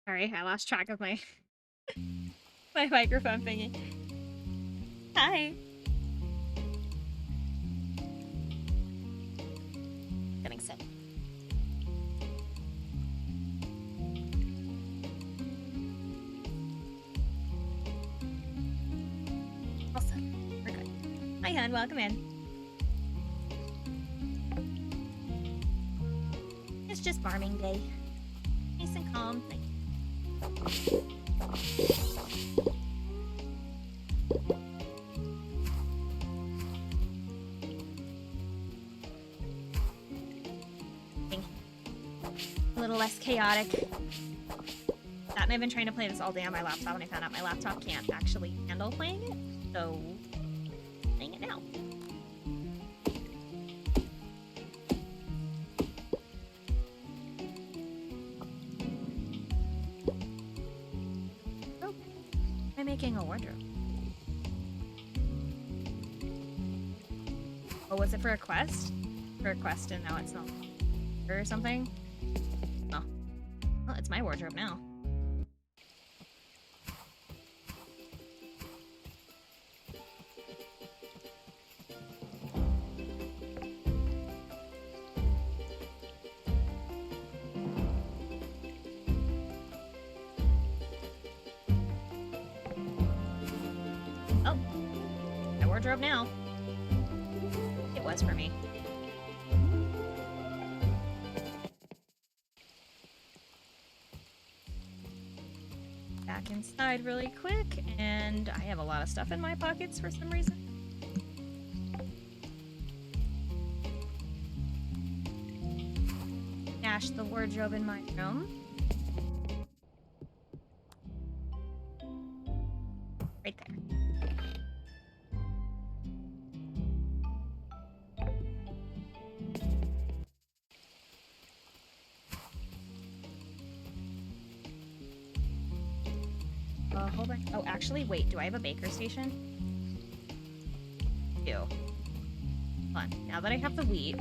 Sorry, I lost track of my my microphone thingy. Hi. Getting sick. Also, we're good. Hi, hon. Welcome in. It's just farming day. Nice and calm. A little less chaotic. That and I've been trying to play this all day on my laptop, and I found out my laptop can't actually handle playing it, so playing it now. Oh, I'm making a wardrobe. Oh, was it for a quest? For a quest, and now it's not. Or something? Oh. Well, it's my wardrobe now. Oh. My wardrobe now. It was for me. Back inside really quick, and I have a lot of stuff in my pockets for some reason. Stash the wardrobe in my room. Right there. Hold on. Oh, actually, wait. Do I have a baker station? I do. Hold on. Now that I have the wheat,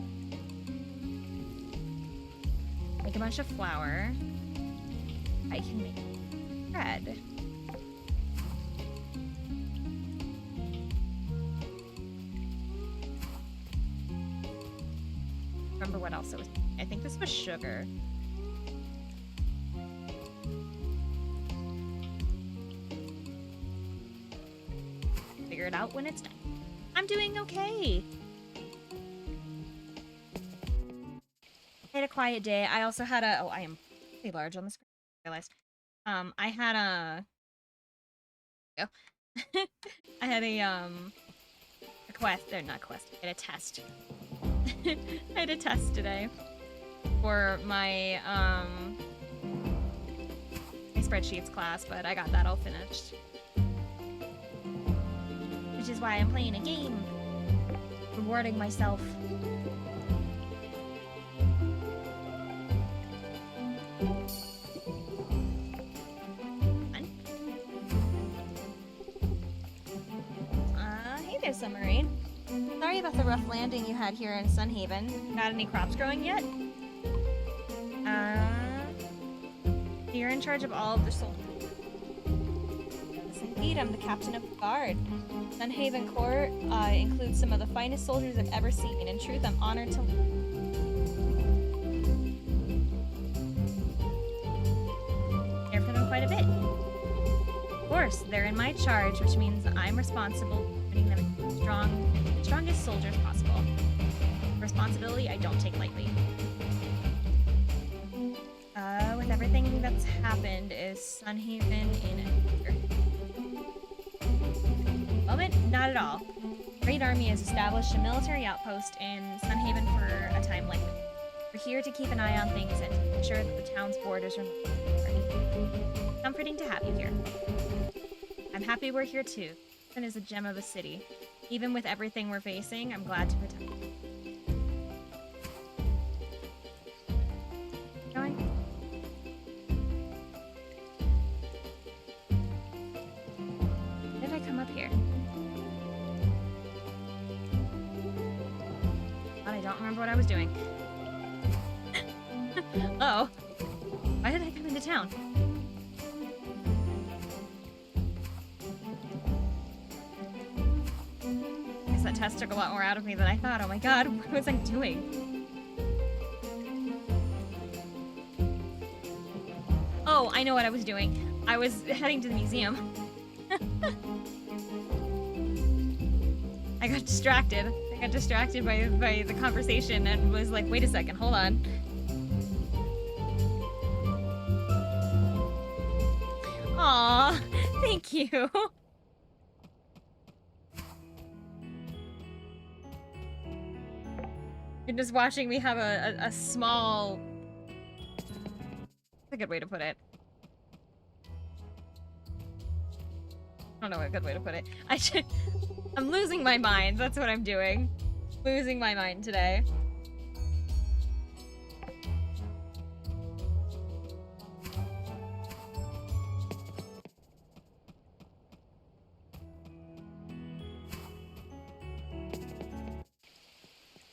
make a bunch of flour. I can make bread. Remember what else it was? I think this was sugar. Figure it out when it's done. I'm doing okay. I had a quiet day. I also had a... Oh, I am pretty large on the screen. I realized. I had a... I had a quest. Or not quest. I had a test. I had a test today for my my spreadsheets class, but I got that all finished. Which is why I'm playing a game. Rewarding myself. Fun. Hey there, Submarine. Sorry about the rough landing you had here in Sunhaven. Got any crops growing yet? You're in charge of all of the soldiers. Yes, indeed, I'm the captain of the guard. Sunhaven Court includes some of the finest soldiers I've ever seen. In truth, I'm honored to care for them quite a bit. Of course, they're in my charge, which means I'm responsible for putting them in the strongest soldiers possible. Responsibility I don't take lightly. With everything that's happened, is Sunhaven in anger? Moment? Not at all. The Great Army has established a military outpost in Sunhaven for a time like this. We're here to keep an eye on things and to ensure that the town's borders remain secure. Comforting to have you here. I'm happy we're here too. Sunhaven is a gem of a city. Even with everything we're facing, I'm glad to protect it. Going? Why did I come up here? I don't remember what I was doing. Oh. Why did I come into town? that test took a lot more out of me than I thought. Oh my god, what was I doing? Oh, I know what I was doing. I was heading to the museum. I got distracted. I got distracted by the conversation and was like, wait a second, hold on. Aw, thank you. You're just watching me have a small... That's a good way to put it. I don't know a good way to put it. I'm losing my mind. That's what I'm doing. Losing my mind today.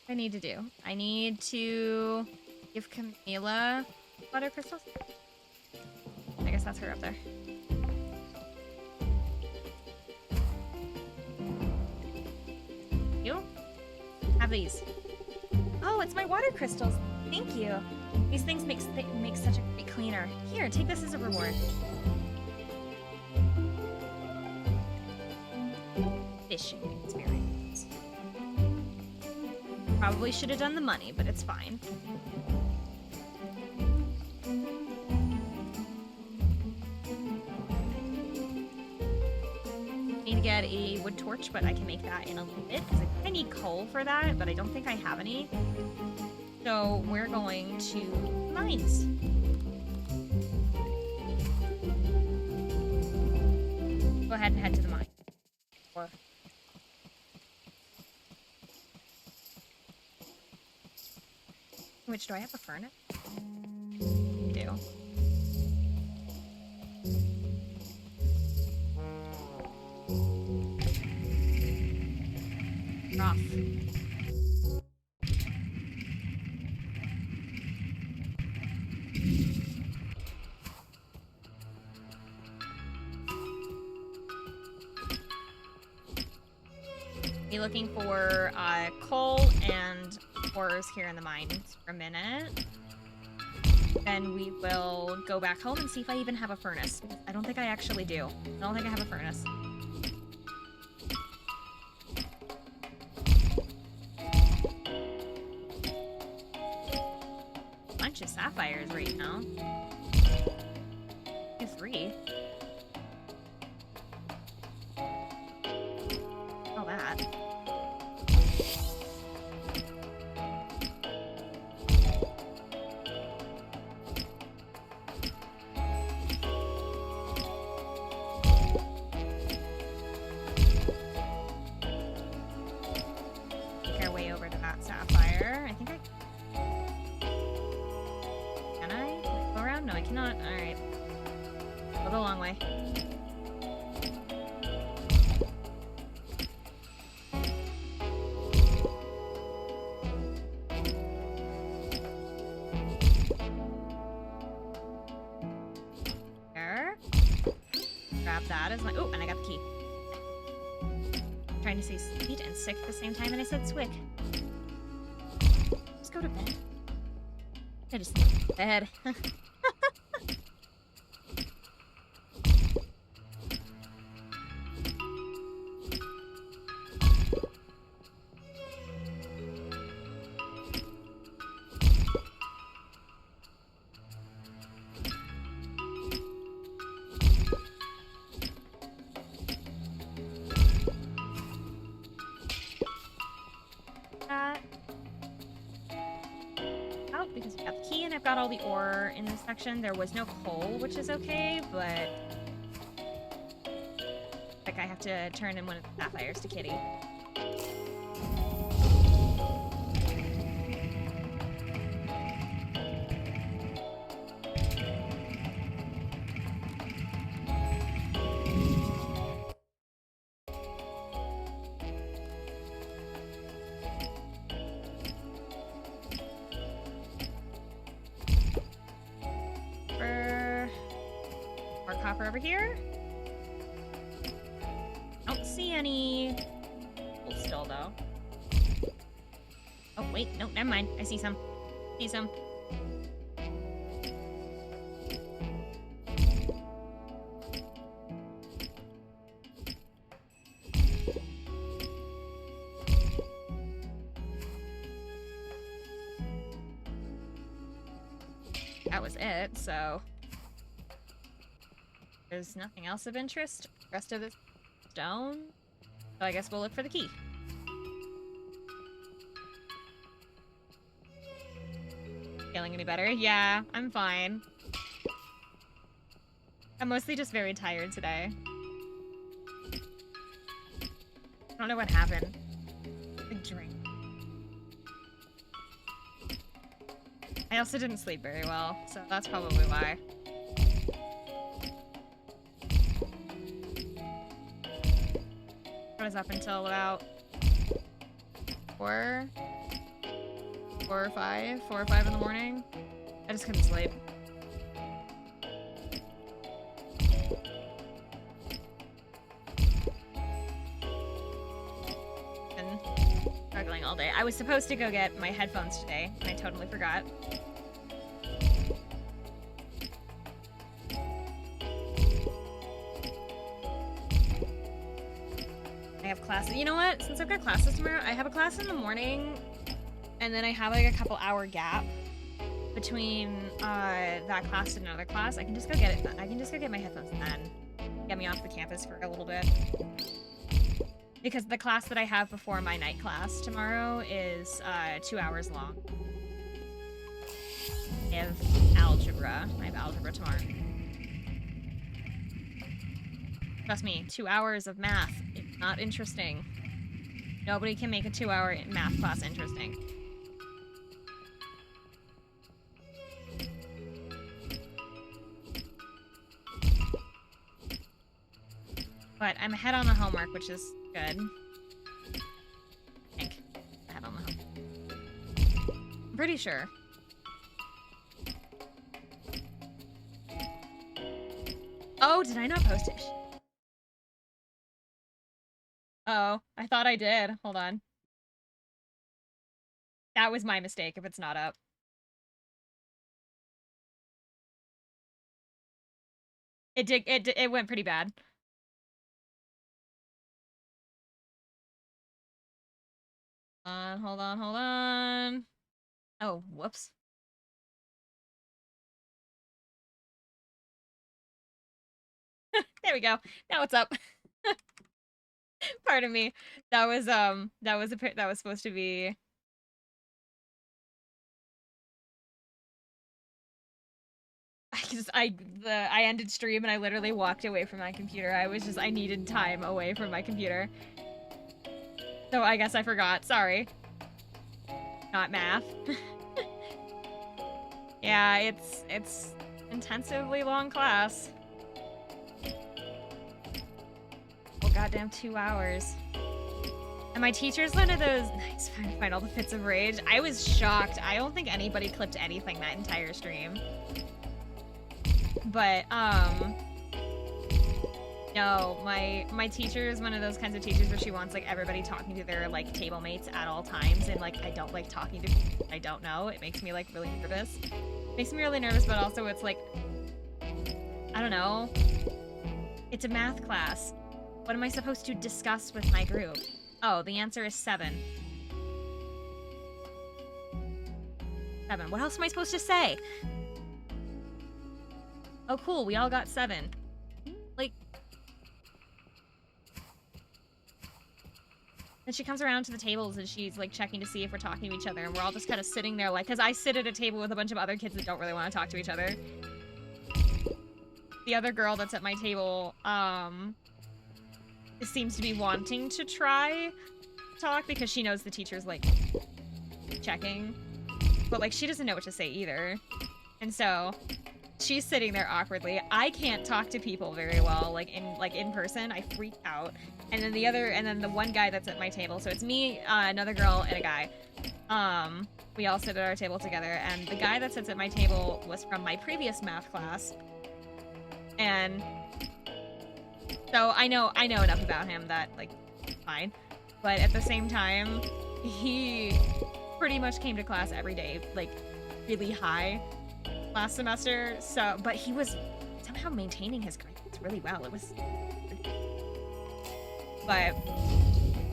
I need to do. I need to give Camila water crystals. I guess that's her up there. You have these. Oh, it's my water crystals. Thank you. These things make such a great cleaner. Here, take this as a reward. Fishing experience. Probably should have done the money, but it's fine. Need to get a wood torch, but I can make that in a little bit because I need coal for that, but I don't think I have any. So we're going to mines. Go ahead and head to the mine. Or which, do I have a furnace? I do. Rough. Be looking for coal and ores here in the mines for a minute. Then we will go back home and see if I even have a furnace. I don't think I actually do. I don't think I have a furnace. Bunch of sapphires right now. 3. All that. Make our way over to that sapphire. I think I... Can I? Can I go around? No, I cannot. Alright. I'll go a long way. There. Grab that as my... Oh, and I got the key. I'm trying to say sweet and sick at the same time, and I said swick. Just go to bed. I just need to go to bed. Out because we got the key and I've got all the ore in this section. There was no coal, which is okay, but like I have to turn in one of the sapphires to Kitty. More copper over here. Don't see any coal still though. so. Oh, wait, no, never mind. I see some. See some. That was it, so there's nothing else of interest. Rest of this stone. So I guess we'll look for the key. Feeling any better? Yeah, I'm fine. I'm mostly just very tired today. I don't know what happened. Big drink. I also didn't sleep very well, so that's probably why. I was up until about 4 or 5 in the morning. I just couldn't sleep. Been struggling all day. I was supposed to go get my headphones today, and I totally forgot. I have classes. You know what? Since I've got classes tomorrow, I have a class in the morning, and then I have like a couple hour gap between that class and another class. I can just go get it. I can just go get my headphones and then get me off the campus for a little bit. Because the class that I have before my night class tomorrow is 2 hours long. I have algebra. I have algebra tomorrow. Trust me, 2 hours of math. It's not interesting. Nobody can make a 2-hour math class interesting. But I'm ahead on the homework, which is good. I think. Ahead on the homework. I'm pretty sure. Oh, did I not post it? Oh, I thought I did. Hold on. That was my mistake if it's not up. It went pretty bad. Hold on. Oh, whoops. There we go. Now it's up. Pardon me. That was supposed to be. I ended stream and I literally walked away from my computer. I needed time away from my computer. So I guess I forgot. Sorry. Not math. Yeah, it's intensively long class. Oh, goddamn 2 hours. And my teacher's one of those... Nice, find all the fits of rage. I was shocked. I don't think anybody clipped anything that entire stream. But, no, my teacher is one of those kinds of teachers where she wants, like, everybody talking to their, like, table mates at all times, and, like, I don't like talking to people I don't know. It makes me, like, really nervous. It makes me really nervous, but also it's, like, I don't know. It's a math class. What am I supposed to discuss with my group? Oh, the answer is 7. 7. What else am I supposed to say? Oh, cool. We all got 7. Like... Then she comes around to the tables and she's, like, checking to see if we're talking to each other. And we're all just kind of sitting there, like... Because I sit at a table with a bunch of other kids that don't really want to talk to each other. The other girl that's at my table, seems to be wanting to try talk because she knows the teacher's, like, checking. But, like, she doesn't know what to say either. And so... She's sitting there awkwardly. I can't talk to people very well, like in person. I freak out. And then the one guy that's at my table. So it's me, another girl, and a guy. We all sit at our table together. And the guy that sits at my table was from my previous math class. And so I know enough about him that, like, fine. but at the same time, he pretty much came to class every day, like really high last semester. So, but he was somehow maintaining his grades really well. It was, but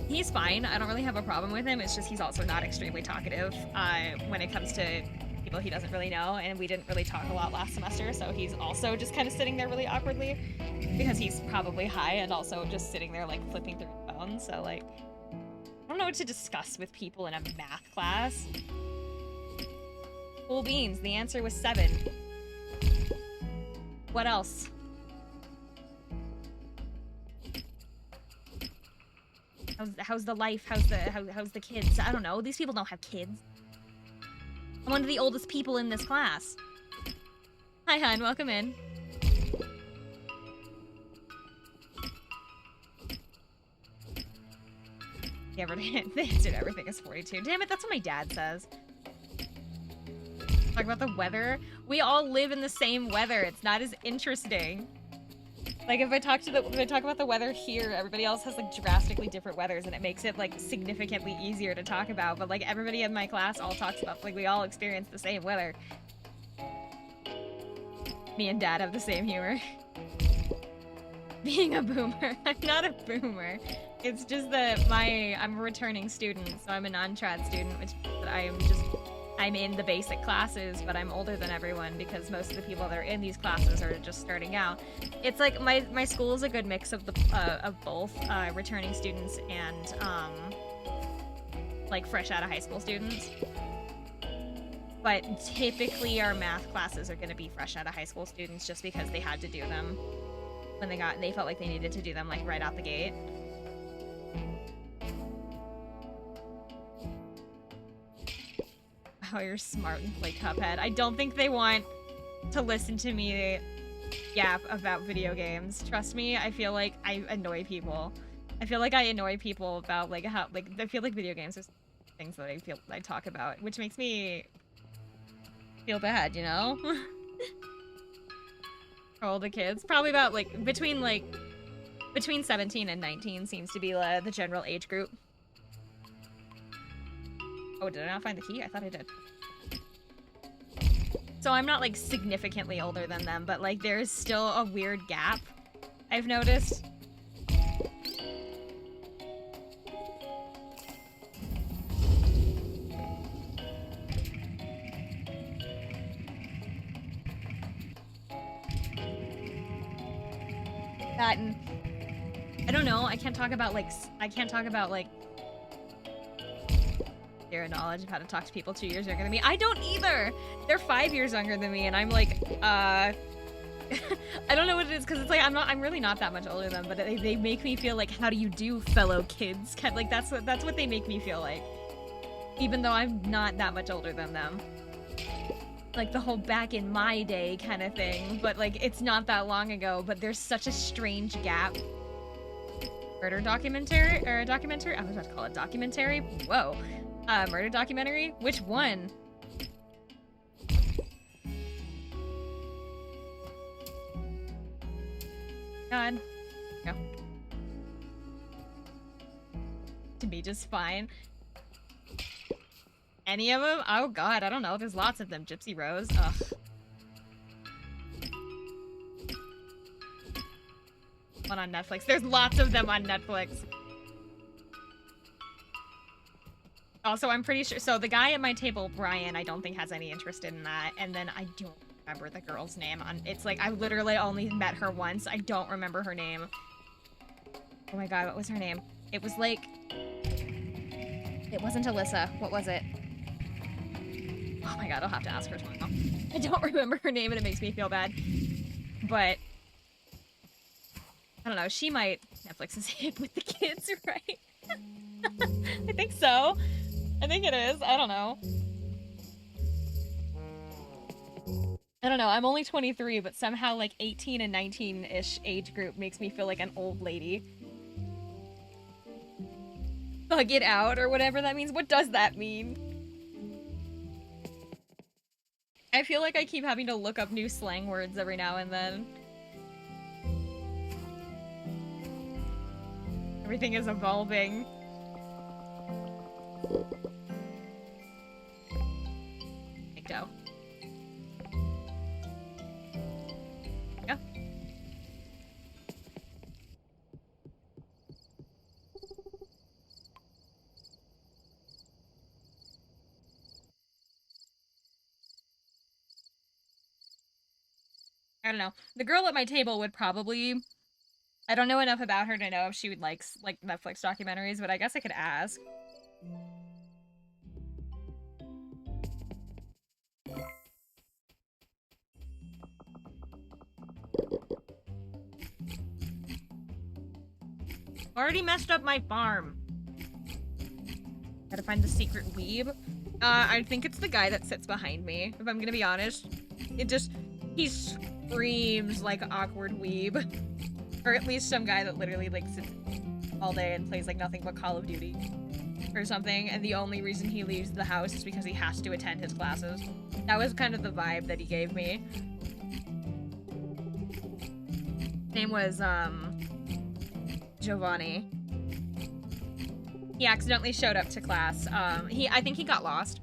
he's fine. I don't really have a problem with him. It's just he's also not extremely talkative when it comes to people he doesn't really know, and we didn't really talk a lot last semester, so he's also just kind of sitting there really awkwardly because he's probably high and also just sitting there like flipping through his phone. So like, I don't know what to discuss with people in a math class. Cool beans. The answer was 7. What else? How's the life? How's the kids? I don't know. These people don't have kids. I'm one of the oldest people in this class. Hi, hon. Welcome in. Yeah, they answered everything is 42. Damn it, that's what my dad says. Talk about the weather. We all live in the same weather. It's not as interesting. Like if I talk about the weather here, everybody else has like drastically different weathers, and it makes it like significantly easier to talk about. But like everybody in my class all talks about, like, we all experience the same weather. Me and Dad have the same humor. Being a boomer. I'm not a boomer. It's just that I'm a returning student, so I'm a non-trad student, which I'm in the basic classes, but I'm older than everyone because most of the people that are in these classes are just starting out. It's like my school is a good mix of both returning students and like fresh out of high school students. But typically our math classes are going to be fresh out of high school students just because they had to do them when they felt like they needed to do them like right out the gate. Oh, you're smart and play Cuphead. I don't think they want to listen to me yap about video games. Trust me, I feel like I annoy people. I feel like I annoy people about like how, like, I feel like video games are things that I talk about, which makes me feel bad, you know? For all the kids. Probably about like between 17 and 19 seems to be the general age group. Oh, did I not find the key? I thought I did. So I'm not like significantly older than them, but like there's still a weird gap I've noticed. That and I don't know, I can't talk about like zero knowledge of how to talk to people 2 years younger than me. I don't either! They're 5 years younger than me, and I'm like, I don't know what it is, because it's like, I'm really not that much older than them, but they make me feel like, how do you do, fellow kids? Kind of like, that's what they make me feel like. Even though I'm not that much older than them. Like, the whole back in my day kind of thing, but like, it's not that long ago, but there's such a strange gap. Murder documentary? Or a documentary? I was about to call it documentary? Whoa. Murder documentary? Which one? God. No. To be just fine. Any of them? Oh god, I don't know. There's lots of them. Gypsy Rose. Ugh. One on Netflix. There's lots of them on Netflix. Also, I'm pretty sure, so the guy at my table, Brian, I don't think has any interest in that, and then I don't remember the girl's name. It's like, I literally only met her once. I don't remember her name. Oh my god, what was her name? It was like, it wasn't Alyssa. What was it? Oh my god, I'll have to ask her tomorrow. I don't remember her name and it makes me feel bad. But, I don't know, she might, Netflix is hit with the kids, right? I think so. I think it is. I don't know. I don't know. I'm only 23, but somehow like 18 and 19-ish age group makes me feel like an old lady. Bug it out or whatever that means. What does that mean? I feel like I keep having to look up new slang words every now and then. Everything is evolving. Make dough. Yeah. I don't know. The girl at my table would probably... I don't know enough about her to know if she would like Netflix documentaries, but I guess I could ask. Already messed up my farm. Gotta find the secret weeb. I think it's the guy that sits behind me, if I'm gonna be honest. He screams like awkward weeb. Or at least some guy that literally like sits all day and plays like nothing but Call of Duty or something, and the only reason he leaves the house is because he has to attend his classes. That was kind of the vibe that he gave me. Name was Giovanni. He accidentally showed up to class. I think he got lost.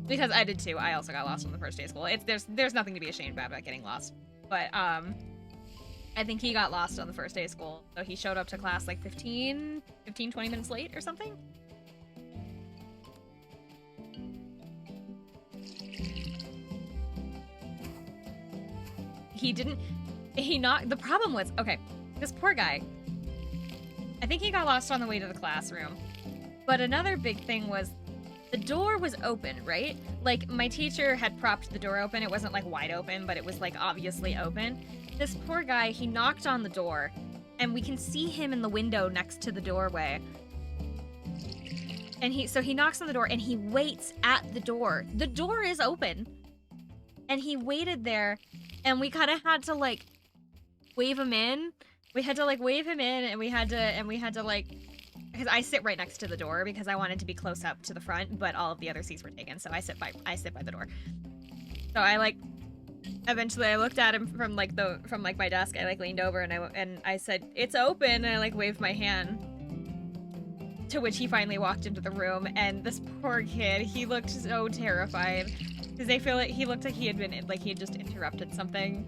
Because I did too. I also got lost on the first day of school. There's nothing to be ashamed about getting lost. But I think he got lost on the first day of school. So he showed up to class like 20 minutes late or something. The problem was, okay, this poor guy, I think he got lost on the way to the classroom. But another big thing was the door was open, right? Like, my teacher had propped the door open. It wasn't like wide open, but it was like obviously open. This poor guy, he knocked on the door, and we can see him in the window next to the doorway. And so he knocks on the door, and he waits at the door. The door is open. And he waited there, and we kind of had to, like, wave him in. We had to, like, wave him in, and we had to, like... Because I sit right next to the door, because I wanted to be close up to the front, but all of the other seats were taken, so I sit by the door. So I, like... Eventually, I looked at him from my desk. I like leaned over and I said, "It's open," and I like waved my hand. To which he finally walked into the room, and this poor kid, he looked so terrified because they feel like he looked like he had just interrupted something.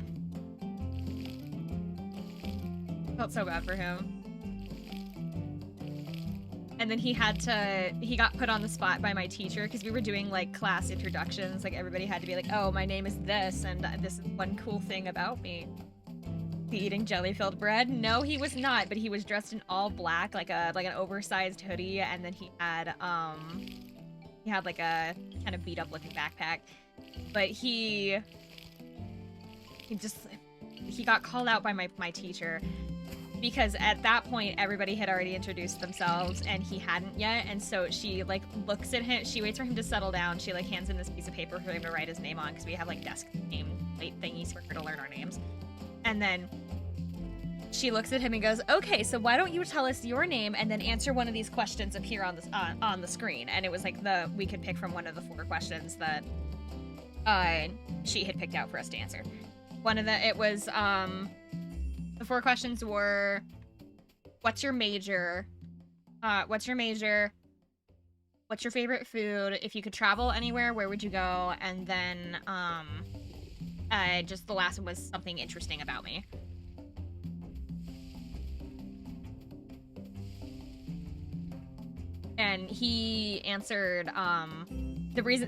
Felt so bad for him. And then he got put on the spot by my teacher because we were doing like class introductions. Like everybody had to be like, "Oh, my name is this, and this is one cool thing about me." He eating jelly-filled bread? No, he was not, but he was dressed in all black, like an oversized hoodie, and then he had like a kind of beat up looking backpack. But he got called out by my teacher. Because at that point, everybody had already introduced themselves, and he hadn't yet, and so she, like, looks at him, she waits for him to settle down, she, like, hands him this piece of paper for him to write his name on, because we have, like, desk name thingies for her to learn our names. And then she looks at him and goes, "Okay, so why don't you tell us your name, and then answer one of these questions up here on the screen." And it was, like, we could pick from one of the 4 questions that she had picked out for us to answer. The 4 questions were, what's your major? What's your major? What's your favorite food? If you could travel anywhere, where would you go? And then, just the last one was something interesting about me. And he answered,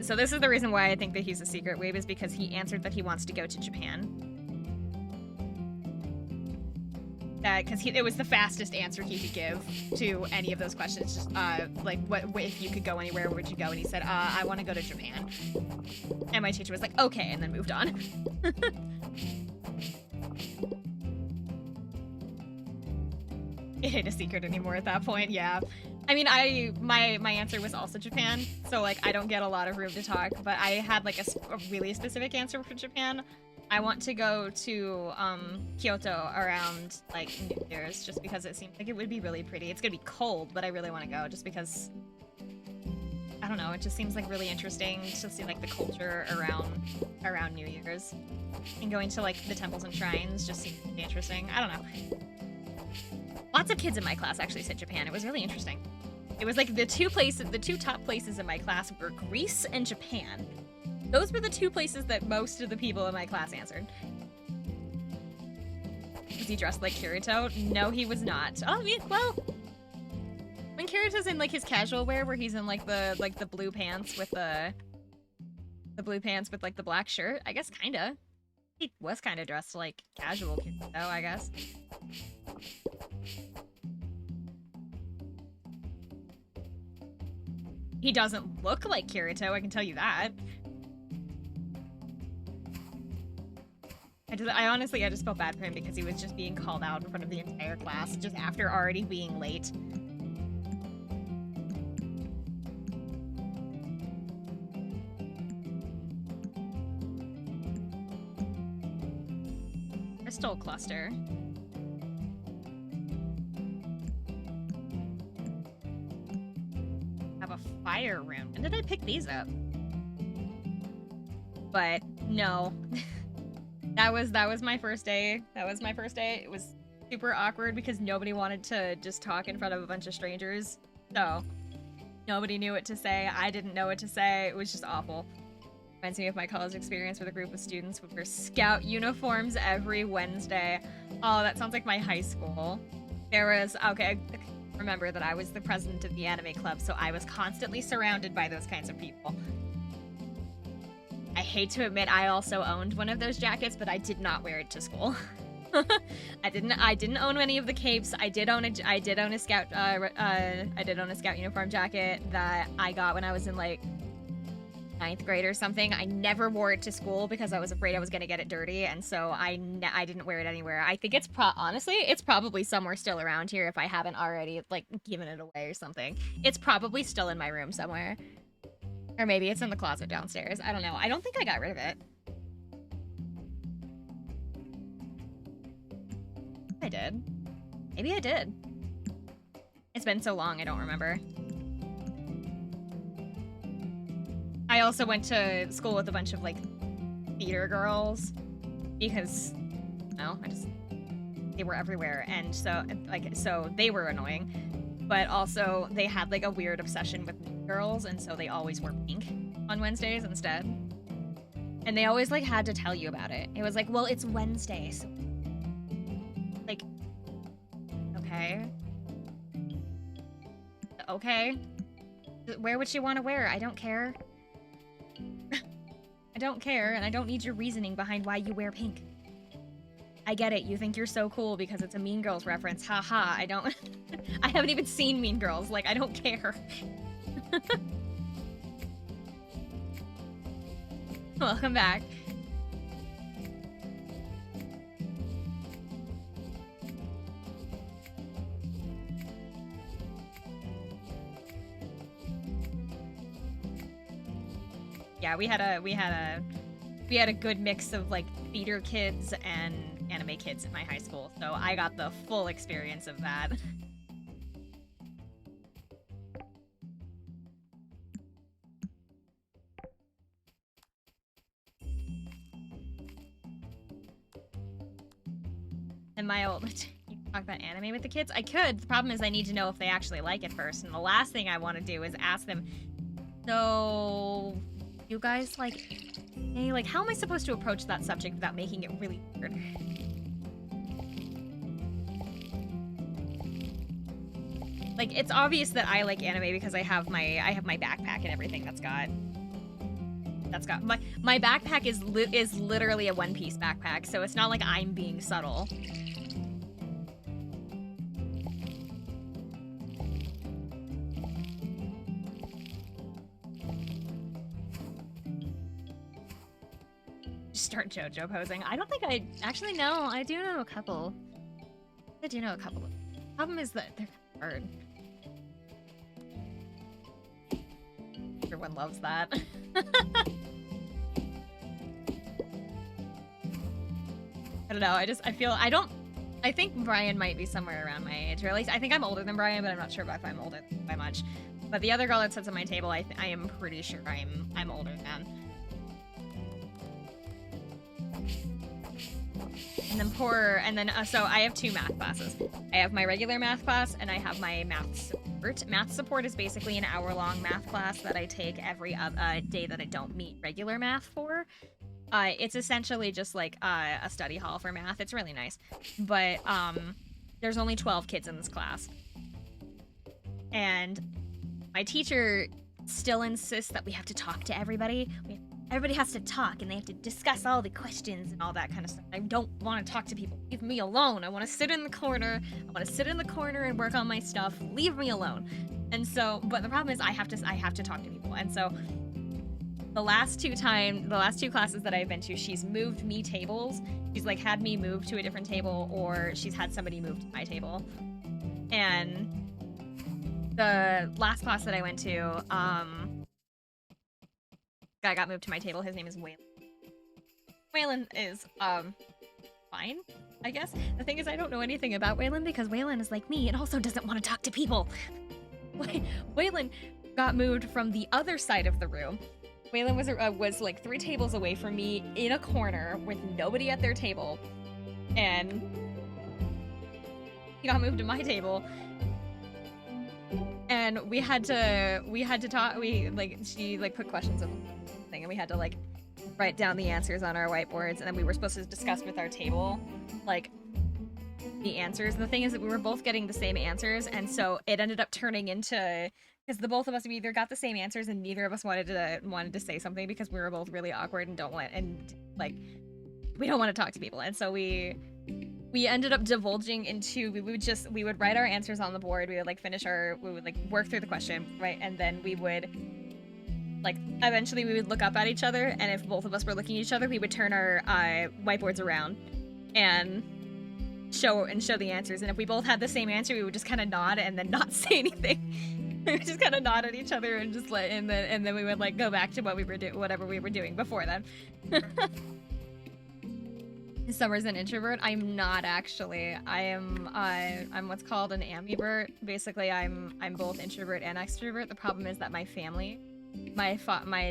so this is the reason why I think that he's a secret weeb, is because he answered that he wants to go to Japan. Because it was the fastest answer he could give to any of those questions. Just, like, what if you could go anywhere, where would you go? And he said, I want to go to Japan. And my teacher was like, okay, and then moved on. It ain't a secret anymore at that point, yeah. I mean, my answer was also Japan, so, like, I don't get a lot of room to talk, but I had, like, a really specific answer for Japan. I want to go to Kyoto around, like, New Year's, just because it seems like it would be really pretty. It's gonna be cold, but I really want to go, just because, I don't know, it just seems, like, really interesting to see, like, the culture around New Year's. And going to, like, the temples and shrines just seems really interesting. I don't know. Lots of kids in my class actually said Japan. It was really interesting. It was like the two top places in my class were Greece and Japan. Those were the two places that most of the people in my class answered. Was he dressed like Kirito? No, he was not. Oh, yeah, well, when Kirito's in like his casual wear, where he's in like the blue pants with the blue pants with like the black shirt, I guess kinda. He was kinda dressed like casual Kirito, I guess. He doesn't look like Kirito, I can tell you that. I honestly just felt bad for him because he was just being called out in front of the entire class just after already being late. Crystal cluster. Have a fire room. When did I pick these up? But no. That was my first day. That was my first day. It was super awkward because nobody wanted to just talk in front of a bunch of strangers. So nobody knew what to say. I didn't know what to say. It was just awful. Reminds me of my college experience with a group of students with their scout uniforms every Wednesday. Oh, that sounds like my high school. There was, okay, remember that I was the president of the anime club, so I was constantly surrounded by those kinds of people. I hate to admit I also owned one of those jackets, but I did not wear it to school. I didn't own any of the capes. I did own a scout uniform jacket that I got when I was in like 9th grade or something. I never wore it to school because I was afraid I was gonna get it dirty, and so I didn't wear it anywhere. I think honestly, it's probably somewhere still around here if I haven't already like given it away or something. It's probably still in my room somewhere. Or maybe it's in the closet downstairs. I don't know. I don't think I got rid of it. I did. Maybe I did. It's been so long, I don't remember. I also went to school with a bunch of, like, theater girls because, no, they were everywhere, and so, like, so they were annoying, but also they had, like, a weird obsession with girls, and so they always wore pink on Wednesdays instead. And they always, like, had to tell you about it. It was like, well, it's Wednesday, so... Like, okay. Okay. Wear what you want to wear. I don't care. I don't care, and I don't need your reasoning behind why you wear pink. I get it. You think you're so cool because it's a Mean Girls reference. Haha, I don't... I haven't even seen Mean Girls. Like, I don't care. Welcome back. Yeah, we had a good mix of like theater kids and anime kids in my high school, so I got the full experience of that. And my old... You can talk about anime with the kids? I could. The problem is I need to know if they actually like it first, and the last thing I want to do is ask them, so... You guys, like, hey, like, how am I supposed to approach that subject without making it really weird? Like, it's obvious that I like anime because I have my backpack and everything that's got my backpack is literally a One Piece backpack, so it's not like I'm being subtle. Start JoJo posing. I don't think I actually know. I do know a couple. I do know a couple. The problem is that they're hard. Everyone loves that. I don't know. I think Brian might be somewhere around my age, or at least I think I'm older than Brian, but I'm not sure if I'm older by much. But the other girl that sits at my table, I am pretty sure I'm older than. And then so I have two math classes. I have my regular math class and I have my math support. Math support is basically an hour-long math class that I take every day that I don't meet regular math for. It's essentially just like a study hall for math. It's really nice. But there's only 12 kids in this class. And my teacher still insists that we have to talk to everybody. Everybody has to talk, and they have to discuss all the questions and all that kind of stuff. I don't want to talk to people. Leave me alone. I want to sit in the corner. I want to sit in the corner and work on my stuff. Leave me alone. And so, but the problem is I have to talk to people. And so the last two classes that I've been to, she's moved me tables. She's like had me move to a different table, or she's had somebody move to my table. And the last class that I went to, guy got moved to my table. His name is Waylon. Waylon is, fine, I guess. The thing is, I don't know anything about Waylon because Waylon is like me and also doesn't want to talk to people. Waylon got moved from the other side of the room. Waylon was like 3 tables away from me in a corner with nobody at their table. And he got moved to my table. And we had to talk. She put questions in the thing, and we had to like write down the answers on our whiteboards, and then we were supposed to discuss with our table like the answers. And the thing is that we were both getting the same answers, and so it ended up turning into, because the both of us, we either got the same answers and neither of us wanted to say something because we were both really awkward and we don't want to talk to people, and so we ended up divulging into, we would write our answers on the board. We would work through the question, right? And then we would eventually we would look up at each other, and if both of us were looking at each other, we would turn our whiteboards around and show the answers. And if we both had the same answer, we would just kind of nod and then not say anything. We would just kind of nod at each other and just and then we would go back to whatever we were doing before then. Summer's an introvert. I'm not actually. I'm what's called an ambivert. Basically, I'm both introvert and extrovert. The problem is that my family, my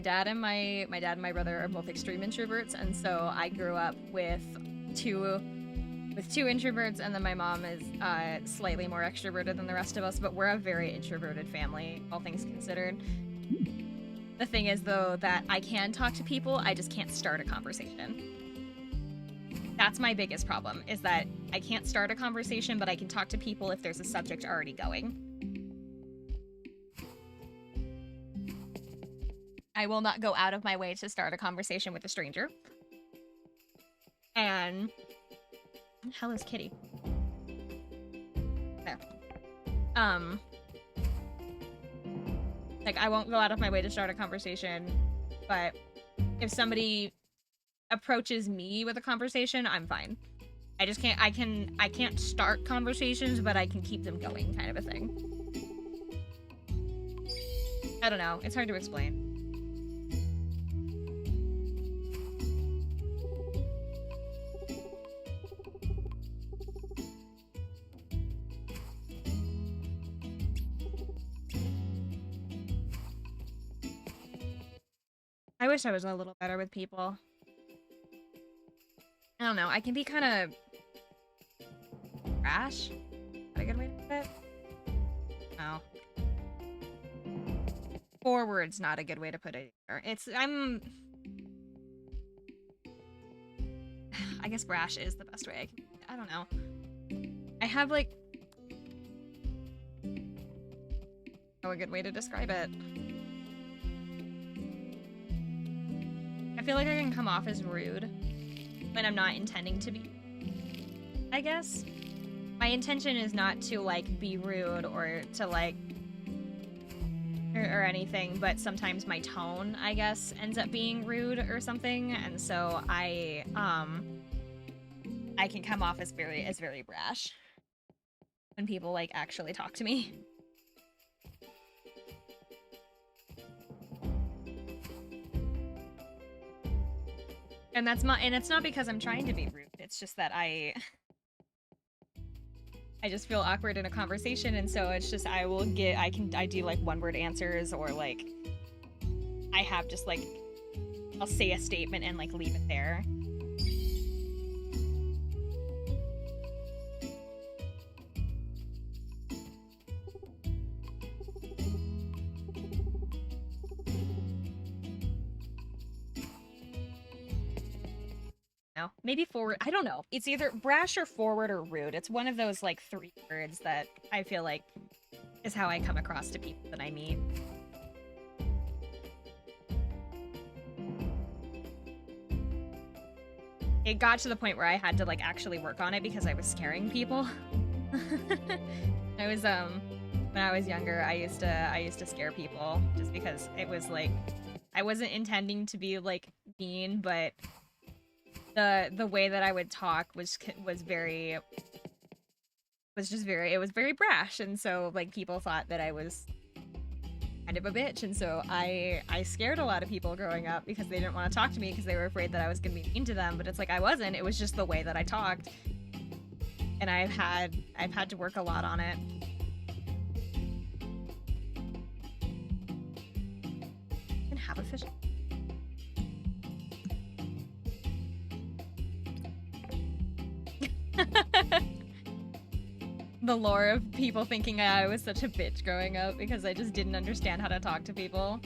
dad and my brother are both extreme introverts, and so I grew up with two introverts, and then my mom is slightly more extroverted than the rest of us, but we're a very introverted family, all things considered. The thing is, though, that I can talk to people, I just can't start a conversation. That's my biggest problem, is that I can't start a conversation, but I can talk to people if there's a subject already going. I will not go out of my way to start a conversation with a stranger. And... hell is Kitty? There. I won't go out of my way to start a conversation, but if somebody approaches me with a conversation, I'm fine. I just can't, I can't start conversations, but I can keep them going, kind of a thing. I don't know, it's hard to explain. I wish I was a little better with people. I don't know, I can be kind of brash. Is that a good way to put it? No. Forward's not a good way to put it either. I guess brash is the best way. I don't know. I have a good way to describe it. I feel like I can come off as rude when I'm not intending to be, I guess. My intention is not to, be rude or to, or anything, but sometimes my tone, I guess, ends up being rude or something, and so I can come off as very brash when people, actually talk to me. And it's not because I'm trying to be rude. It's just that I just feel awkward in a conversation, and so it's just I do one-word answers, or I have just I'll say a statement and leave it there. No, maybe forward. I don't know. It's either brash or forward or rude. It's one of those like 3 words that I feel like is how I come across to people that I meet. It got to the point where I had to like actually work on it because I was scaring people. I was when I was younger, I used to scare people just because it was like I wasn't intending to be like mean, but the way that I would talk was very brash, and so like people thought that I was kind of a bitch, and so I scared a lot of people growing up because they didn't want to talk to me because they were afraid that I was gonna be mean to them. But it's like I wasn't. It was just the way that I talked, and I've had to work a lot on it. I can have a fish. The lore of people thinking I was such a bitch growing up because I just didn't understand how to talk to people.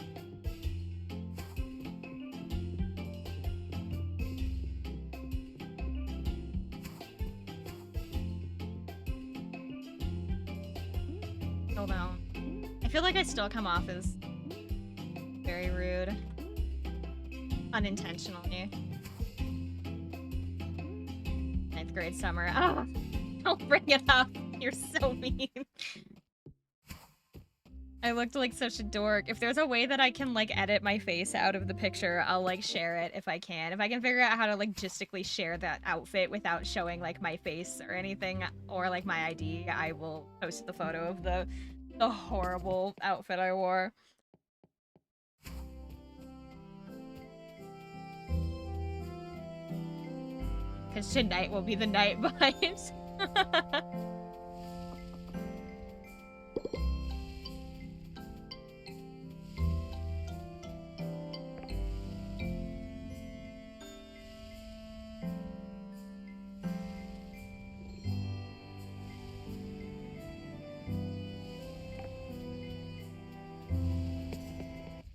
Hold on. I feel like I still come off as very rude. Unintentionally. 9th grade summer. Oh, don't bring it up. You're so mean. I looked like such a dork. If there's a way that I can like edit my face out of the picture, I'll like share it if I can. If I can figure out how to like logistically share that outfit without showing like my face or anything or like my ID, I will post the photo of the horrible outfit I wore. Because tonight will be the night, but...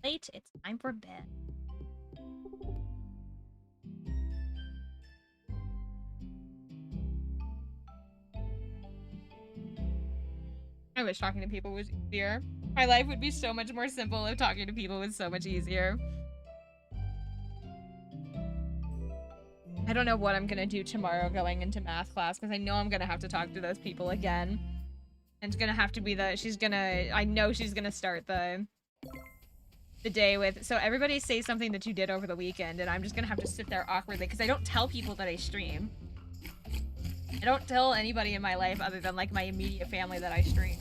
Late, it's time for bed. I wish talking to people was easier. My life would be so much more simple if talking to people was so much easier. I don't know what I'm gonna do tomorrow going into math class because I know I'm gonna have to talk to those people again. And it's gonna have to be I know she's gonna start the day with, so everybody say something that you did over the weekend, and I'm just gonna have to sit there awkwardly because I don't tell people that I stream. I don't tell anybody in my life other than like my immediate family that I stream.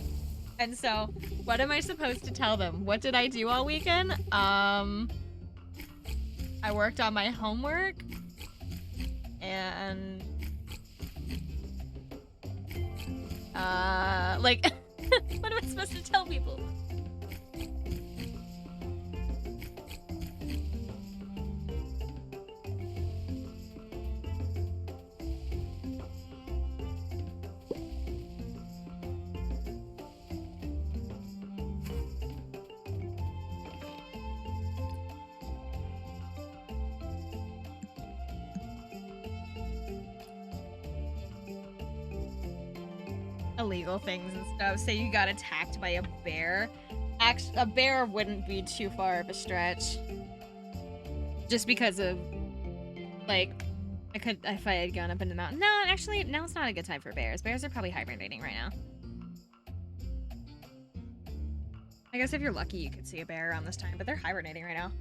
And so, what am I supposed to tell them? What did I do all weekend? I worked on my homework, and like, what am I supposed to tell people? Illegal things and stuff. Say you got attacked by a bear. Actually, a bear wouldn't be too far of a stretch. Just because of, like, if I had gone up in the mountain. No, actually, now it's not a good time for bears. Bears are probably hibernating right now. I guess if you're lucky, you could see a bear around this time, but they're hibernating right now.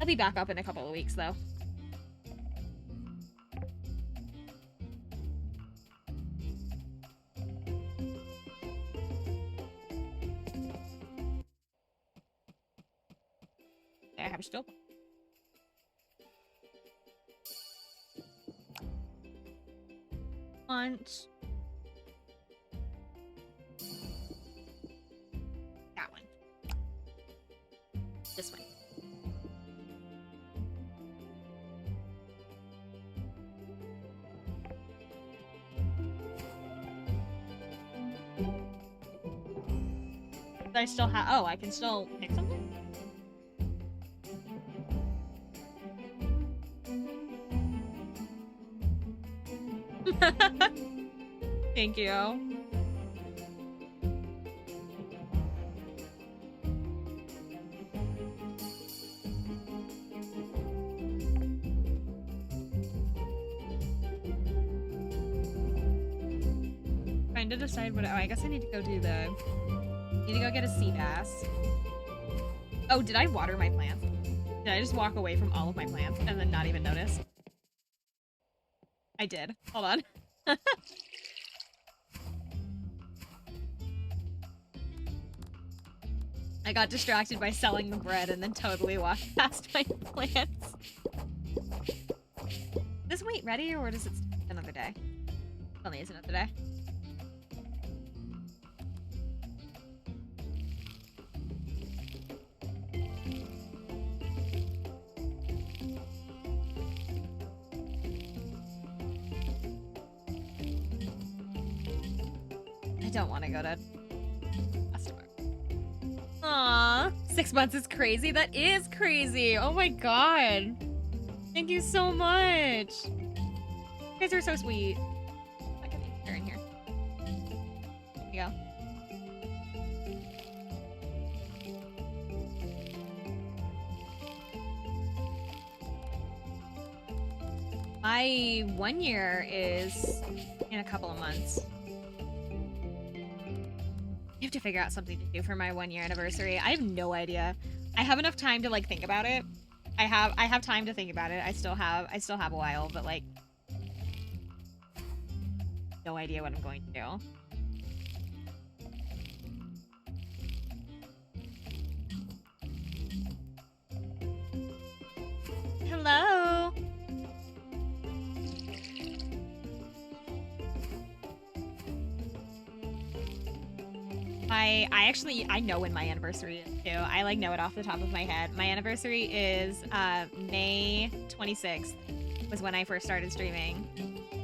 I'll be back up in a couple of weeks, though. I have still. Lunch. That one. This one. I still have. Oh, I can still pick something? Thank you. Trying to decide what. Oh, I guess I need to go do the. Need to go get a sea bass. Oh, did I water my plants? Did I just walk away from all of my plants and then not even notice? I did. Hold on. I got distracted by selling the bread and then totally walked past my plants. Is wheat ready or does it take another day? Still needs another day. I don't want to go to customer. Aww, 6 months is crazy. That is crazy. Oh my god. Thank you so much. You guys are so sweet. I can think they're in here. There you go. My 1 year is in a couple of months. I have to figure out something to do for my 1 year anniversary. I have no idea. I have enough time to like think about it. I have time to think about it. I still have a while, but like no idea what I'm going to do. Hello. I know when my anniversary is too. I like know it off the top of my head. My anniversary is May 26th was when I first started streaming.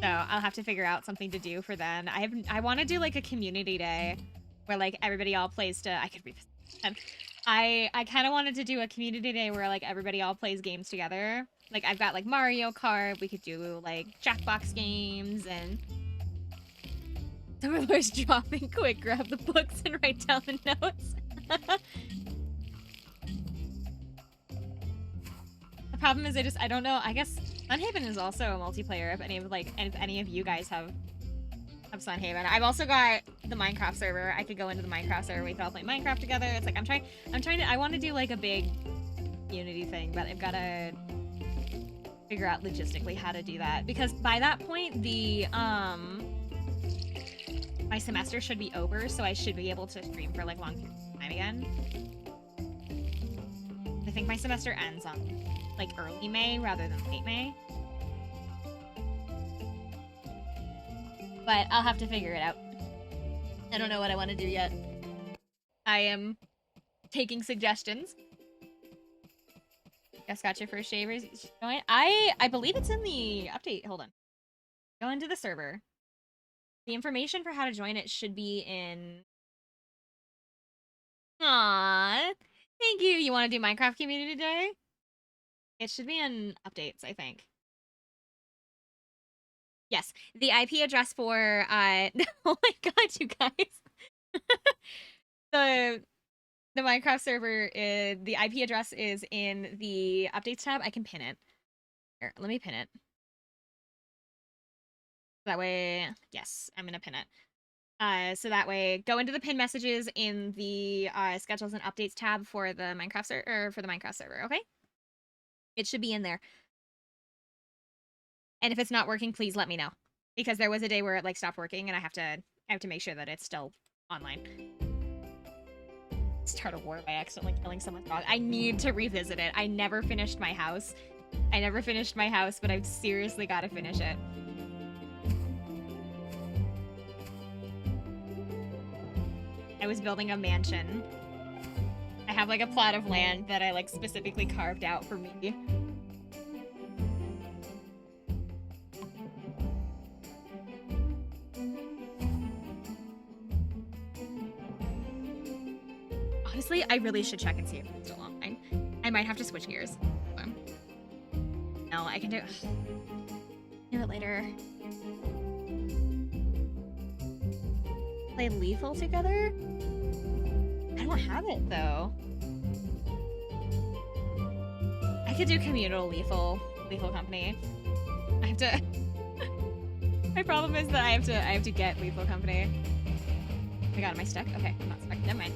So I'll have to figure out something to do for then. I want to do like a community day where like everybody all plays to I could revisit. I kind of wanted to do a community day where like everybody all plays games together. Like I've got like Mario Kart, we could do like Jackbox games and Summerlord's dropping. Quick, grab the books and write down the notes. The problem is I don't know. I guess Sunhaven is also a multiplayer if any of you guys have Sunhaven. I've also got the Minecraft server. I could go into the Minecraft server. We could all play Minecraft together. It's like I want to do like a big Unity thing, but I've got to figure out logistically how to do that because by that point my semester should be over, so I should be able to stream for like long periods of time again. I think my semester ends on like early May rather than late May. But I'll have to figure it out. I don't know what I want to do yet. I am taking suggestions. Guess got your first shavers. I believe it's in the update. Hold on. Go into the server. The information for how to join it should be in... Aww. Thank you. You want to do Minecraft Community Day? It should be in updates, I think. Yes. The IP address for... oh my god, you guys. The Minecraft server, the IP address is in the updates tab. I can pin it. Here, let me pin it. That way, yes, I'm gonna pin it. So that way, go into the pin messages in the schedules and updates tab for the Minecraft server, okay? It should be in there. And if it's not working, please let me know. Because there was a day where it like stopped working and I have to make sure that it's still online. Start a war by accidentally killing someone's dog. I need to revisit it. I never finished my house. But I've seriously got to finish it. I was building a mansion. I have like a plot of land that I like specifically carved out for me. Honestly, I really should check and see if it's still online. I might have to switch gears. No, I can do it later. Play Lethal together? I don't have it though. I could do communal Lethal Company. I have to. My problem is that I have to get Lethal Company. Oh my god, am I stuck? Okay, I'm not stuck. Never mind.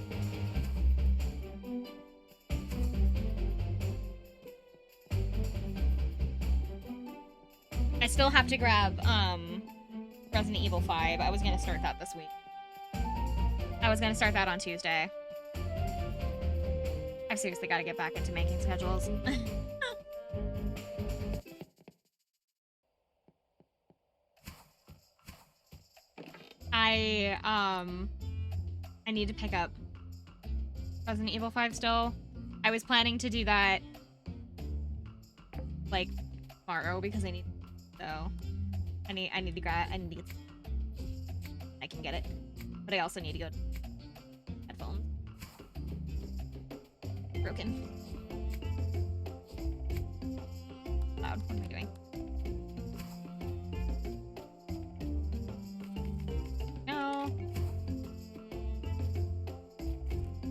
I still have to grab Resident Evil 5. I was gonna start that this week. I was gonna start that on Tuesday. I've seriously got to get back into making schedules. I need to pick up Resident Evil 5 still. I was planning to do that like tomorrow because I need to grab I can get it. But I also need to go to headphones. Broken. Loud. What am I doing? No.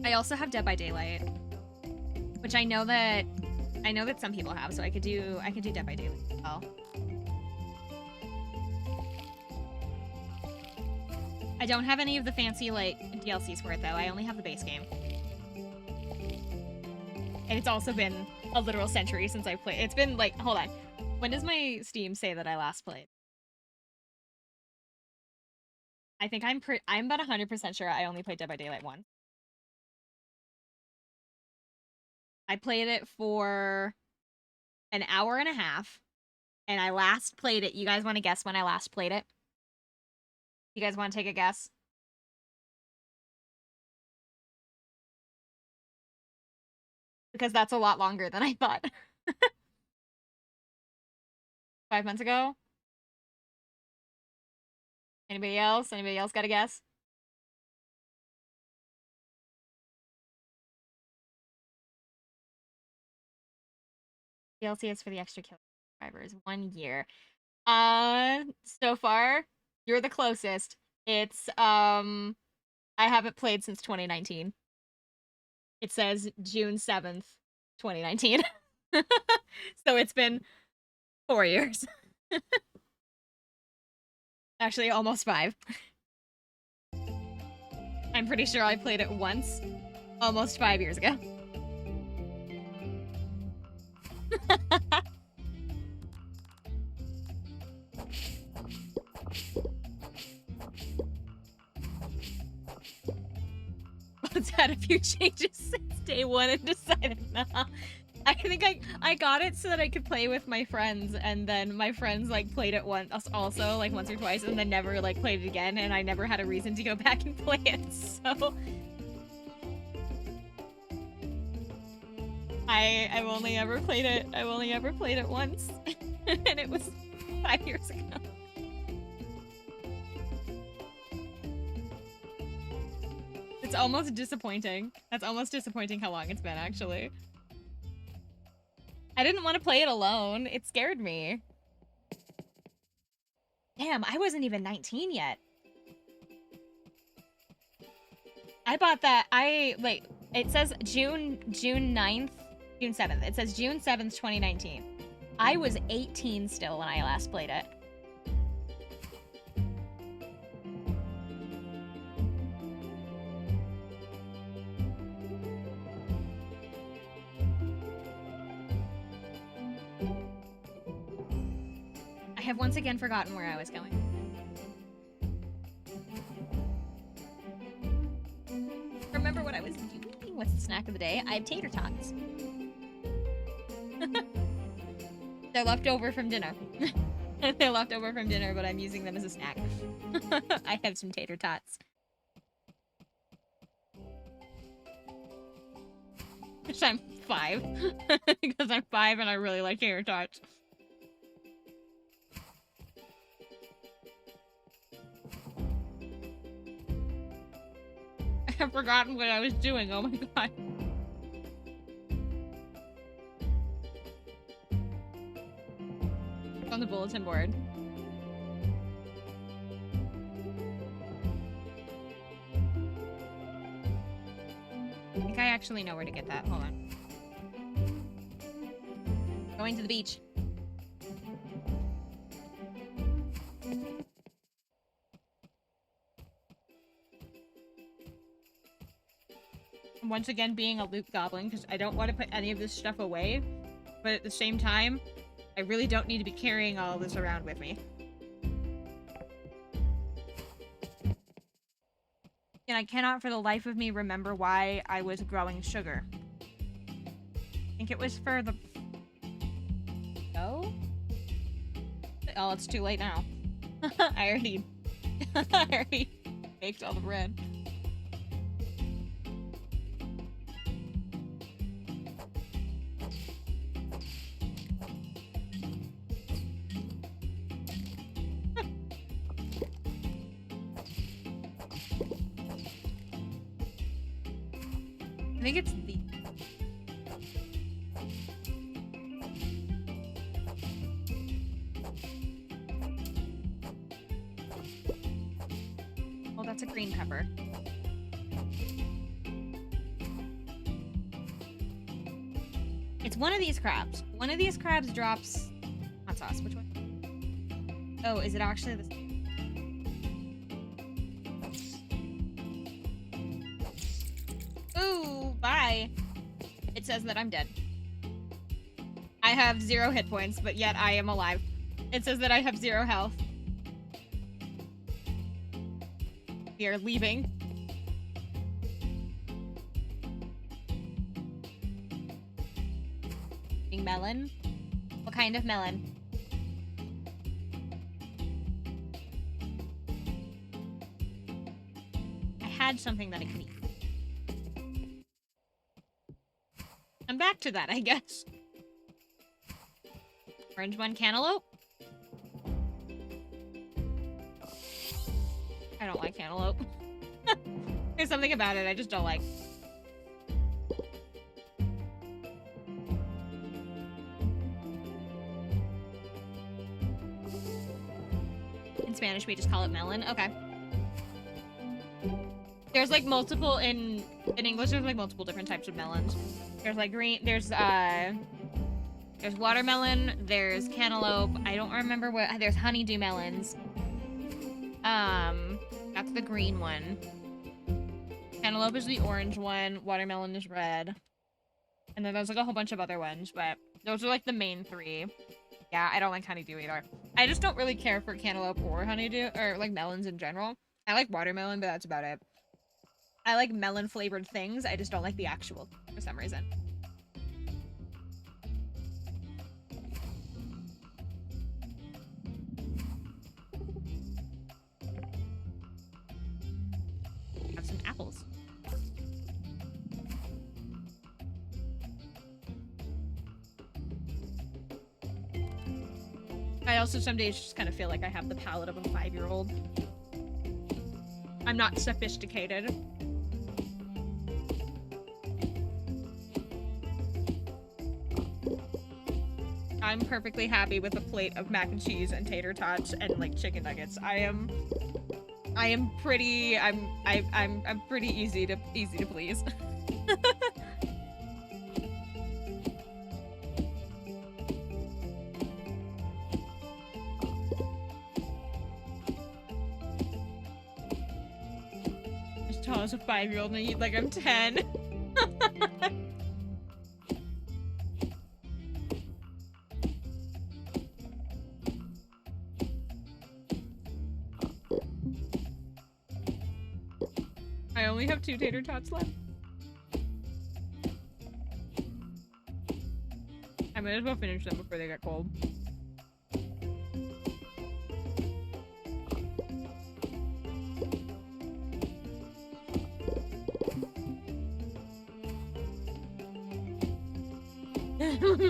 I also have Dead by Daylight, which I know that some people have, so I could do Dead by Daylight as well. I don't have any of the fancy like DLCs for it though. I only have the base game. And it's also been a literal century since I played. It's been like, hold on. When does my Steam say that I last played? I think I'm about 100% sure I only played Dead by Daylight once. I played it for an hour and a half, and I last played it. You guys want to guess when I last played it? You guys want to take a guess? Because that's a lot longer than I thought. 5 months ago? Anybody else? Anybody else got a guess? DLC is for the extra kill subscribers. 1 year. So far, you're the closest. It's, I haven't played since 2019. It says June 7th, 2019. So it's been 4 years. Actually, almost 5. I'm pretty sure I played it once, almost 5 years ago. It's had a few changes since day one and decided nah. I think I got it so that I could play with my friends, and then my friends like played it once also, like once or twice, and then never like played it again, and I never had a reason to go back and play it, so I've only ever played it once. And it was 5 years ago. It's almost disappointing. That's almost disappointing how long it's been, actually. I didn't want to play it alone. It scared me. Damn, I wasn't even 19 yet. I bought that. It says June 9th, June 7th. It says June 7th, 2019. I was 18 still when I last played it. I have once again forgotten where I was going. Remember what I was doing? What's the snack of the day? I have tater tots. They're left over from dinner. They're left over from dinner, but I'm using them as a snack. I have some tater tots. Because I'm 5. Because I'm 5 and I really like tater tots. I've forgotten what I was doing. Oh my god. It's on the bulletin board. actually know where to get that. Hold on. Going to the beach. Once again, being a loot goblin, because I don't want to put any of this stuff away, but at the same time, I really don't need to be carrying all of this around with me. And I cannot for the life of me remember why I was growing sugar. I think it was for the... Oh? Oh, it's too late now. I already baked all the bread. I think it's the... Oh, that's a green pepper. It's one of these crabs. One of these crabs drops hot sauce. Which one? Oh, is it actually the... Bye. It says that I'm dead. I have 0 hit points, but yet I am alive. It says that I have 0 health. We are leaving. Melon? What kind of melon? I had something that I could eat. I'm back to that, I guess. Orange one, cantaloupe? I don't like cantaloupe. There's something about it I just don't like. In Spanish, we just call it melon. Okay. There's like multiple in English. There's like multiple different types of melons. There's like green. There's watermelon. There's cantaloupe. I don't remember what. There's honeydew melons. That's the green one. Cantaloupe is the orange one. Watermelon is red. And then there's like a whole bunch of other ones, but those are like the main 3. Yeah, I don't like honeydew either. I just don't really care for cantaloupe or honeydew, or like melons in general. I like watermelon, but that's about it. I like melon flavored things. I just don't like the actual for some reason. Have some apples. I also some days just kind of feel like I have the palate of a 5-year-old. I'm not sophisticated. I'm perfectly happy with a plate of mac and cheese and tater tots and like chicken nuggets. I'm pretty easy to please. As tall as a 5-year-old and I eat like I'm 10. I only have 2 tater tots left. I might as well finish them before they get cold.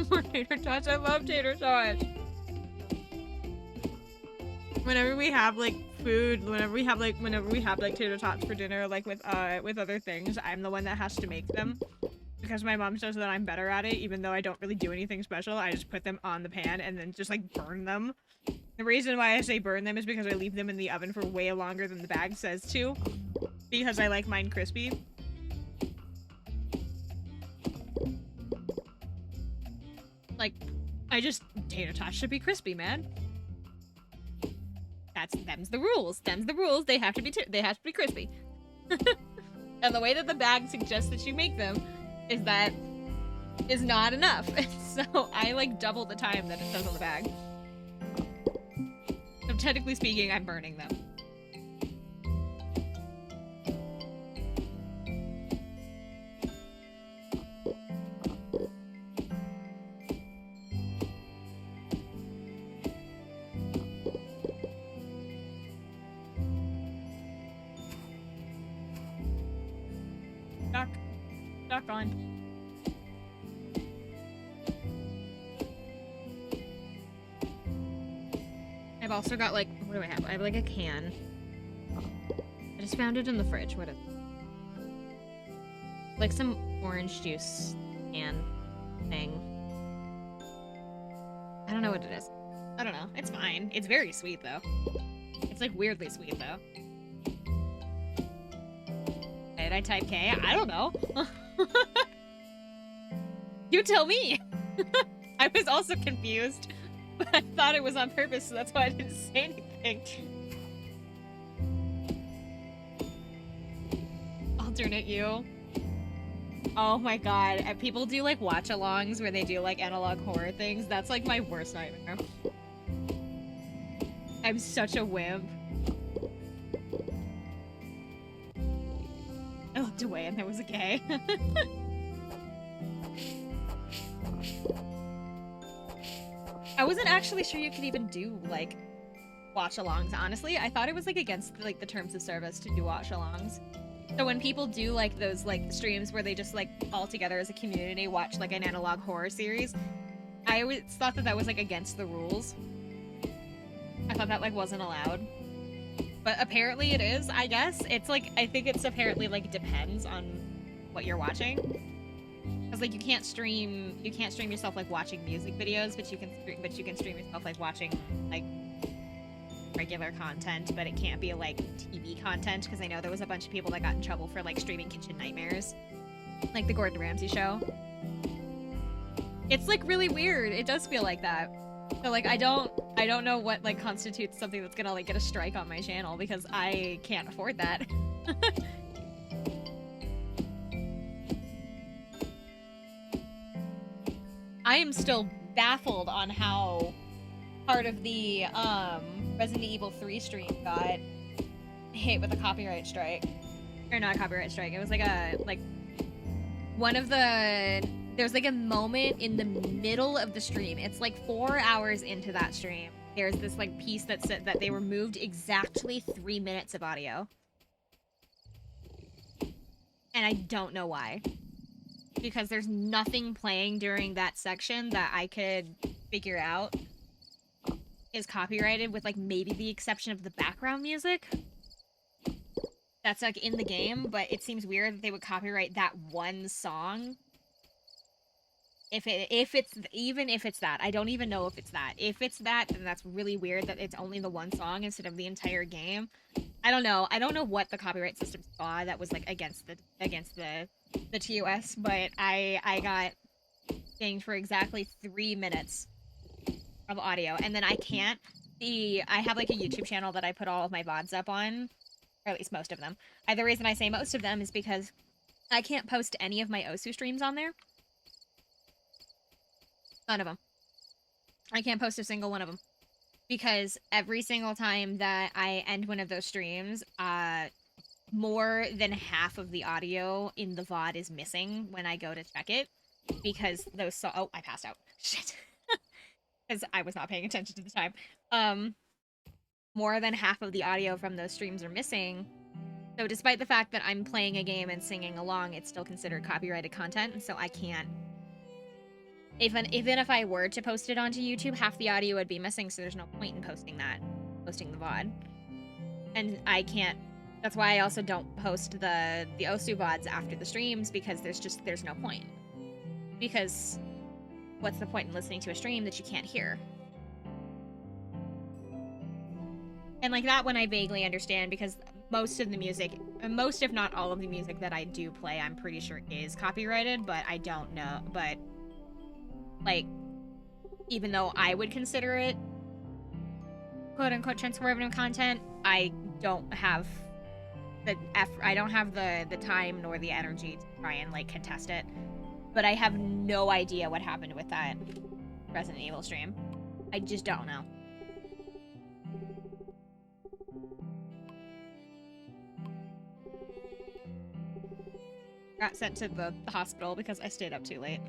More tater tots. I love tater tots. Whenever we have like food, whenever we have like tater tots for dinner, like with other things, I'm the one that has to make them because my mom says that I'm better at it, even though I don't really do anything special. I just put them on the pan and then just like burn them. The reason why I say burn them is because I leave them in the oven for way longer than the bag says to, because I like mine crispy. Like, tater tots should be crispy, man. Them's the rules. Them's the rules. They have to be crispy. And the way that the bag suggests that you make them is not enough. So I like double the time that it says on the bag. So technically speaking, I'm burning them. Duck on. I've also got, like, what do I have? I have, like, a can. I just found it in the fridge. What is it? Like, some orange juice can thing. I don't know what it is. I don't know. It's fine. It's very sweet, though. It's, like, weirdly sweet, though. Did I type K? I don't know. You tell me. I was also confused. But I thought it was on purpose, so that's why I didn't say anything. Alternate you. Oh my god. And people do like watch-alongs where they do like analog horror things. That's like my worst nightmare. I'm such a wimp. I looked away and there was a K. I wasn't actually sure you could even do, like, watch-alongs, honestly. I thought it was, like, against, like, the terms of service to do watch-alongs. So when people do, like, those, like, streams where they just, like, all together as a community watch, like, an analog horror series, I always thought that that was, like, against the rules. I thought that, like, wasn't allowed. But apparently it is, I guess. It's, like, I think it's apparently, like, depends on what you're watching. Because, like, you can't stream yourself, like, watching music videos, but you can stream yourself, like, watching, like, regular content, but it can't be, like, TV content, because I know there was a bunch of people that got in trouble for, like, streaming Kitchen Nightmares. Like, the Gordon Ramsay show. It's, like, really weird. It does feel like that. So, like, I don't know what, like, constitutes something that's gonna, like, get a strike on my channel, because I can't afford that. I am still baffled on how part of the Resident Evil 3 stream got hit with a copyright strike. Or not a copyright strike, it was like one of the... There's like a moment in the middle of the stream. It's like 4 hours into that stream. There's this like piece that said that they removed exactly 3 minutes of audio. And I don't know why. Because there's nothing playing during that section that I could figure out is copyrighted, with like maybe the exception of the background music that's like in the game, but it seems weird that they would copyright that one song. If it's that, I don't even know if it's that. If it's that, then that's really weird that it's only the one song instead of the entire game. I don't know. I don't know what the copyright system saw that was like against the TOS, but I got dinged for exactly 3 minutes of audio, and then I can't. I have like a YouTube channel that I put all of my VODs up on, or at least most of them. The reason I say most of them is because I can't post any of my Osu streams on there. None of them. I can't post a single one of them. Because every single time that I end one of those streams, more than half of the audio in the VOD is missing when I go to check it. Because those oh, I passed out. Shit. Because I was not paying attention to the time. More than half of the audio from those streams are missing. So despite the fact that I'm playing a game and singing along, it's still considered copyrighted content, and so I can't. Even if I were to post it onto YouTube, half the audio would be missing, so there's no point in posting the VOD. And I can't. That's why I also don't post the Osu VODs after the streams, because there's no point. Because what's the point in listening to a stream that you can't hear? And like that one I vaguely understand, because most of the music, most if not all of the music that I do play, I'm pretty sure is copyrighted, but I don't know. But like even though I would consider it quote-unquote transformative content, I don't have I don't have the time nor the energy to try and, like, contest it. But I have no idea what happened with that Resident Evil stream. I just don't know. Got sent to the hospital because I stayed up too late.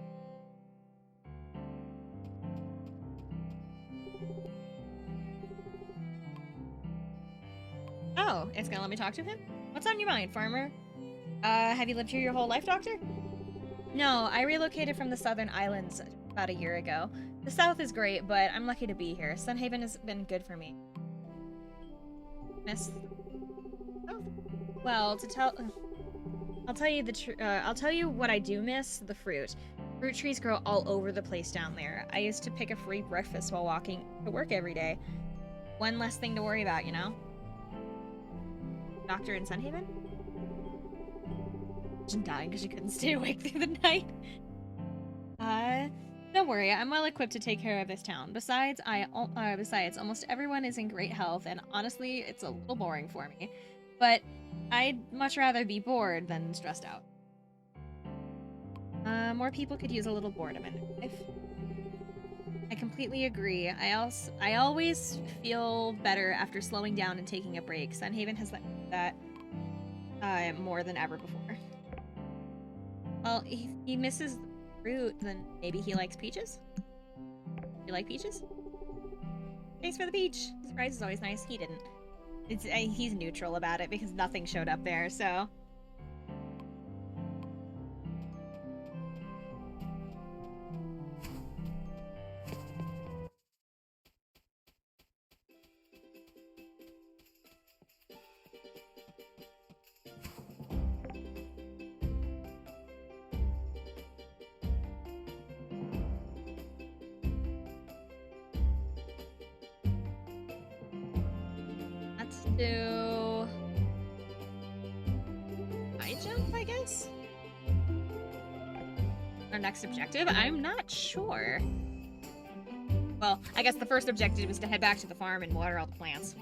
Oh, it's gonna let me talk to him? What's on your mind, farmer? Have you lived here your whole life, doctor? No, I relocated from the southern islands about a year ago. The south is great, but I'm lucky to be here. Sunhaven has been good for me. Miss? Oh. Well, I'll tell you what I do miss, the fruit. Fruit trees grow all over the place down there. I used to pick a free breakfast while walking to work every day. One less thing to worry about, you know? Doctor in Sunhaven? She's dying because she couldn't stay awake through the night. Don't worry, I'm well equipped to take care of this town. Besides, almost everyone is in great health, and honestly, it's a little boring for me. But I'd much rather be bored than stressed out. More people could use a little boredom in their life. I completely agree. I always feel better after slowing down and taking a break. Sunhaven has that more than ever before. Well, he misses fruit, then maybe he likes peaches? You like peaches? Thanks for the peach. The surprise is always nice. He didn't. He's neutral about it because nothing showed up there, so... do high jump, I guess? Our next objective? I'm not sure. Well, I guess the first objective is to head back to the farm and water all the plants.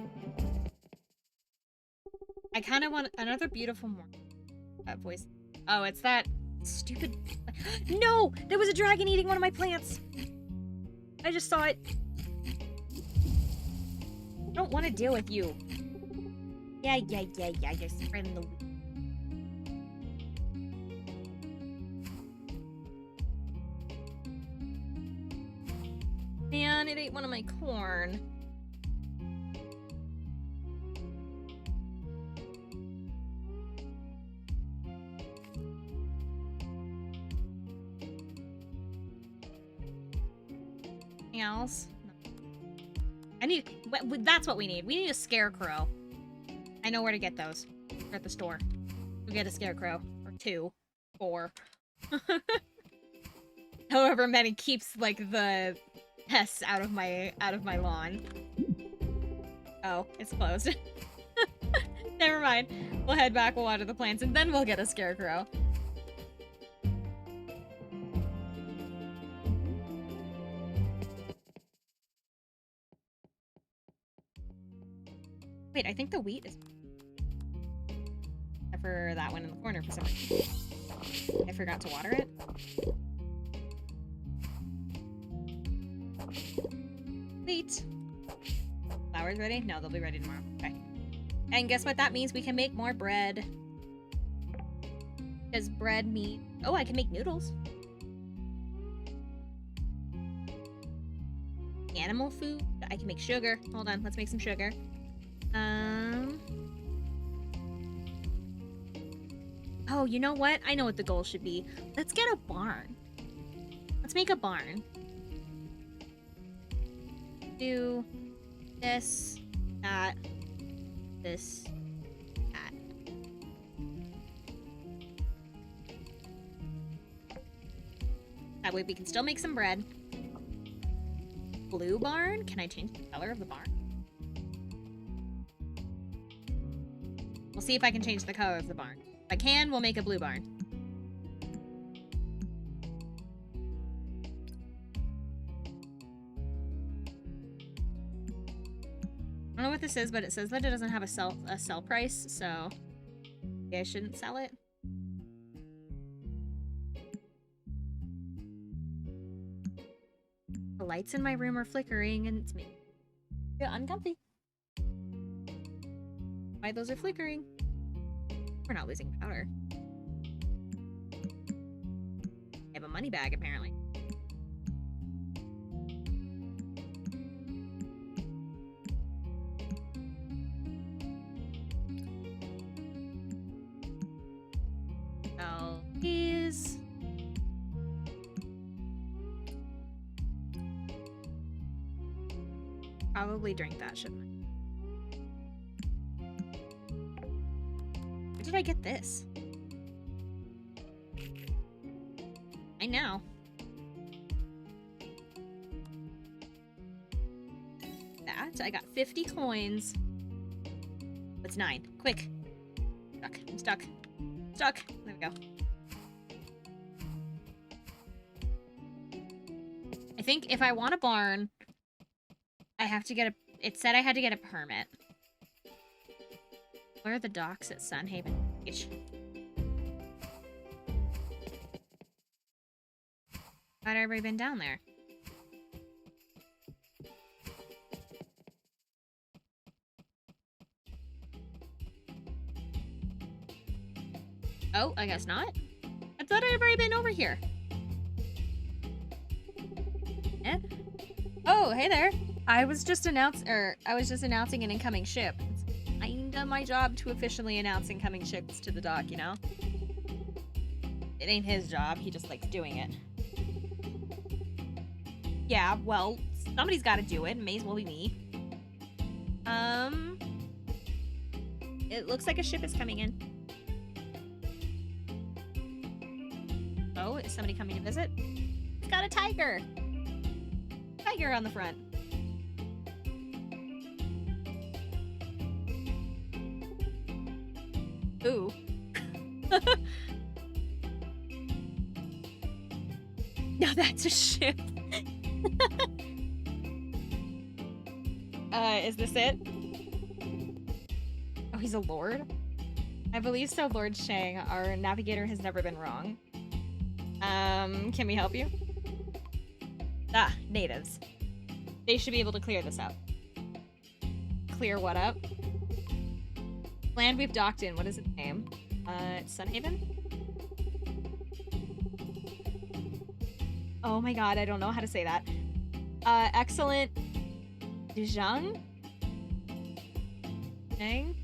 I kind of want another beautiful morning. Voice. Oh, it's that stupid... No! There was a dragon eating one of my plants! I just saw it. I don't want to deal with you. Yeah, you're spreading the weed. Man, it ate one of my corn. Anything else? No. That's what we need. We need a scarecrow. I know where to get those. They're at the store. We'll get a scarecrow. Or 2. 4. However many keeps, like, the pests out of my lawn. Oh, it's closed. Never mind. We'll head back, we'll water the plants, and then we'll get a scarecrow. Wait, I think the wheat is... Except for that one in the corner for some reason. I forgot to water it. Wheat. Flowers ready? No, they'll be ready tomorrow. Okay. And guess what that means? We can make more bread. Does bread mean... Oh, I can make noodles. Animal food? I can make sugar. Hold on, let's make some sugar. Oh, you know what? I know what the goal should be. Let's get a barn. Let's make a barn. Do this, that, this, that. That way we can still make some bread. Blue barn? Can I change the color of the barn? We'll see if I can change the color of the barn. If I can, we'll make a blue barn. don't know what this is, but it says that it doesn't have a sell price, so maybe I shouldn't sell it. The lights in my room are flickering and it's me. Yeah, uncomfy. Why those are flickering? We're not losing power. I have a money bag, apparently. Sell these. Probably drink that, shouldn't I? Where did I get this? I know. That. I got 50 coins. What's 9? Quick. Stuck. I'm stuck. Stuck. There we go. I think if I want a barn, I have to get a... It said I had to get a permit. Where are the docks at Sunhaven Beach? Thought everybody been down there. Oh, I guess not. I thought I'd already been over here. Eh? Oh, hey there. I was just announcing an incoming ship. It's kinda my job to officially announce incoming ships to the dock, you know? It ain't his job, he just likes doing it. Yeah, well, somebody's gotta do it. May as well be me. It looks like a ship is coming in. Oh, is somebody coming to visit? It's got a tiger! Tiger on the front. Ooh. No, that's a ship. Is this it? Oh, he's a lord? I believe so, Lord Shang. Our navigator has never been wrong. Can we help you? Ah, natives. They should be able to clear this up. Clear what up? Land we've docked in. What is its name? Sunhaven? Oh my god, I don't know how to say that. Excellent. Dishang? Shang?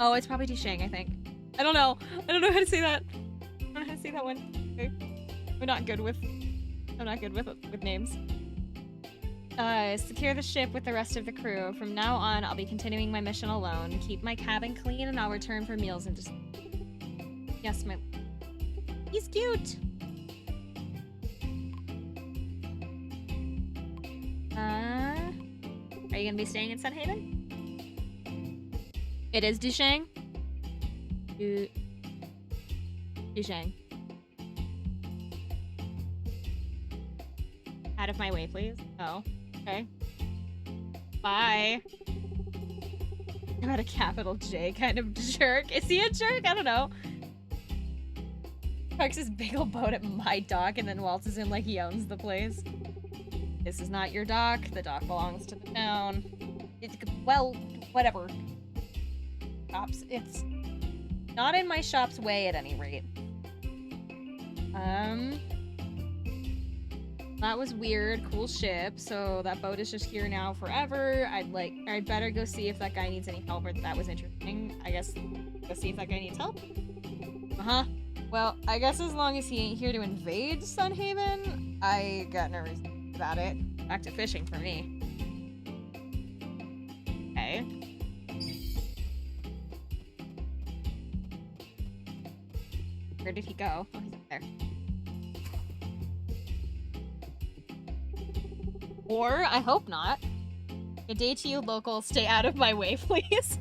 Oh, it's probably Dishang, I think. I don't know. I don't know how to say that. I don't know how to say that one. Okay. I'm not good with names. Secure the ship with the rest of the crew. From now on, I'll be continuing my mission alone. Keep my cabin clean and I'll return for meals and just... Yes, my... He's cute! Are you gonna be staying in Sunhaven? It is Dishang? Dishang. Out of my way, please. Oh, okay. Bye. I'm at a capital J kind of jerk. Is he a jerk? I don't know. Parks his big old boat at my dock and then waltzes in like he owns the place. This is not your dock. The dock belongs to the town. Well, whatever. Shops. It's not in my shop's way at any rate. That was weird. Cool ship. So that boat is just here now forever. I'd better go see if that guy needs any help or that was interesting. I guess go see if that guy needs help. Uh-huh. Well, I guess as long as he ain't here to invade Sunhaven, I got no reason about it. Back to fishing for me. Okay. Where did he go? Oh, he's up there. Or, I hope not. Good day to you, local. Stay out of my way, please.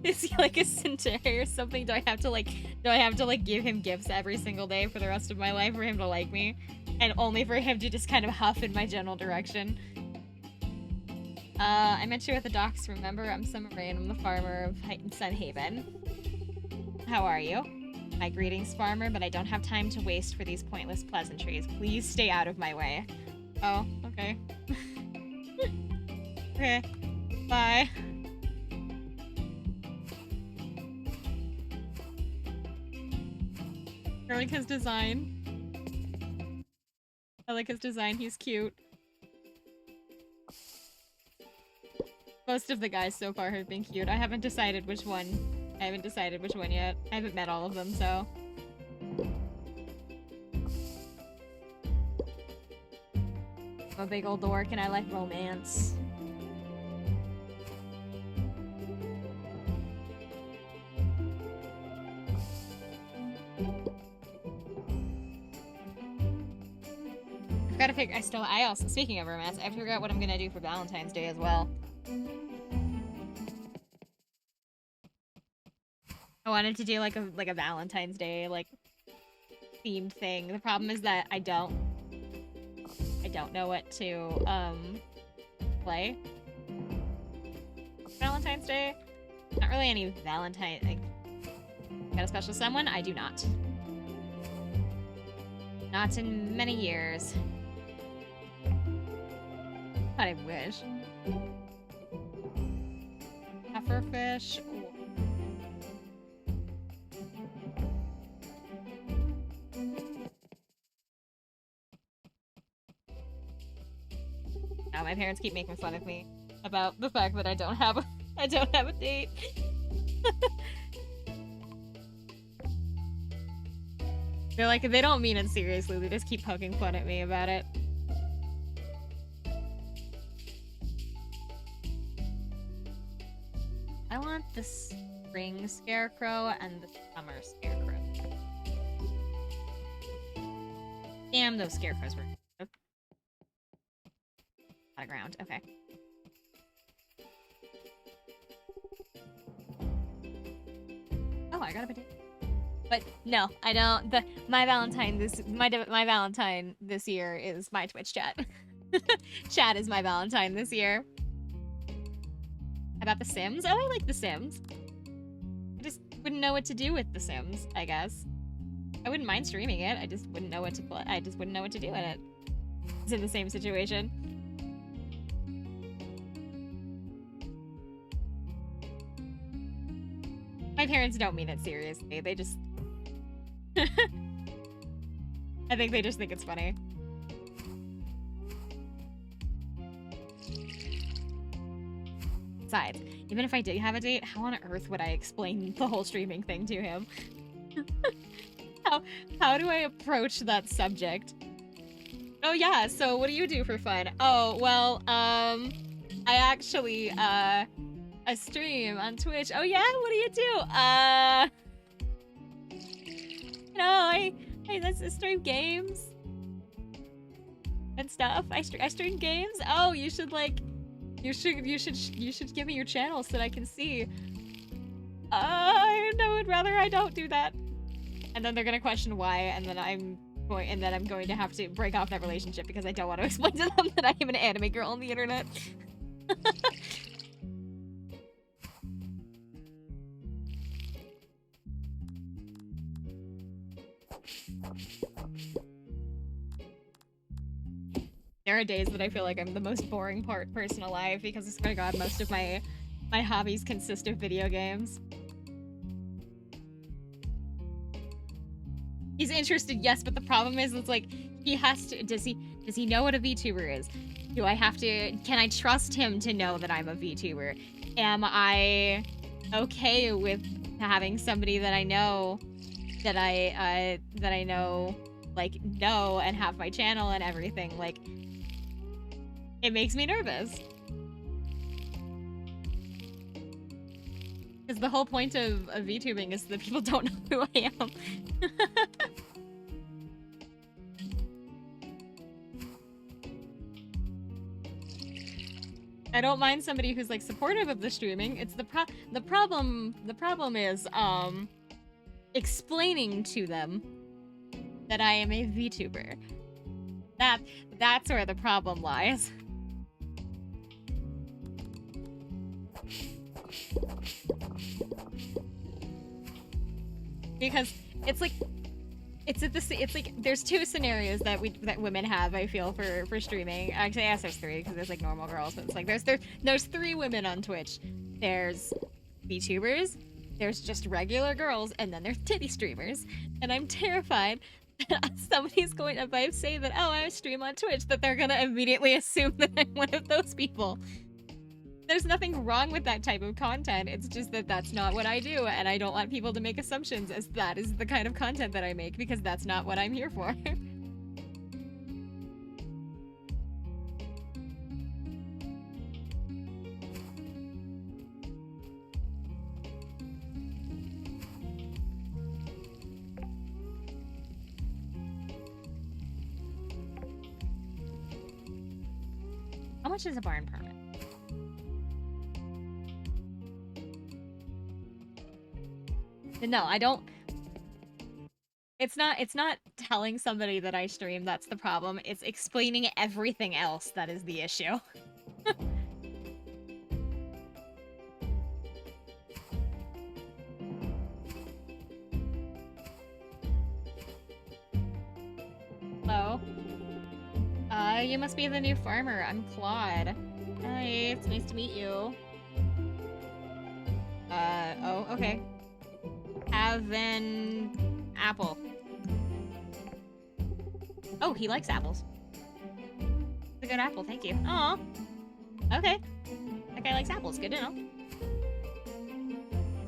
Is he like a centaur or something? Do I have to give him gifts every single day for the rest of my life for him to like me? And only for him to just kind of huff in my general direction? I met you at the docks, remember? I'm Summer Rain, I'm the farmer of Sunhaven. How are you? My greetings, farmer, but I don't have time to waste for these pointless pleasantries. Please stay out of my way. Oh, okay. Okay. Bye. I like his design. I like his design, he's cute. Most of the guys so far have been cute. I haven't decided which one. I haven't decided which one yet. I haven't met all of them, so. I'm a big old dork and I like romance. I've got to figure. I also, speaking of romance, I forgot what I'm gonna do for Valentine's Day as well. I wanted to do like a Valentine's Day like themed thing. The problem is that I don't know what to play Valentine's Day. Not really any Valentine. Like, got a special someone? I do not. Not in many years. God, I wish. Pufferfish. Now my parents keep making fun of me about the fact that I don't have a date. They're like, they don't mean it seriously, they just keep poking fun at me about it. I want the spring scarecrow and the summer scarecrow. Damn, those scarecrows were out of ground. Okay. Oh, I got a potato. But no, I don't. My Valentine this year is my Twitch chat. Chat is my Valentine this year. About The Sims? Oh, I like The Sims. I just wouldn't know what to do with The Sims, I guess. I wouldn't mind streaming it. I just wouldn't know what to play. I just wouldn't know what to do in it. It's in the same situation. My parents don't mean it seriously. They just... I think they just think it's funny. Besides, even if I did have a date, how on earth would I explain the whole streaming thing to him? How do I approach that subject? Oh yeah, so what do you do for fun? Oh, well, I actually, I stream on Twitch. Oh yeah, what do you do? You know, I stream games and stuff. I stream games. Oh, you should like, you should give me your channel so that I can see. I would rather I don't do that. And then they're gonna question why, and then I'm going to have to break off that relationship because I don't want to explain to them that I am an anime girl on the internet. There are days that I feel like I'm the most boring person alive because I swear to God, most of my hobbies consist of video games. He's interested, yes, but the problem is, it's like, he has to, does he know what a VTuber is? Do I have to, can I trust him to know that I'm a VTuber? Am I okay with having somebody that I know, that I know, like, know and have my channel and everything? Like, it makes me nervous. Because the whole point of VTubing is that people don't know who I am. I don't mind somebody who's like supportive of the streaming. It's the problem is explaining to them that I am a VTuber. That's where the problem lies. Because it's like it's like there's two scenarios that women have, I feel, for streaming. Actually, I guess there's three because there's like normal girls, but it's like there's three women on Twitch. There's VTubers, there's just regular girls, and then there's titty streamers. And I'm terrified that somebody's going, if I say that, oh, I stream on Twitch, that they're gonna immediately assume that I'm one of those people. There's nothing wrong with that type of content. It's just that that's not what I do, and I don't want people to make assumptions as that is the kind of content that I make, because that's not what I'm here for. How much is a barn permit? No, I don't. It's not telling somebody that I stream that's the problem. It's explaining everything else that is the issue. Hello? You must be the new farmer. I'm Claude. Hi, it's nice to meet you. Oh, okay. Have an apple. Oh, he likes apples. It's a good apple, thank you. Aw. Okay. That guy likes apples, good to know.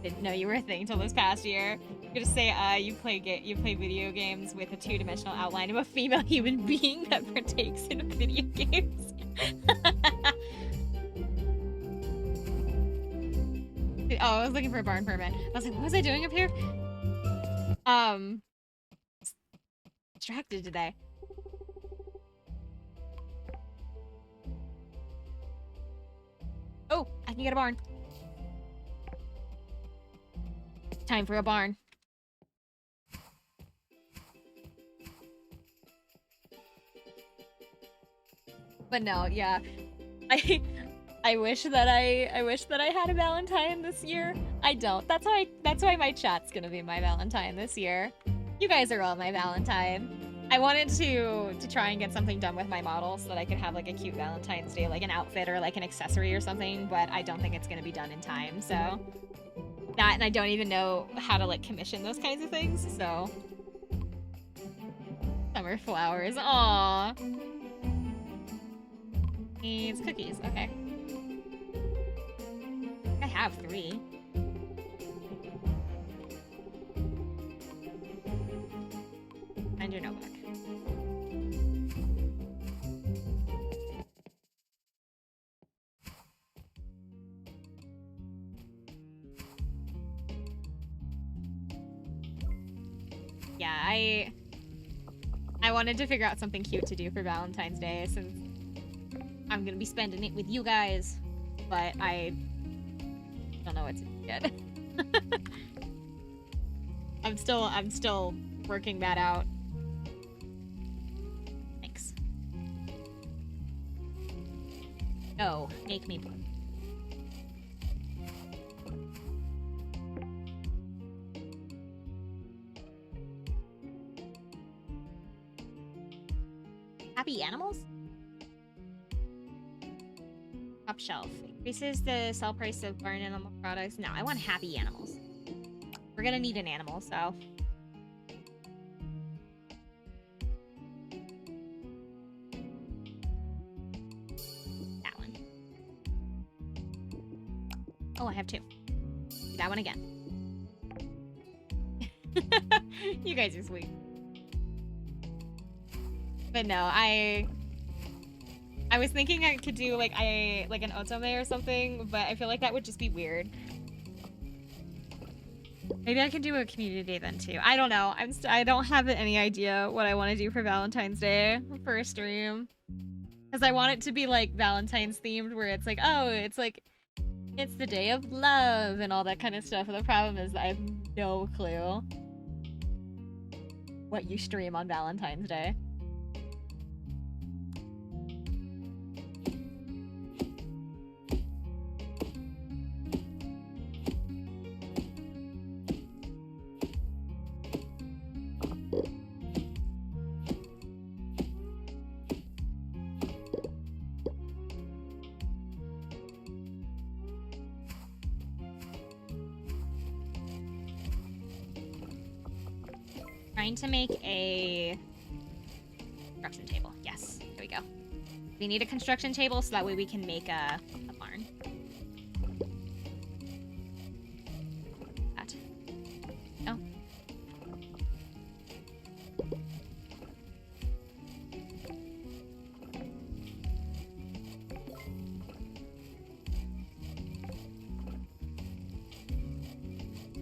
Didn't know you were a thing till this past year. I'm gonna say, you play video games with a two-dimensional outline of a female human being that partakes in video games. Oh, I was looking for a barn permit. I was like, what was I doing up here? Distracted today. Oh, I can get a barn. Time for a barn. But no, yeah. I wish that I had a Valentine this year. I don't. That's why my chat's gonna be my Valentine this year. You guys are all my Valentine. I wanted to try and get something done with my model so that I could have like a cute Valentine's Day, like an outfit or like an accessory or something, but I don't think it's gonna be done in time, so. That, and I don't even know how to like commission those kinds of things, so. Summer flowers, aww. Needs cookies, okay. I have 3. Find your notebook. Yeah, I wanted to figure out something cute to do for Valentine's Day since I'm gonna be spending it with you guys, but I don't know what to do yet. I'm still working that out. Thanks. No, make me one. Happy animals? Top shelf. Increases the sell price of barn animal products. No, I want happy animals. We're gonna need an animal, so. That one. Oh, I have 2. Do that one again. You guys are sweet. But no, I was thinking I could do like an otome or something, but I feel like that would just be weird. Maybe I can do a community day then too. I don't know. I don't have any idea what I want to do for Valentine's Day for a stream, because I want it to be like Valentine's themed, where it's like, oh, it's like it's the day of love and all that kind of stuff. And the problem is I have no clue what you stream on Valentine's Day. trying to make a construction table. Yes, there we go. We need a construction table so that way we can make a barn. That. Oh.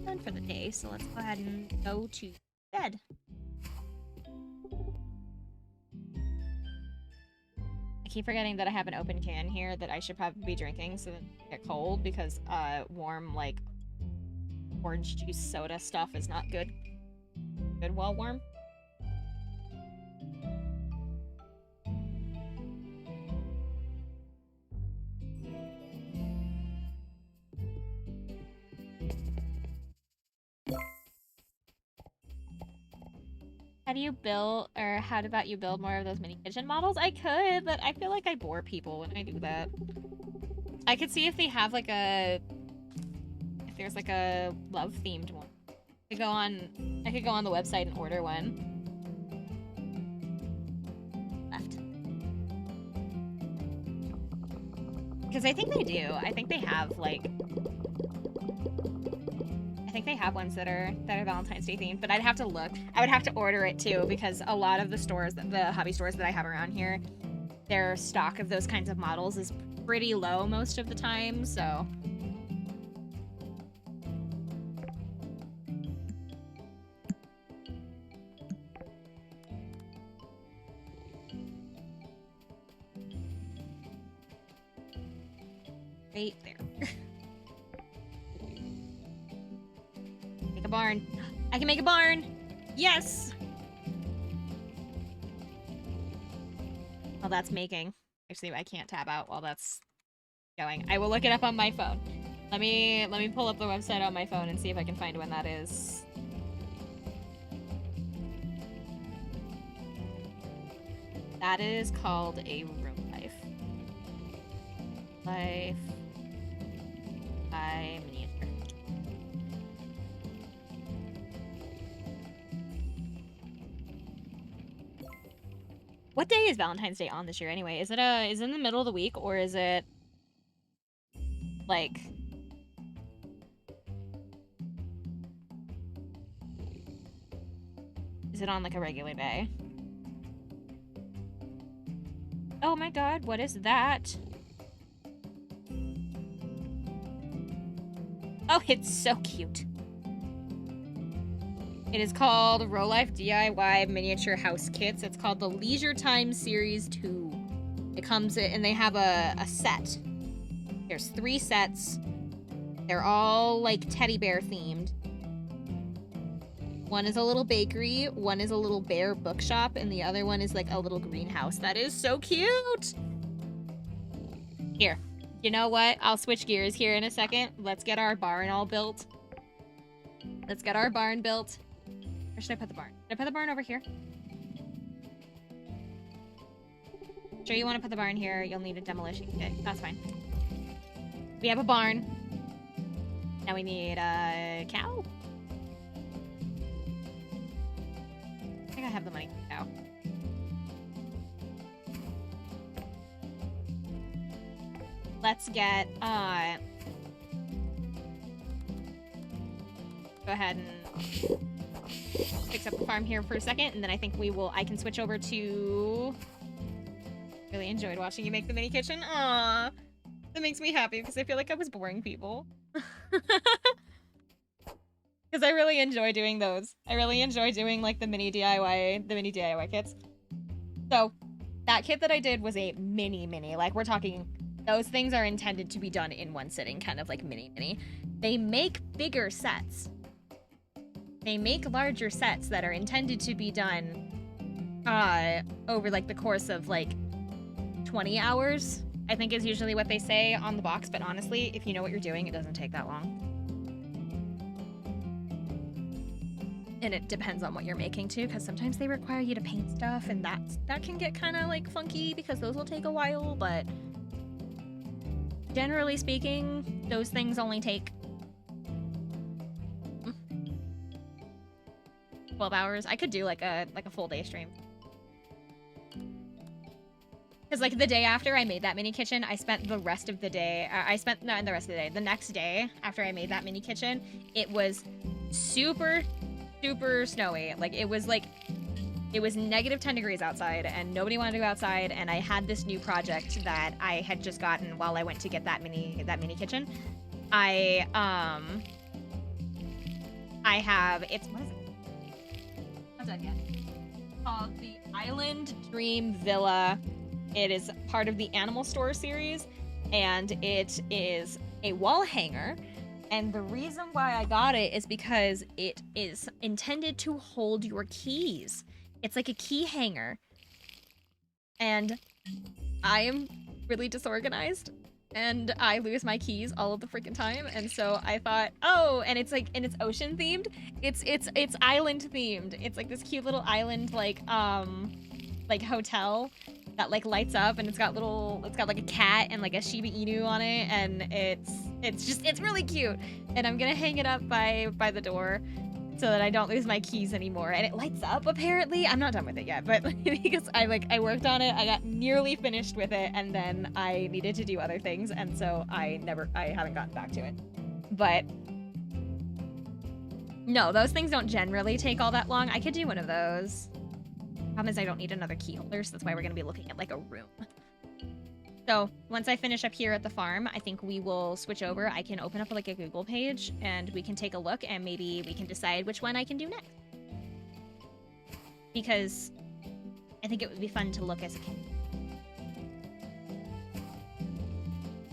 Done for the day, so let's go ahead and go to bed. I keep forgetting that I have an open can here that I should probably be drinking so that it get cold because warm like orange juice soda stuff is not good while warm. How do you build, or how about you build more of those mini kitchen models? I could, but I feel like I bore people when I do that. I could see if they have like if there's like a love themed one. I could go on the website and order one. Left. Because I think they do. I think they have like ones that are Valentine's Day themed, but I'd have to look. I would have to order it too because a lot of the stores, the hobby stores that I have around here, their stock of those kinds of models is pretty low most of the time, so. Right there. Make a barn. I can make a barn! Yes! Well, that's making. Actually, I can't tab out while that's going. I will look it up on my phone. Let me pull up the website on my phone and see if I can find when that is. That is called a room life. Life by miniature. What day is Valentine's Day on this year anyway? Is it in the middle of the week or is it like on like a regular day? Oh my god, what is that? Oh, it's so cute. It is called Row Life DIY Miniature House Kits. It's called the Leisure Time Series 2. It comes in, and they have a set. There's 3 sets. They're all like teddy bear themed. One is a little bakery, one is a little bear bookshop, and the other one is like a little greenhouse. That is so cute! Here. You know what? I'll switch gears here in a second. Let's get our barn all built. Let's get our barn built. Where should I put the barn? Should I put the barn over here? Sure you want to put the barn here. You'll need a demolition kit. That's fine. We have a barn. Now we need a cow. I think I have the money for a cow. Let's get, go ahead and fix up the farm here for a second, and then I think I can switch over to... Really enjoyed watching you make the mini kitchen. Aww. That makes me happy because I feel like I was boring people. Because I really enjoy doing those. I really enjoy doing like the mini DIY kits. So that kit that I did was a mini. Like we're talking, those things are intended to be done in one sitting, kind of like mini. They make bigger sets. They make larger sets that are intended to be done over like the course of like 20 hours, I think is usually what they say on the box, but honestly, if you know what you're doing, it doesn't take that long. And it depends on what you're making too, because sometimes they require you to paint stuff, and that can get kind of like funky because those will take a while, but generally speaking, those things only take 12 hours. I could do like a full day stream. Because like the day after I made that mini kitchen, I spent the rest of the day, not the rest of the day, the next day after I made that mini kitchen, it was super, super snowy. Like it was negative 10 degrees outside and nobody wanted to go outside, and I had this new project that I had just gotten while I went to get that mini kitchen. I have, it's, what is it? Not done yet. It's called the Island Dream Villa. It is part of the Animal Store series, and it is a wall hanger. And the reason why I got it is because it is intended to hold your keys. It's like a key hanger. And I am really disorganized, and I lose my keys all of the freaking time. And so I thought, oh, and it's like, and it's ocean themed. It's island themed. It's like this cute little island, like hotel that like lights up, and it's got like a cat and like a Shiba Inu on it, and it's really cute. And I'm gonna hang it up by the door so that I don't lose my keys anymore. And it lights up apparently. I'm not done with it yet, but because I worked on it, I got nearly finished with it, and then I needed to do other things, and so I haven't gotten back to it. But no, those things don't generally take all that long. I could do one of those. Problem is I don't need another key holder, so that's why we're gonna be looking at like a room. So once I finish up here at the farm, I think we will switch over. I can open up like a Google page and we can take a look, and maybe we can decide which one I can do next. Because I think it would be fun to look as a kid.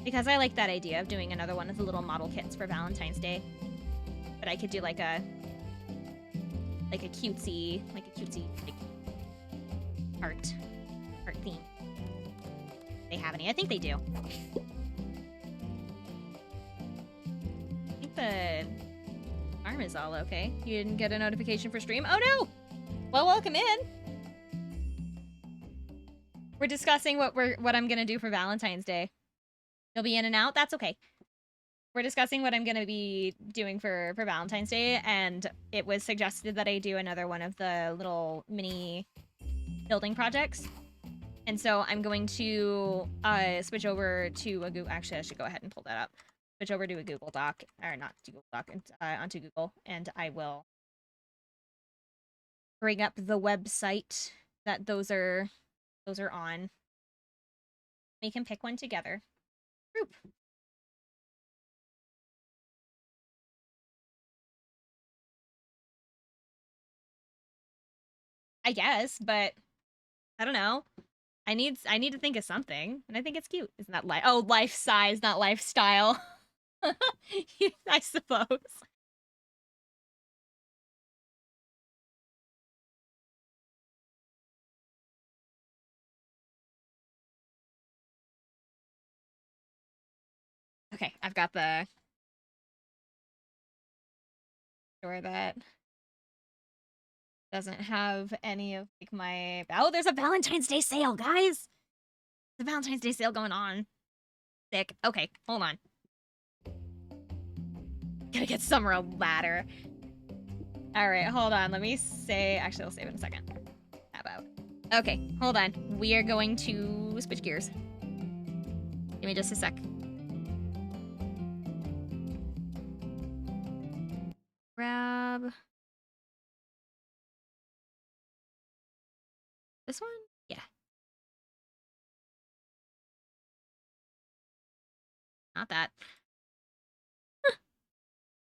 Because I like that idea of doing another one of the little model kits for Valentine's Day. But I could do like a cutesy like art theme. They have any? I think they do. I think the farm is all okay. You didn't get a notification for stream? Oh no! Well, welcome in. We're discussing what I'm gonna do for Valentine's Day. You'll be in and out? That's okay. We're discussing what I'm gonna be doing for Valentine's Day, and it was suggested that I do another one of the little mini building projects. And so I'm going to switch over to a Google. Actually, I should go ahead and pull that up. Switch over to a Google Doc, or not to Google Doc, onto Google, and I will bring up the website that those are on. We can pick one together. Group. I guess, but I don't know. I need to think of something, and I think it's cute. Isn't that life size, not lifestyle? I suppose. Okay, I've got the store that doesn't have any of like my. Oh, there's a Valentine's Day sale, guys! The Valentine's Day sale going on. Sick. Okay, hold on. Gotta get Summer a ladder. Alright, hold on. Let me say. Actually, I'll save it in a second. How about? Okay, hold on. We are going to switch gears. Give me just a sec. Grab this one? Yeah. Not that.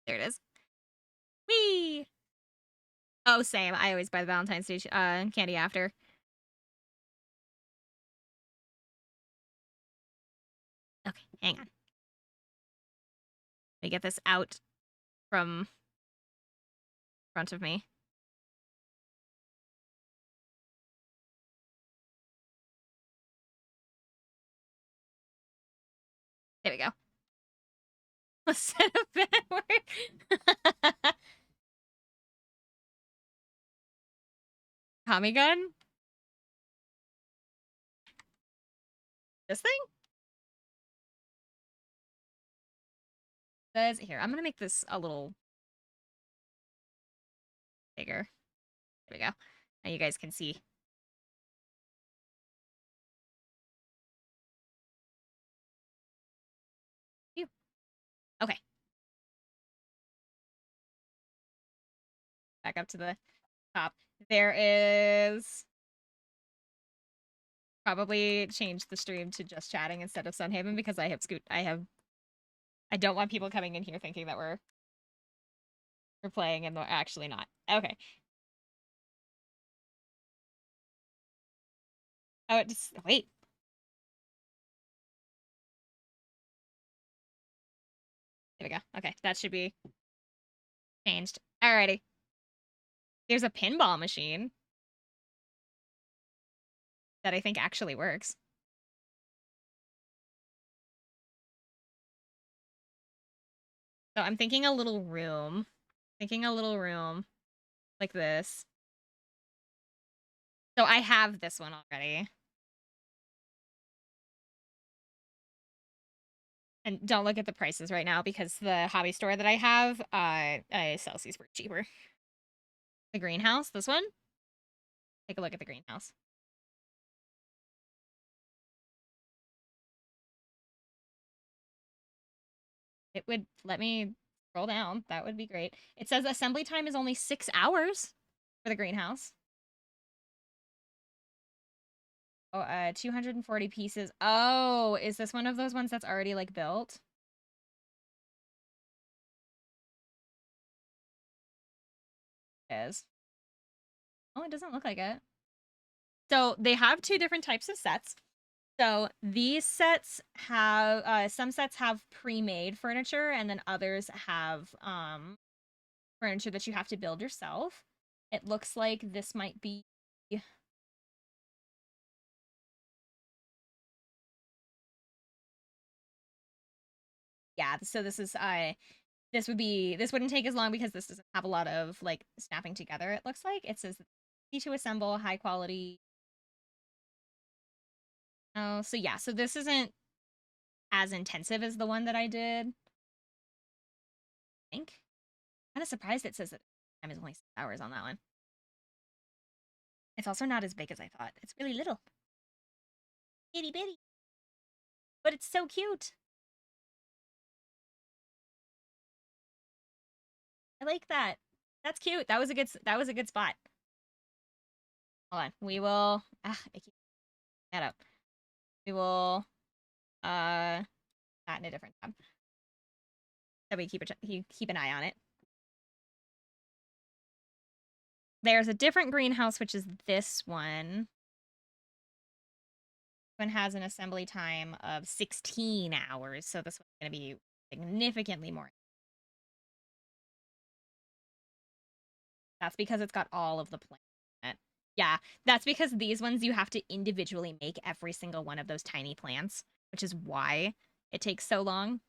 There it is. Whee! Oh, same. I always buy the Valentine's Day candy after. Okay, hang on. Let me get this out from front of me. There we go. Set a backward. Tommy gun? This thing? Says here. I'm gonna make this a little bigger. There we go. Now you guys can see. Phew. Okay. Back up to the top. There is probably change the stream to just chatting instead of Sunhaven because I don't want people coming in here thinking that we're playing and we're actually not. Okay. Oh, just wait. There we go. Okay, that should be changed. Alrighty. There's a pinball machine that I think actually works. So I'm thinking a little room. Thinking a little room like this. So I have this one already. And don't look at the prices right now because the hobby store that I have sells these for cheaper. The greenhouse, this one. Take a look at the greenhouse. It would let me scroll down. That would be great. It says assembly time is only 6 hours for the greenhouse. Oh, 240 pieces. Oh, is this one of those ones that's already like built? It is. Oh, it doesn't look like it. So they have two different types of sets. So these sets have some sets have pre-made furniture and then others have furniture that you have to build yourself. It looks like this might be yeah, so this is this wouldn't take as long because this doesn't have a lot of like snapping together, it looks like. It says easy to assemble, high quality. Oh, so yeah, so this isn't as intensive as the one that I did. I think. Kind of surprised it says that time is only 6 hours on that one. It's also not as big as I thought. It's really little. Itty bitty. But it's so cute. I like that. That's cute. That was a good spot. Hold on. We will I keep that up. We will that in a different tab. So we keep an eye on it. There's a different greenhouse, which is this one. This one has an assembly time of 16 hours, so this one's going to be significantly more. That's because it's got all of the plants in it. Yeah, that's because these ones you have to individually make every single one of those tiny plants, which is why it takes so long.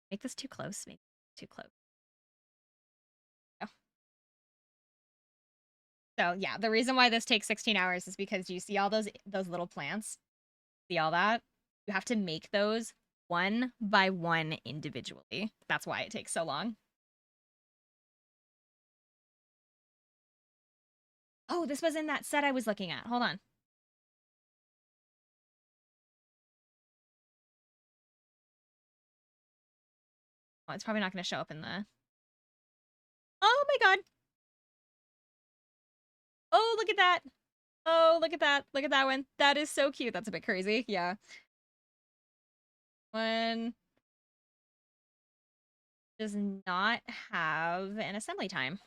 Make this too close, maybe too close. Oh. So yeah, the reason why this takes 16 hours is because you see all those little plants? See all that? You have to make those one by one individually. That's why it takes so long. Oh, this was in that set I was looking at. Hold on. Oh, it's probably not going to show up in the... Oh my god! Oh, look at that! Oh, look at that. Look at that one. That is so cute. That's a bit crazy. Yeah. One does not have an assembly time.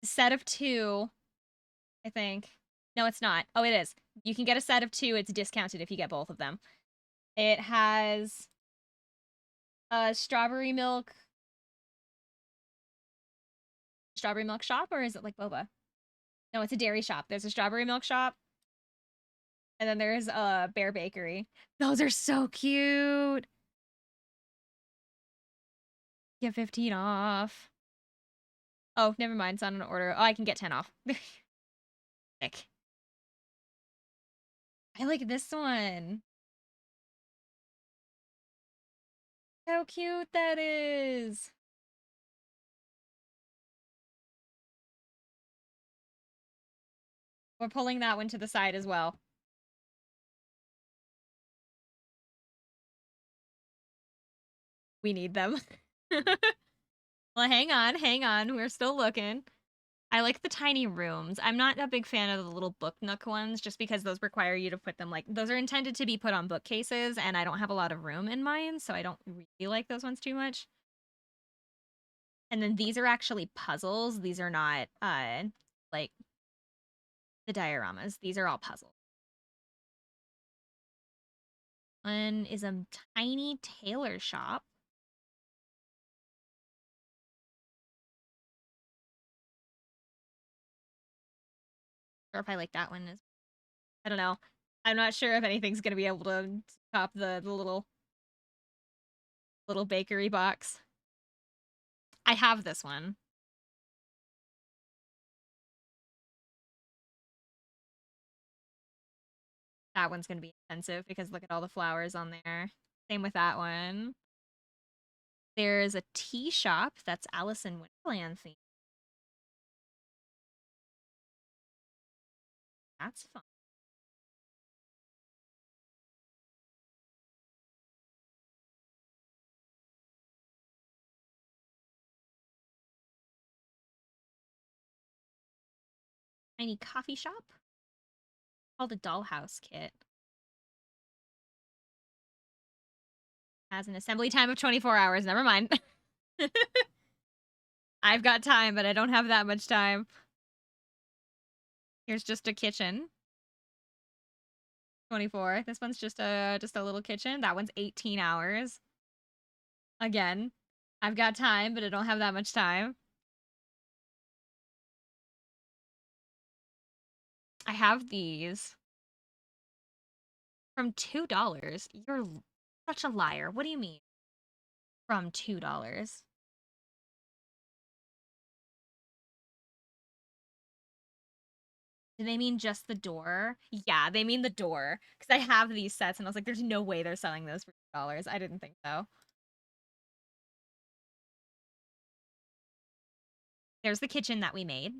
Set of 2, I think. No, it's not. Oh, it is. You can get a set of 2. It's discounted if you get both of them. It has a strawberry milk shop, or is it like boba? No, it's a dairy shop. There's a strawberry milk shop. And then there's a bear bakery. Those are so cute. Get 15 off. Oh, never mind. It's on an order. Oh, I can get 10 off. Sick. I like this one. How cute that is. We're pulling that one to the side as well. We need them. Well, hang on. We're still looking. I like the tiny rooms. I'm not a big fan of the little book nook ones just because those require you to put them like those are intended to be put on bookcases and I don't have a lot of room in mine, so I don't really like those ones too much. And then these are actually puzzles. These are not like the dioramas. These are all puzzles. One is a tiny tailor shop. Or if I like that one. I don't know. I'm not sure if anything's gonna be able to top the little bakery box. I have this one. That one's gonna be expensive because look at all the flowers on there. Same with that one. There's a tea shop that's Alice in Wonderland themed. That's fun. Tiny coffee shop called a dollhouse kit. Has an assembly time of 24 hours. Never mind. I've got time, but I don't have that much time. Here's just a kitchen. 24. This one's just a little kitchen. That one's 18 hours. Again, I've got time, but I don't have that much time. I have these from $2. You're such a liar. What do you mean? From $2. Do they mean just the door? Yeah, they mean the door. Because I have these sets, and I was like, there's no way they're selling those for $2. I didn't think so. There's the kitchen that we made.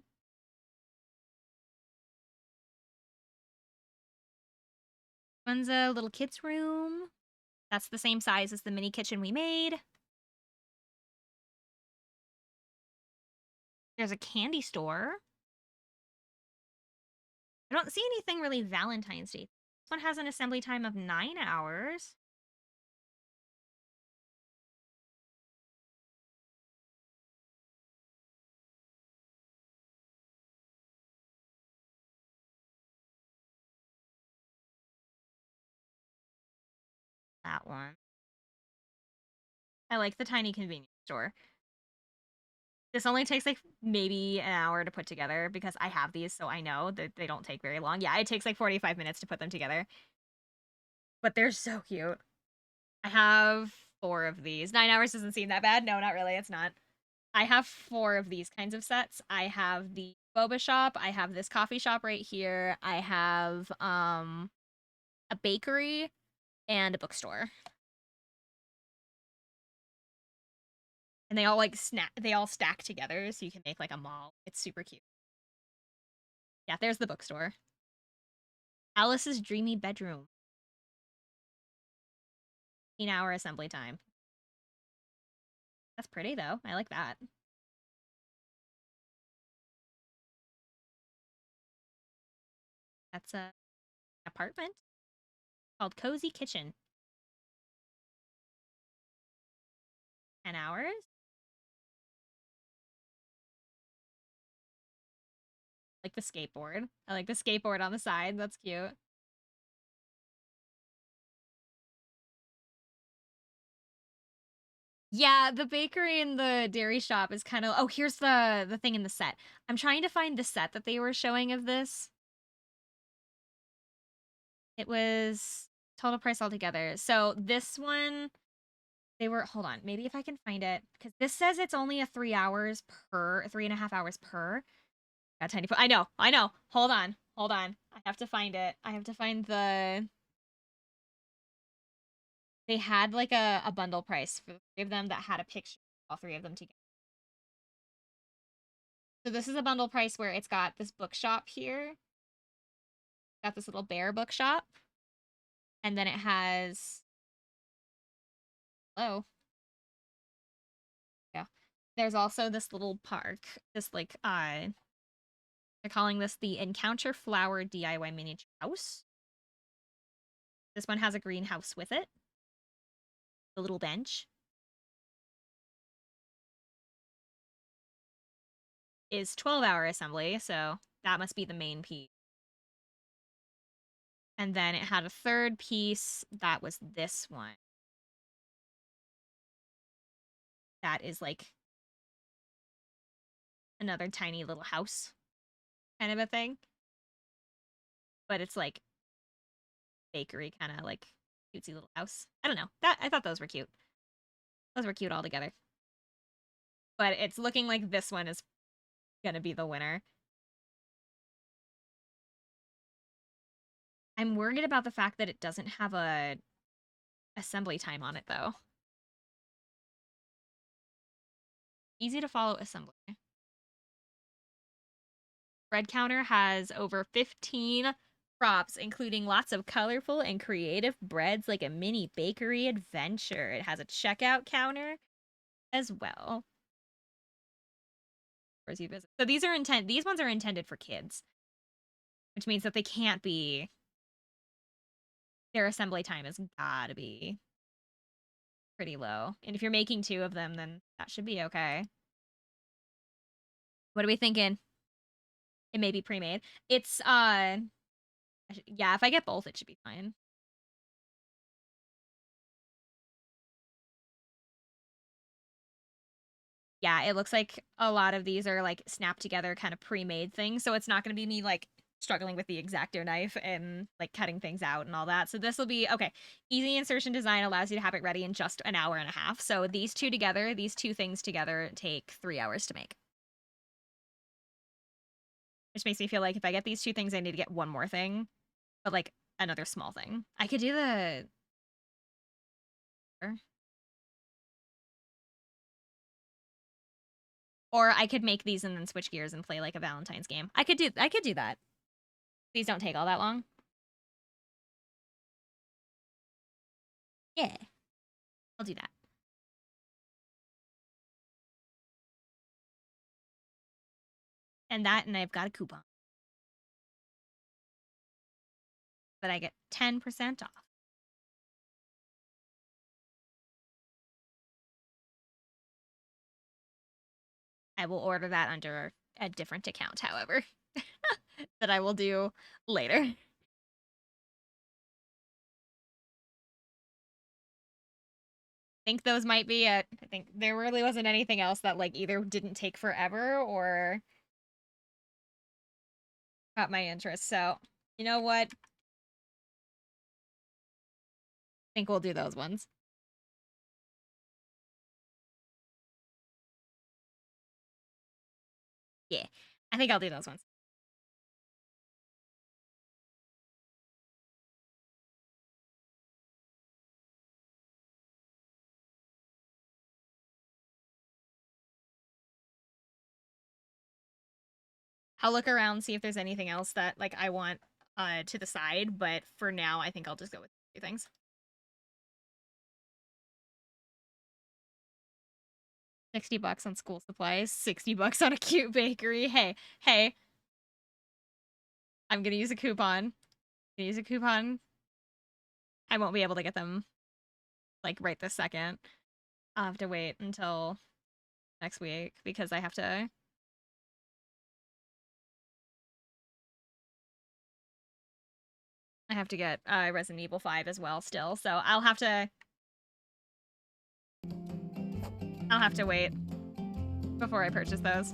One's a little kid's room. That's the same size as the mini kitchen we made. There's a candy store. I don't see anything really Valentine's Day. This one has an assembly time of 9 hours. That one. I like the tiny convenience store. This only takes like maybe an hour to put together because I have these, so I know that they don't take very long. Yeah, it takes like 45 minutes to put them together. But they're so cute. I have 4 of these. 9 hours doesn't seem that bad. No, not really. It's not. I have 4 of these kinds of sets. I have the boba shop. I have this coffee shop right here. I have a bakery and a bookstore. And they all like they all stack together so you can make like a mall. It's super cute. Yeah, there's the bookstore. Alice's Dreamy Bedroom. 18-hour assembly time. That's pretty though. I like that. That's a apartment called Cozy Kitchen. 10 hours. Like the skateboard. I like the skateboard on the side. That's cute. Yeah, the bakery and the dairy shop is kind of. Oh, here's the thing in the set. I'm trying to find the set that they were showing of this. It was total price altogether. So this one, they were. Hold on, maybe if I can find it because this says it's only a 3 hours per, 3.5 hours per. Got tiny. I know, I know. Hold on, hold on. I have to find it. I have to find the They had like a bundle price for the three of them that had a picture of all three of them together. So this is a bundle price where it's got this bookshop here. Got this little bear bookshop. And then it has... Hello? Yeah. There's also this little park. This like, they're calling this the Encounter Flower DIY Miniature House. This one has a greenhouse with it. The little bench. Is 12-hour assembly, so that must be the main piece. And then it had a third piece that was this one. That is like another tiny little house kind of a thing. But it's like bakery kind of like cutesy little house. I don't know. I thought those were cute. Those were cute all together. But it's looking like this one is gonna be the winner. I'm worried about the fact that it doesn't have a assembly time on it though. Easy to follow assembly. Bread counter has over 15 props, including lots of colorful and creative breads like a mini bakery adventure. It has a checkout counter as well. So these ones are intended for kids, which means that they can't be, their assembly time has gotta be pretty low. And if you're making 2 of them, then that should be okay. What are we thinking? It may be pre-made. It's, yeah, if I get both, it should be fine. Yeah, it looks like a lot of these are like snapped together kind of pre-made things. So it's not going to be me like struggling with the X-Acto knife and like cutting things out and all that. So this will be, okay, easy insertion design allows you to have it ready in just an hour and a half. So these two things together take 3 hours to make. Which makes me feel like if I get these 2 things, I need to get one more thing, but like another small thing. I could do the... Or I could make these and then switch gears and play like a Valentine's game. I could do that. These don't take all that long. Yeah. I'll do that. And I've got a coupon. But I get 10% off. I will order that under a different account, however, that I will do later. I think those might be it. I think there really wasn't anything else that like either didn't take forever or caught my interest. So, you know what? I think we'll do those ones. Yeah, I think I'll do those ones. I'll look around, see if there's anything else that like I want to the side, but for now I think I'll just go with 2 things. $60 on school supplies, $60 on a cute bakery. Hey, I'm gonna use a coupon. I won't be able to get them like right this second. I'll have to wait until next week because I have to get Resident Evil 5 as well still. So I'll have to wait before I purchase those.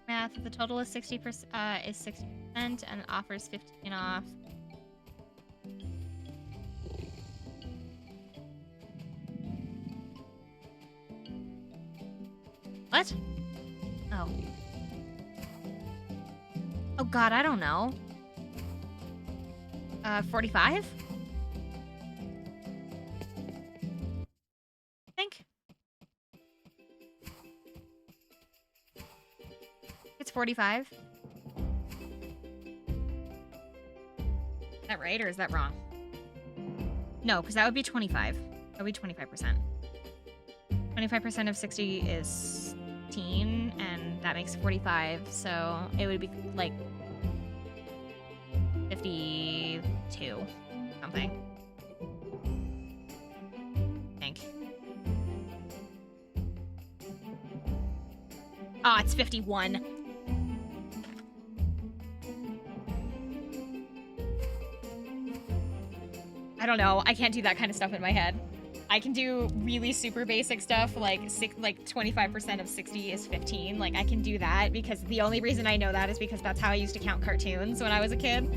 Math, the total is 60%, and offers 15 off. What? Oh. Oh god, I don't know. 45? I think. It's 45. Is that right or is that wrong? No, because that would be 25. That would be 25%. 25% of 60 is 15, and that makes 45, so it would be like 52 something. I think. Ah, it's 51. I don't know. I can't do that kind of stuff in my head. I can do really super basic stuff like 25% of 60 is 15. Like I can do that because the only reason I know that is because that's how I used to count cartoons when I was a kid.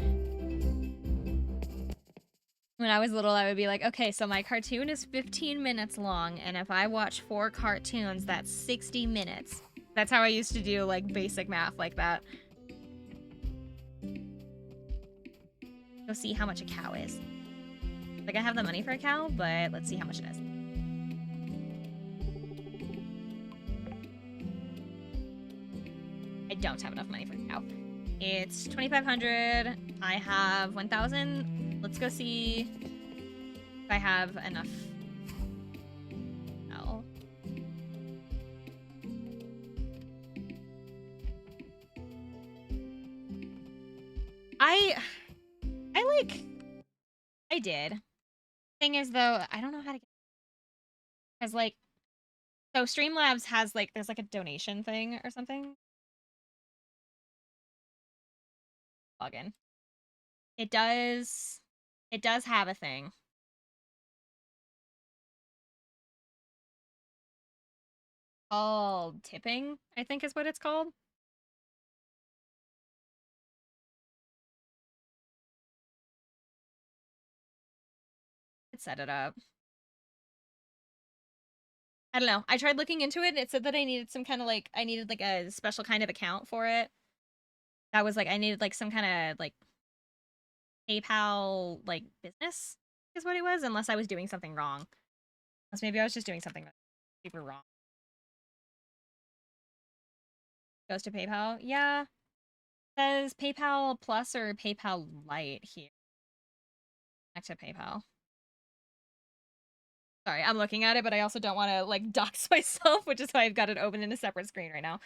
When I was little, I would be like, okay, so my cartoon is 15 minutes long, and if I watch 4 cartoons, that's 60 minutes. That's how I used to do like basic math like that. Go see how much a cow is. Like, I have the money for a cow, but let's see how much it is. I don't have enough money for a cow. It's 2,500. I have 1,000. Let's go see if I have enough. No. I did. Thing is, though, I don't know how to get, because like, so Streamlabs has like, there's like a donation thing or something. Login. It does have a thing. Called tipping, I think is what it's called. It set it up. I don't know. I tried looking into it, and it said that I needed some kind of like, I needed like a special kind of account for it. That was like, I needed like some kind of like PayPal like business is what it was, unless I was doing something wrong. Unless maybe I was just doing something super wrong. Goes to PayPal. Yeah. Says PayPal Plus or PayPal Lite here. Next to PayPal. Sorry, I'm looking at it, but I also don't want to like dox myself, which is why I've got it open in a separate screen right now.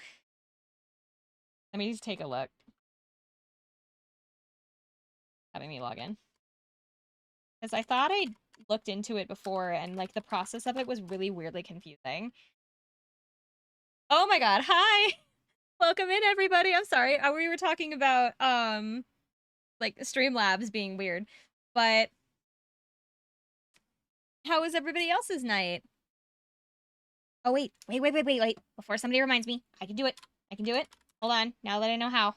Let me just take a look. Having me log in. Because I thought I looked into it before, and like the process of it was really weirdly confusing. Oh my god, hi! Welcome in, everybody. I'm sorry. We were talking about like Streamlabs being weird, but how was everybody else's night? Oh wait. Before somebody reminds me, I can do it. I can do it. Hold on. Now that I know how.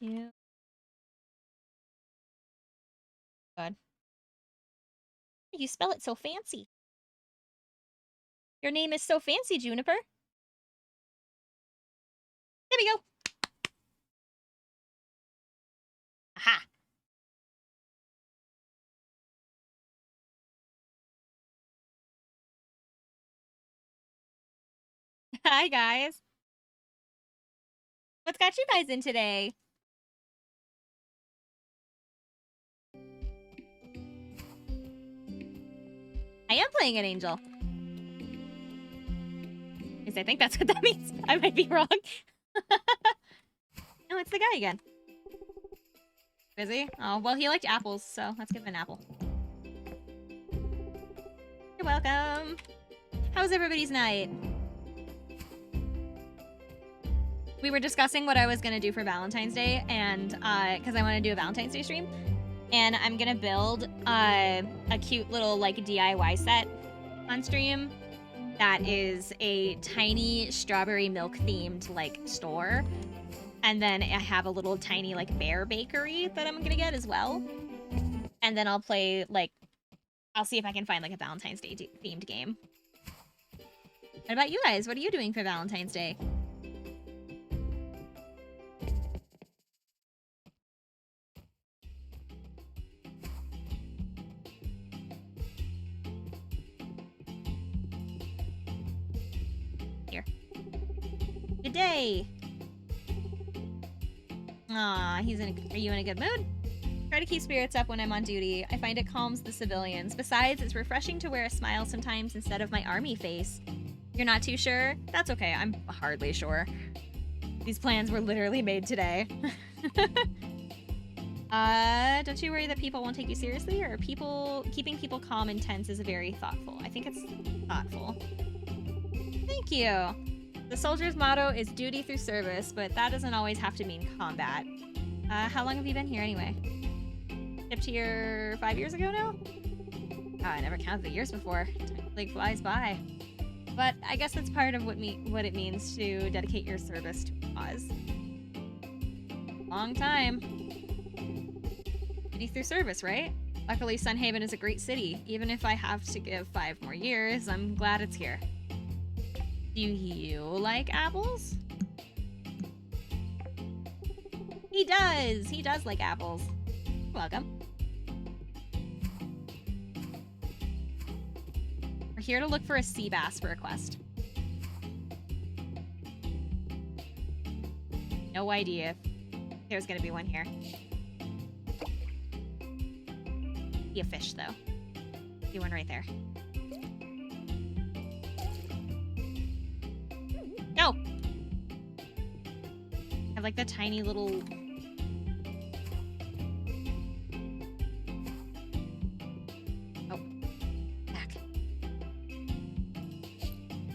Yeah. God. You spell it so fancy. Your name is so fancy, Juniper. There we go. Aha. Hi, guys. What's got you guys in today? I am playing an angel. Because I think that's what that means. I might be wrong. No, it's the guy again. Is he? Oh, well, he liked apples, so let's give him an apple. You're welcome. How was everybody's night? We were discussing what I was going to do for Valentine's Day, and because I want to do a Valentine's Day stream, and I'm going to build a cute little like DIY set on stream that is a tiny strawberry milk themed like store, and then I have a little tiny like bear bakery that I'm going to get as well, and then I'll play like I'll see if I can find like a Valentine's Day themed game. What about you guys? What are you doing for Valentine's Day? Here. Good day. Aw, are you in a good mood? Try to keep spirits up when I'm on duty. I find it calms the civilians. Besides, it's refreshing to wear a smile sometimes instead of my army face. You're not too sure? That's okay, I'm hardly sure. These plans were literally made today. Don't you worry that people won't take you seriously? Or keeping people calm and tense is very thoughtful. I think it's thoughtful. Thank you. The soldier's motto is duty through service, but that doesn't always have to mean combat. How long have you been here anyway? Shipped here 5 years ago now? Oh, I never counted the years before. Time like flies by. But I guess that's part of what it means to dedicate your service to a cause. Long time. Duty through service, right? Luckily, Sunhaven is a great city. Even if I have to give 5 more years, I'm glad it's here. Do you like apples? He does! He does like apples. You're welcome. We're here to look for a sea bass for a quest. No idea if there's gonna be one here. Be a fish, though. See one right there. No! Have like the tiny little... Oh. Back.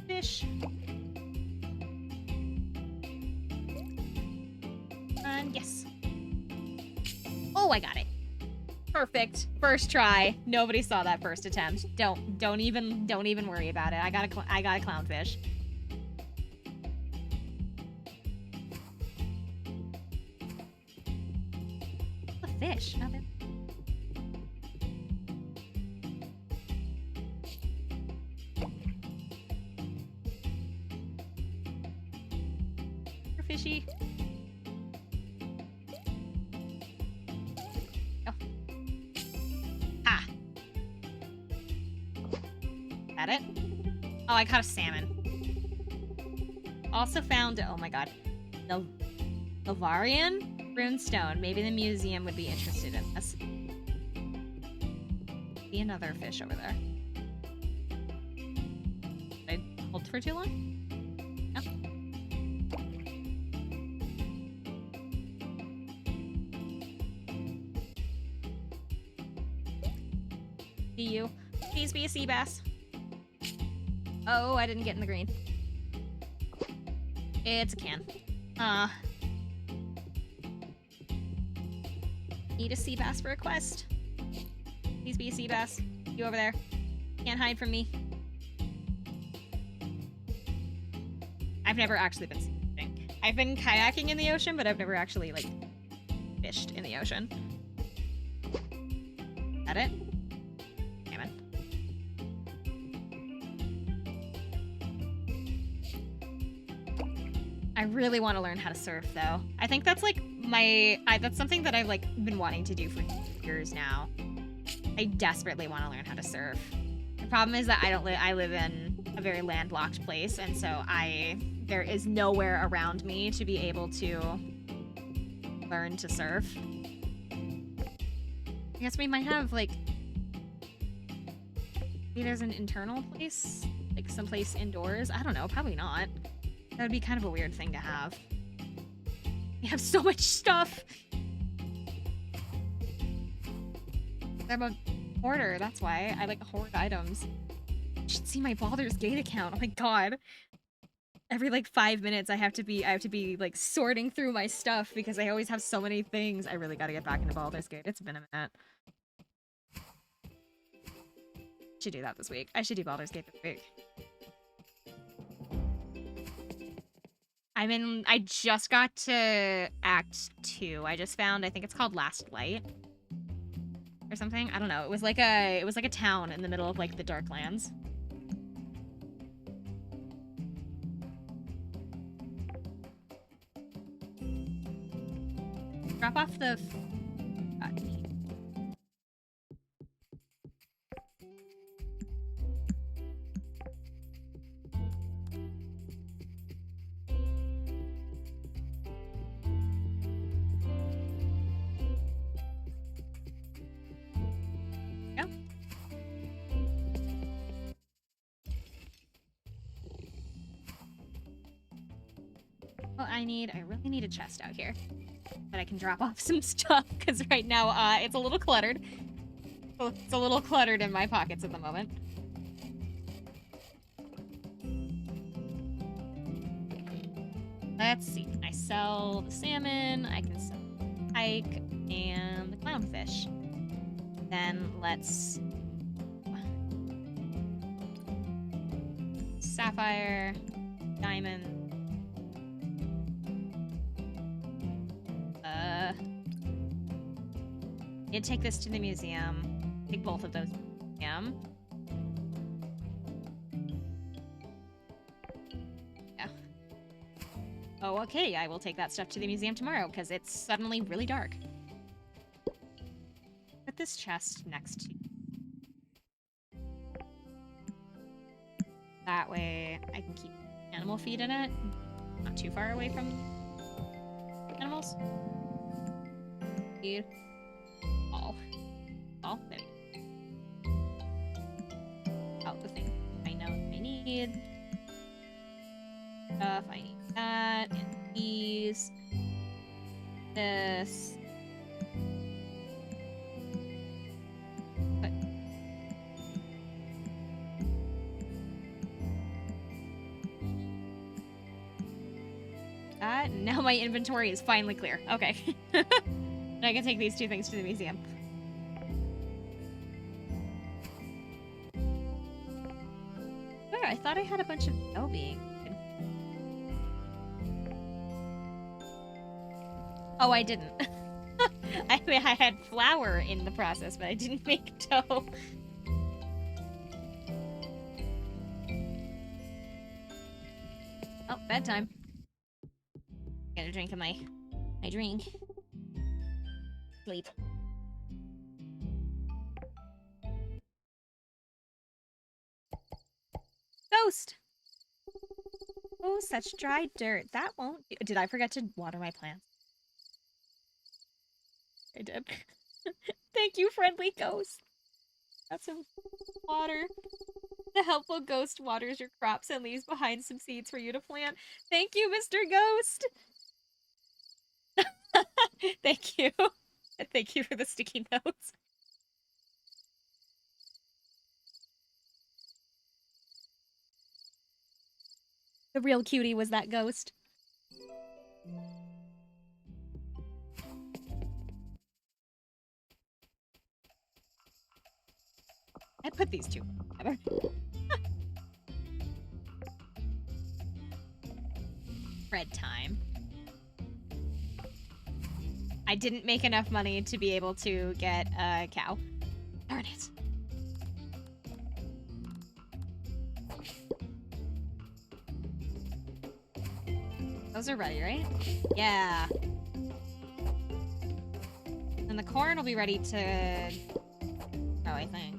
Fish. And yes. Oh, I got it. Perfect. First try. Nobody saw that first attempt. Don't even worry about it. I got a clownfish. Fish. Oh, they're fishy. Oh. Ah. Is that it? Oh, I caught a salmon. Also found, oh my god, Nilvarian runestone. Maybe the museum would be interested in this. See another fish over there. Did I hold for too long? No. See you. Please be a sea bass. Oh, I didn't get in the green. It's a can. Need a sea bass for a quest. Please be a sea bass. You over there. Can't hide from me. I've never actually been fishing. I've been kayaking in the ocean, but I've never actually, like, fished in the ocean. Is that it? Damn it. I really want to learn how to surf, though. I think that's, like, that's something that I've, like, been wanting to do for years now. I desperately want to learn how to surf. The problem is that I live in a very landlocked place, and so there is nowhere around me to be able to learn to surf. I guess we might have, like, maybe there's an internal place? Like, someplace indoors? I don't know, probably not. That would be kind of a weird thing to have. We have so much stuff! I'm a hoarder, that's why. I like hoard items. You should see my Baldur's Gate account, oh my god. Every, like, 5 minutes I have to be, like, sorting through my stuff because I always have so many things. I really gotta get back into Baldur's Gate. It's been a minute. Should do that this week. I should do Baldur's Gate this week. I just got to Act 2. I just found, I think it's called Last Light. or something. I don't know. It was like a town in the middle of like the Darklands. Drop off the I really need a chest out here that I can drop off some stuff, because right now it's a little cluttered. It's a little cluttered in my pockets at the moment. Let's see. I sell the salmon, I can sell the pike, and the clownfish. Then let's... sapphire, diamond... You'd take this to the museum. Take both of those to the museum. Yeah. Oh, okay. I will take that stuff to the museum tomorrow, because it's suddenly really dark. Put this chest next to you. That way I can keep animal feed in it. Not too far away from animals. Feed. Oh, there we go. Out the thing I know I need. Stuff, I need that, and these. This. But now my inventory is finally clear. Okay. I can take these two things to the museum. I thought I had a bunch of well-being. Oh, I didn't. I had flour in the process, but I didn't make dough. Oh, bedtime. Gotta drink my drink. Sleep. Ghost! Oh, such dry dirt. That won't do. Did I forget to water my plants? I did. Thank you, friendly ghost. Got some water. The helpful ghost waters your crops and leaves behind some seeds for you to plant. Thank you, Mr. Ghost! Thank you. Thank you for the sticky notes. The real cutie was that ghost. I put these two together. Bread time. I didn't make enough money to be able to get a cow. Darn it. Those are ready, right? Yeah. And the corn will be ready to... Oh, I think.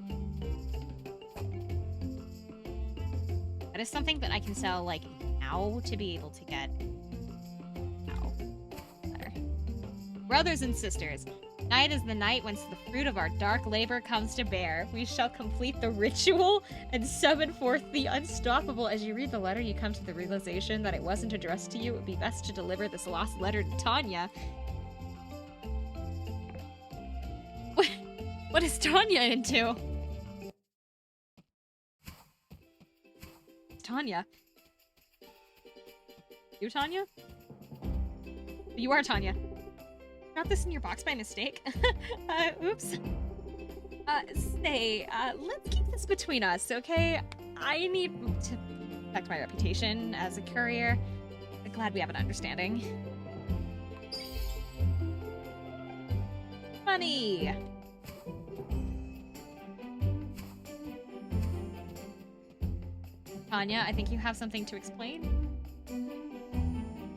That is something that I can sell, like, now to be able to get... Oh. Better. Brothers and sisters, night is the night whence the fruit of our dark labor comes to bear. We shall complete the ritual and summon forth the unstoppable. As you read the letter, you come to the realization that it wasn't addressed to you. It would be best to deliver this lost letter to Tanya. What is Tanya into? Tanya? You, Tanya? You are Tanya. Dropped this in your box by mistake. Oops. Let's keep this between us, okay? I need to protect my reputation as a courier. I'm glad we have an understanding. Money! Tanya, I think you have something to explain.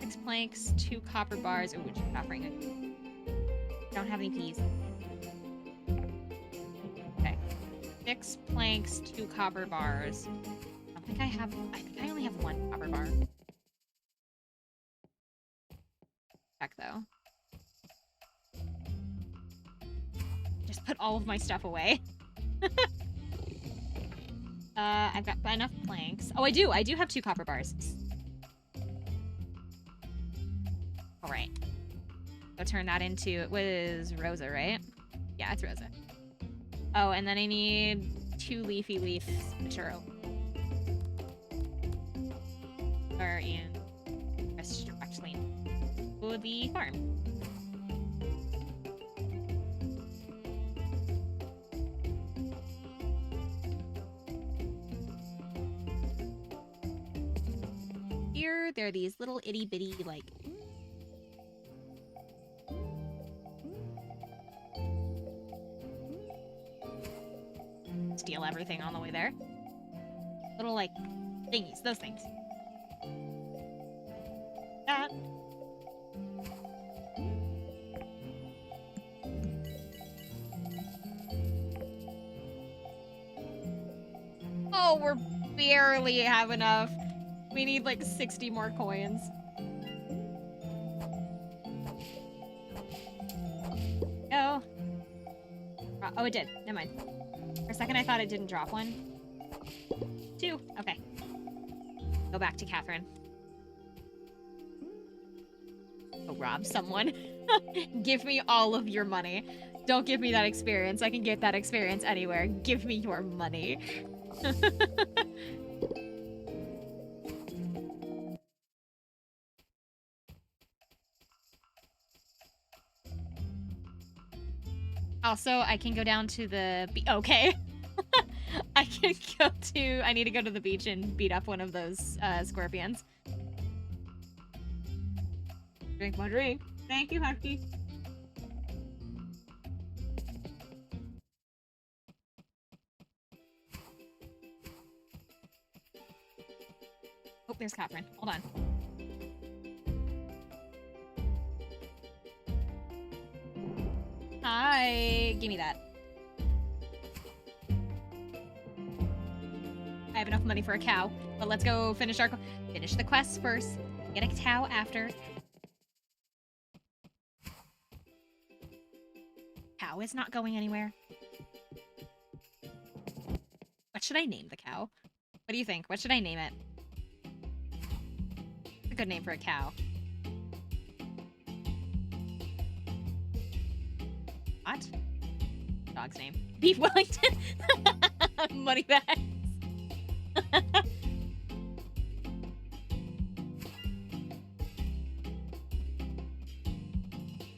6 planks, 2 copper bars. Ooh, which is offering it. Don't have any peas. Okay. 6 planks, 2 copper bars. I think I only have 1 copper bar. Check though. Just put all of my stuff away. I've got enough planks. Oh, I do have 2 copper bars. Alright. Go turn that into, it was Rosa, right? Yeah, it's Rosa. Oh, and then I need 2 leafy leaf material. Or in actually to the farm. Here, there are these little itty bitty, like, steal everything on the way there. Little, like, thingies, those things. That. Oh, we're barely have enough. We need like 60 more coins. Oh. Oh, it did. Never mind. For a second, I thought it didn't drop one. 2. Okay. Go back to Catherine. Go rob someone. Give me all of your money. Don't give me that experience. I can get that experience anywhere. Give me your money. Also, I can go down to the okay. I can go to, I need to go to the beach and beat up one of those scorpions. Drink my drink. Thank you, Husky. Oh, there's Catherine. Hold on. Hi. Give me that. I have enough money for a cow, but let's go finish the quest first. Get a cow after. Cow is not going anywhere. What should I name the cow? What do you think? What should I name it? A good name for a cow. What? Dog's name. Beef Wellington. Money bags.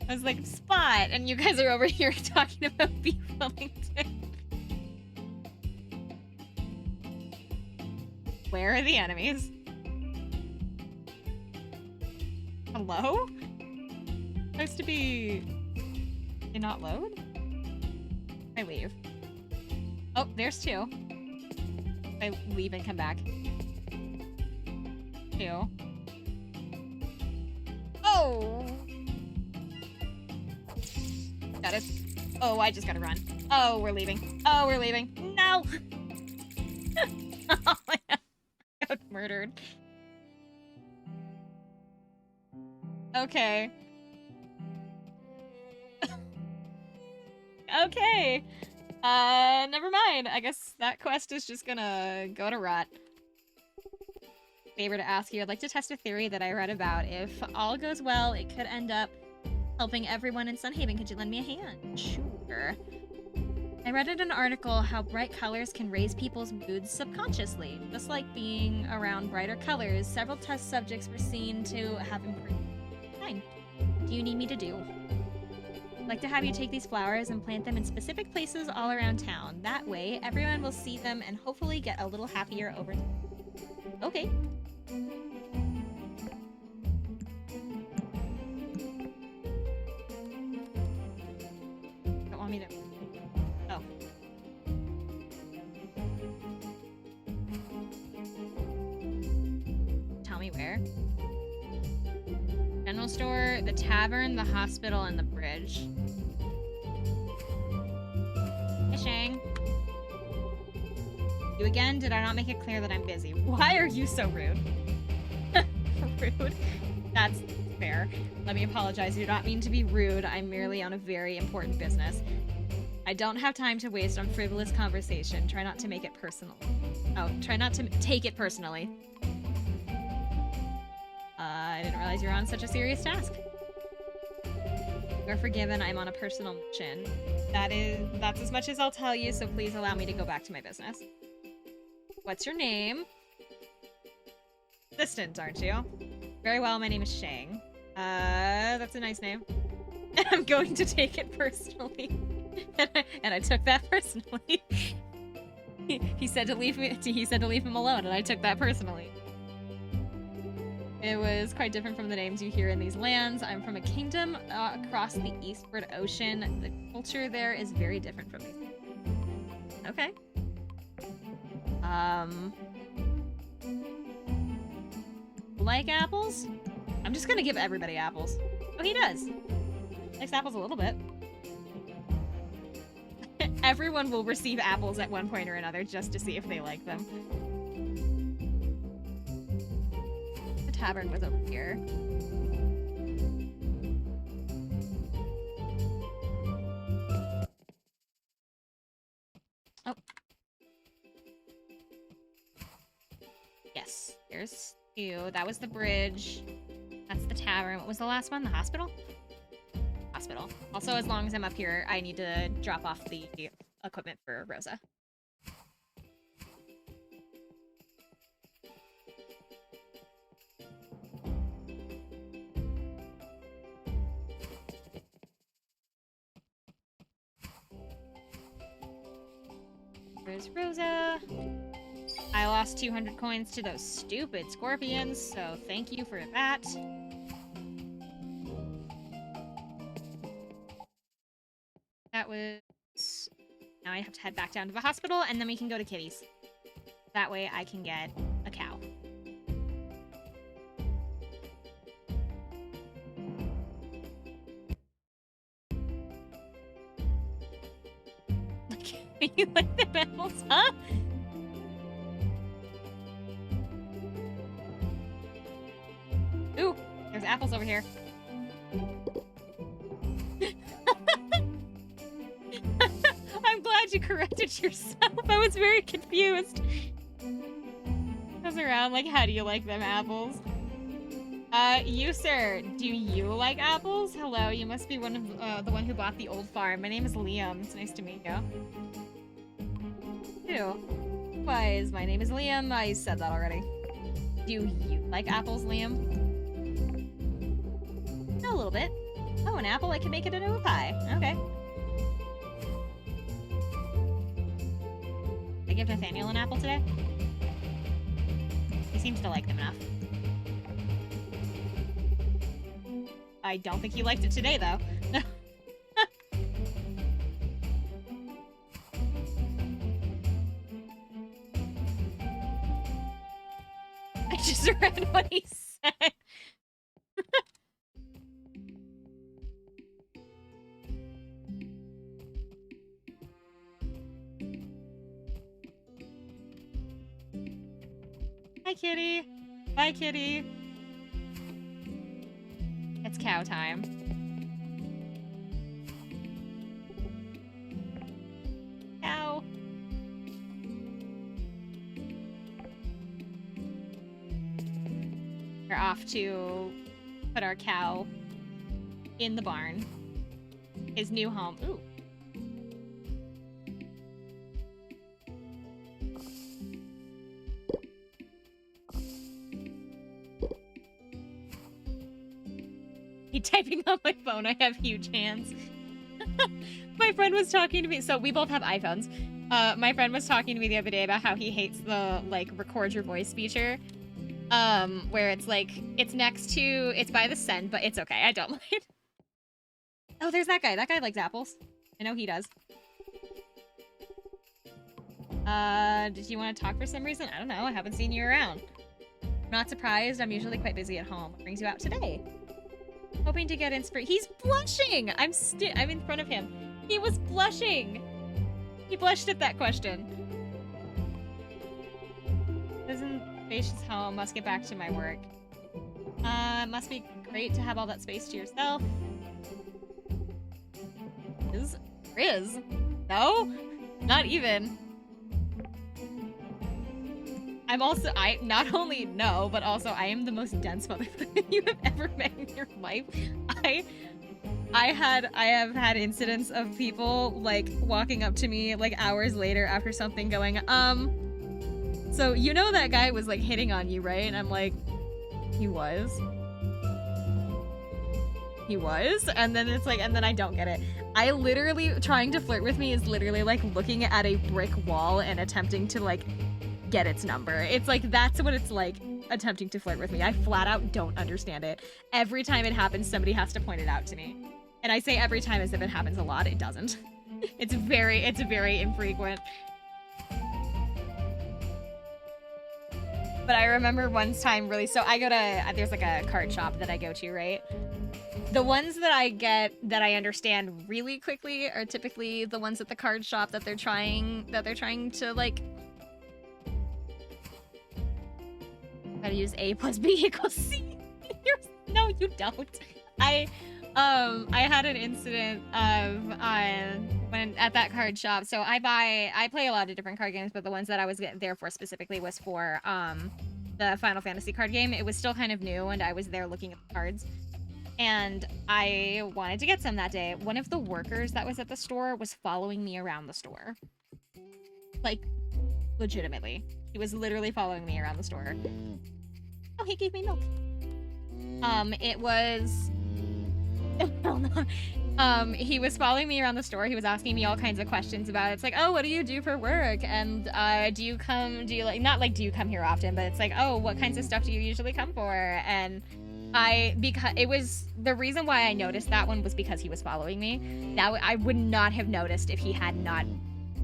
I was like, Spot, and you guys are over here talking about Beef Wellington. Where are the enemies? Hello? Supposed to be... Did not load? I leave. Oh, there's 2. I leave and come back. 2. Oh! Got it. Oh, I just gotta run. Oh, we're leaving. Oh, we're leaving. No! Oh, I got murdered. Okay. Okay. Never mind. I guess that quest is just gonna go to rot. Favor to ask you, I'd like to test a theory that I read about. If all goes well, it could end up helping everyone in Sunhaven. Could you lend me a hand? Sure. I read in an article how bright colors can raise people's moods subconsciously. Just like being around brighter colors, several test subjects were seen to have improved. Fine. What do you need me to do? I'd like to have you take these flowers and plant them in specific places all around town. That way, everyone will see them and hopefully get a little happier over time. Okay. Don't want me to... Oh. me where. General store, the tavern, the hospital, and the bridge. Hey, Shang. You again? Did I not make it clear that I'm busy? Why are you so rude? Rude? That's fair. Let me apologize. I do not mean to be rude. I'm merely on a very important business. I don't have time to waste on frivolous conversation. Try not to make it personal. Oh, try not to take it personally. I didn't realize you were on such a serious task. You're forgiven. I'm on a personal mission. That's as much as I'll tell you, so please allow me to go back to my business. What's your name? Assistant, aren't you? Very well, my name is Shang. That's a nice name. I'm going to take it personally. and I took that personally. He said to leave him alone, and I took that personally. It was quite different from the names you hear in these lands. I'm from a kingdom across the Eastward Ocean. The culture there is very different from these. Okay. Like apples? I'm just gonna give everybody apples. Oh, he does. Likes apples a little bit. Everyone will receive apples at one point or another just to see if they like them. The tavern was over here. Oh. Yes, there's two. That was the bridge. That's the tavern. What was the last one? The hospital? Hospital. Also, as long as I'm up here, I need to drop off the equipment for Rosa. There's Rosa. I lost 200 coins to those stupid scorpions, so thank you for that. That was... Now I have to head back down to the hospital, and then we can go to Kitty's. That way I can get a cow. You like the apples, huh? Ooh, there's apples over here. I'm glad you corrected yourself. I was very confused. I was around like, how do you like them apples? You, sir, do you like apples? Hello, you must be one of the one who bought the old farm. My name is Liam. It's nice to meet you. Why, my name is Liam. I said that already. Do you like apples, Liam? A little bit. Oh, an apple, I can make it into a pie. Okay. I give Nathaniel an apple today. He seems to like them enough. I don't think he liked it today, though. I just read what he said. Hi, kitty. Bye, kitty. It's cow time. Cow. We're off to put our cow in the barn. His new home. Ooh. Typing on my phone. I have huge hands. My friend was talking to me. So we both have iPhones. My friend was talking to me the other day about how he hates the like record your voice feature. Where it's like it's by the send, but it's okay. I don't mind. Oh, there's that guy. That guy likes apples. I know he does. Did you want to talk for some reason? I don't know. I haven't seen you around. Not surprised. I'm usually quite busy at home. What brings you out today? Hoping to get inspiration. He's blushing! I'm in front of him. He was blushing! He blushed at that question. Isn't spacious home. Must get back to my work. Must be great to have all that space to yourself. Riz? No? Not even. I not only know, but also I am the most dense motherfucker you have ever met in your life. I have had incidents of people like walking up to me like hours later after something going, so you know that guy was like hitting on you, right? And I'm like, he was? And then it's like, and then I don't get it. I literally, trying to flirt with me is literally like looking at a brick wall and attempting to like get its number. It's like, that's what it's like attempting to flirt with me. I flat out don't understand it. Every time it happens, somebody has to point it out to me. And I say every time as if it happens a lot. It doesn't. It's very infrequent. But I remember one time really, so I go to, there's like a card shop that I go to, right? The ones that I get that I understand really quickly are typically the ones at the card shop that they're trying to like, gotta use A plus B equals C. No, you don't. I had an incident of when at that card shop. So I play a lot of different card games, but the ones that I was there for specifically was for the Final Fantasy card game. It was still kind of new, and I was there looking at the cards. And I wanted to get some that day. One of the workers that was at the store was following me around the store. Like, legitimately. He was literally following me around the store. Oh, he gave me milk. It was... he was following me around the store. He was asking me all kinds of questions about it. It's like, oh, what do you do for work? And do you come here often? But it's like, oh, what kinds of stuff do you usually come for? And because it was the reason why I noticed that one was because he was following me. Now I would not have noticed if he had not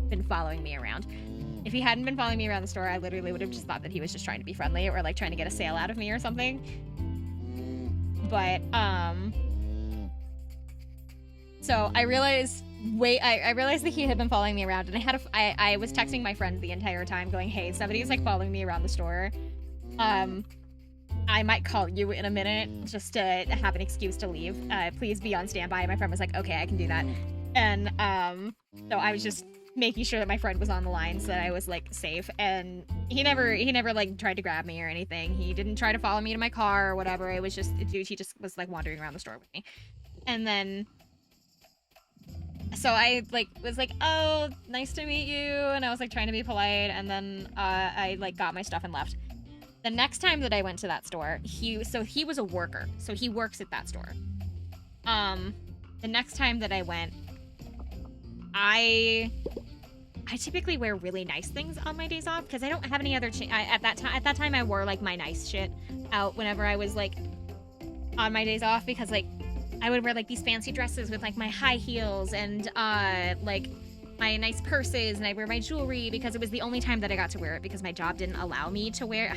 been following me around. If he hadn't been following me around the store, I literally would have just thought that he was just trying to be friendly or like trying to get a sale out of me or something. But so I realized that he had been following me around, and I was texting my friend the entire time going, hey, somebody's like following me around the store. I might call you in a minute just to have an excuse to leave. Please be on standby. My friend was like, okay, I can do that. And so I was just making sure that my friend was on the line so that I was like safe. And he never like tried to grab me or anything. He didn't try to follow me to my car or whatever. It was just, dude, he just was like wandering around the store with me. And then so I like was like, oh, nice to meet you. And I was like trying to be polite. And then I like got my stuff and left. The next time that I went to that store, he was a worker, so he works at that store. The next time that I went, I typically wear really nice things on my days off because I don't have any other. At that time, I wore like my nice shit out whenever I was like on my days off because like I would wear like these fancy dresses with like my high heels and like my nice purses, and I wear my jewelry because it was the only time that I got to wear it because my job didn't allow me to wear.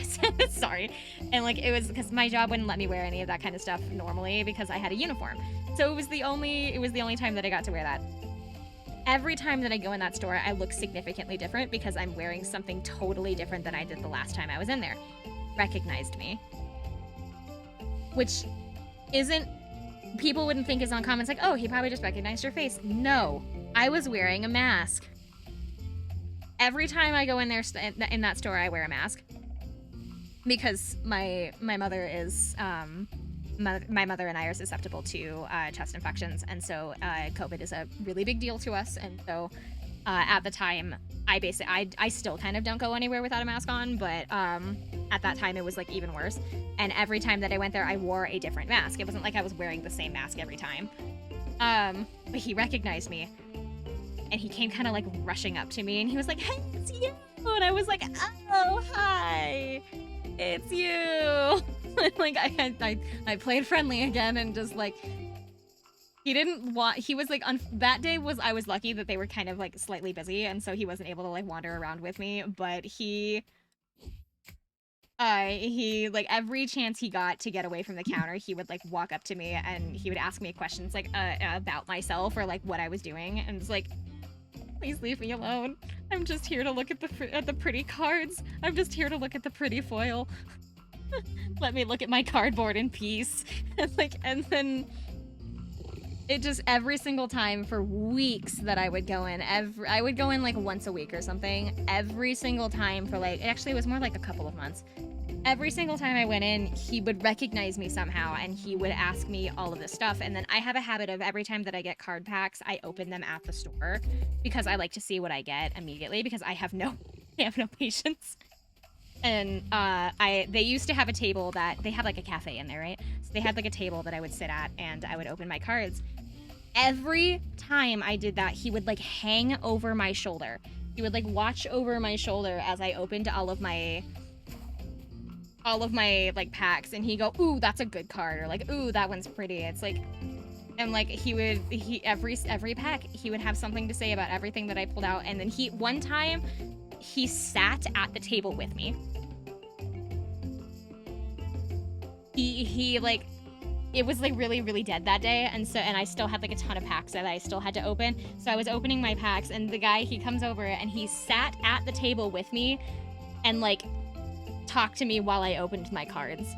Sorry. And like it was because my job wouldn't let me wear any of that kind of stuff normally because I had a uniform. So it was the only time that I got to wear that. Every time that I go in that store, I look significantly different because I'm wearing something totally different than I did the last time I was in there. Recognized me. Which isn't, people wouldn't think is uncommon. It's like, oh, he probably just recognized your face. No. I was wearing a mask. Every time I go in there in that store, I wear a mask because my mother is my mother and I are susceptible to chest infections, and so COVID is a really big deal to us. And so at the time, I still kind of don't go anywhere without a mask on, but at that time it was like even worse. And every time that I went there, I wore a different mask. It wasn't like I was wearing the same mask every time. But he recognized me. And he came kind of like rushing up to me and he was like, hey, it's you. And I was like, oh, hi, it's you. Like I played friendly again and just like, he was like, that day I was lucky that they were kind of like slightly busy. And so he wasn't able to like wander around with me, but he he, like, every chance he got to get away from the counter, he would, like, walk up to me and he would ask me questions, like, about myself or, like, what I was doing. And it's like, please leave me alone. I'm just here to look at the pretty cards. I'm just here to look at the pretty foil. Let me look at my cardboard in peace. And then it just, every single time for weeks that I would go in, I would go in like once a week or something. Every single time for like, actually it was more like a couple of months. Every single time I went in, he would recognize me somehow and he would ask me all of this stuff. And then I have a habit of every time that I get card packs, I open them at the store because I like to see what I get immediately because I have no patience. And they used to have a table that they had like a cafe in there, right? So they had like a table that I would sit at and I would open my cards. Every time I did that, he would like hang over my shoulder. He would like watch over my shoulder as I opened all of my like packs, and he'd go, ooh, that's a good card, or like, ooh, that one's pretty. It's like, and like every pack he would have something to say about everything that I pulled out. And then one time he sat at the table with me. He like, it was like really, really dead that day, and I still had like a ton of packs that I still had to open. So I was opening my packs, and the guy, he comes over and he sat at the table with me and like talked to me while I opened my cards.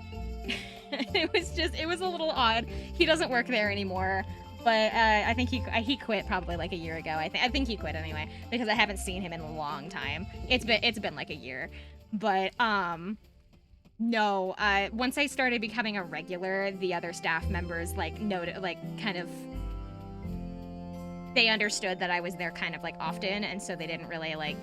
It was a little odd. He doesn't work there anymore, but I think he quit probably like a year ago. I think he quit anyway because I haven't seen him in a long time. It's been like a year, but no. Once I started becoming a regular, the other staff members like noted, like kind of, they understood that I was there kind of like often, and so they didn't really like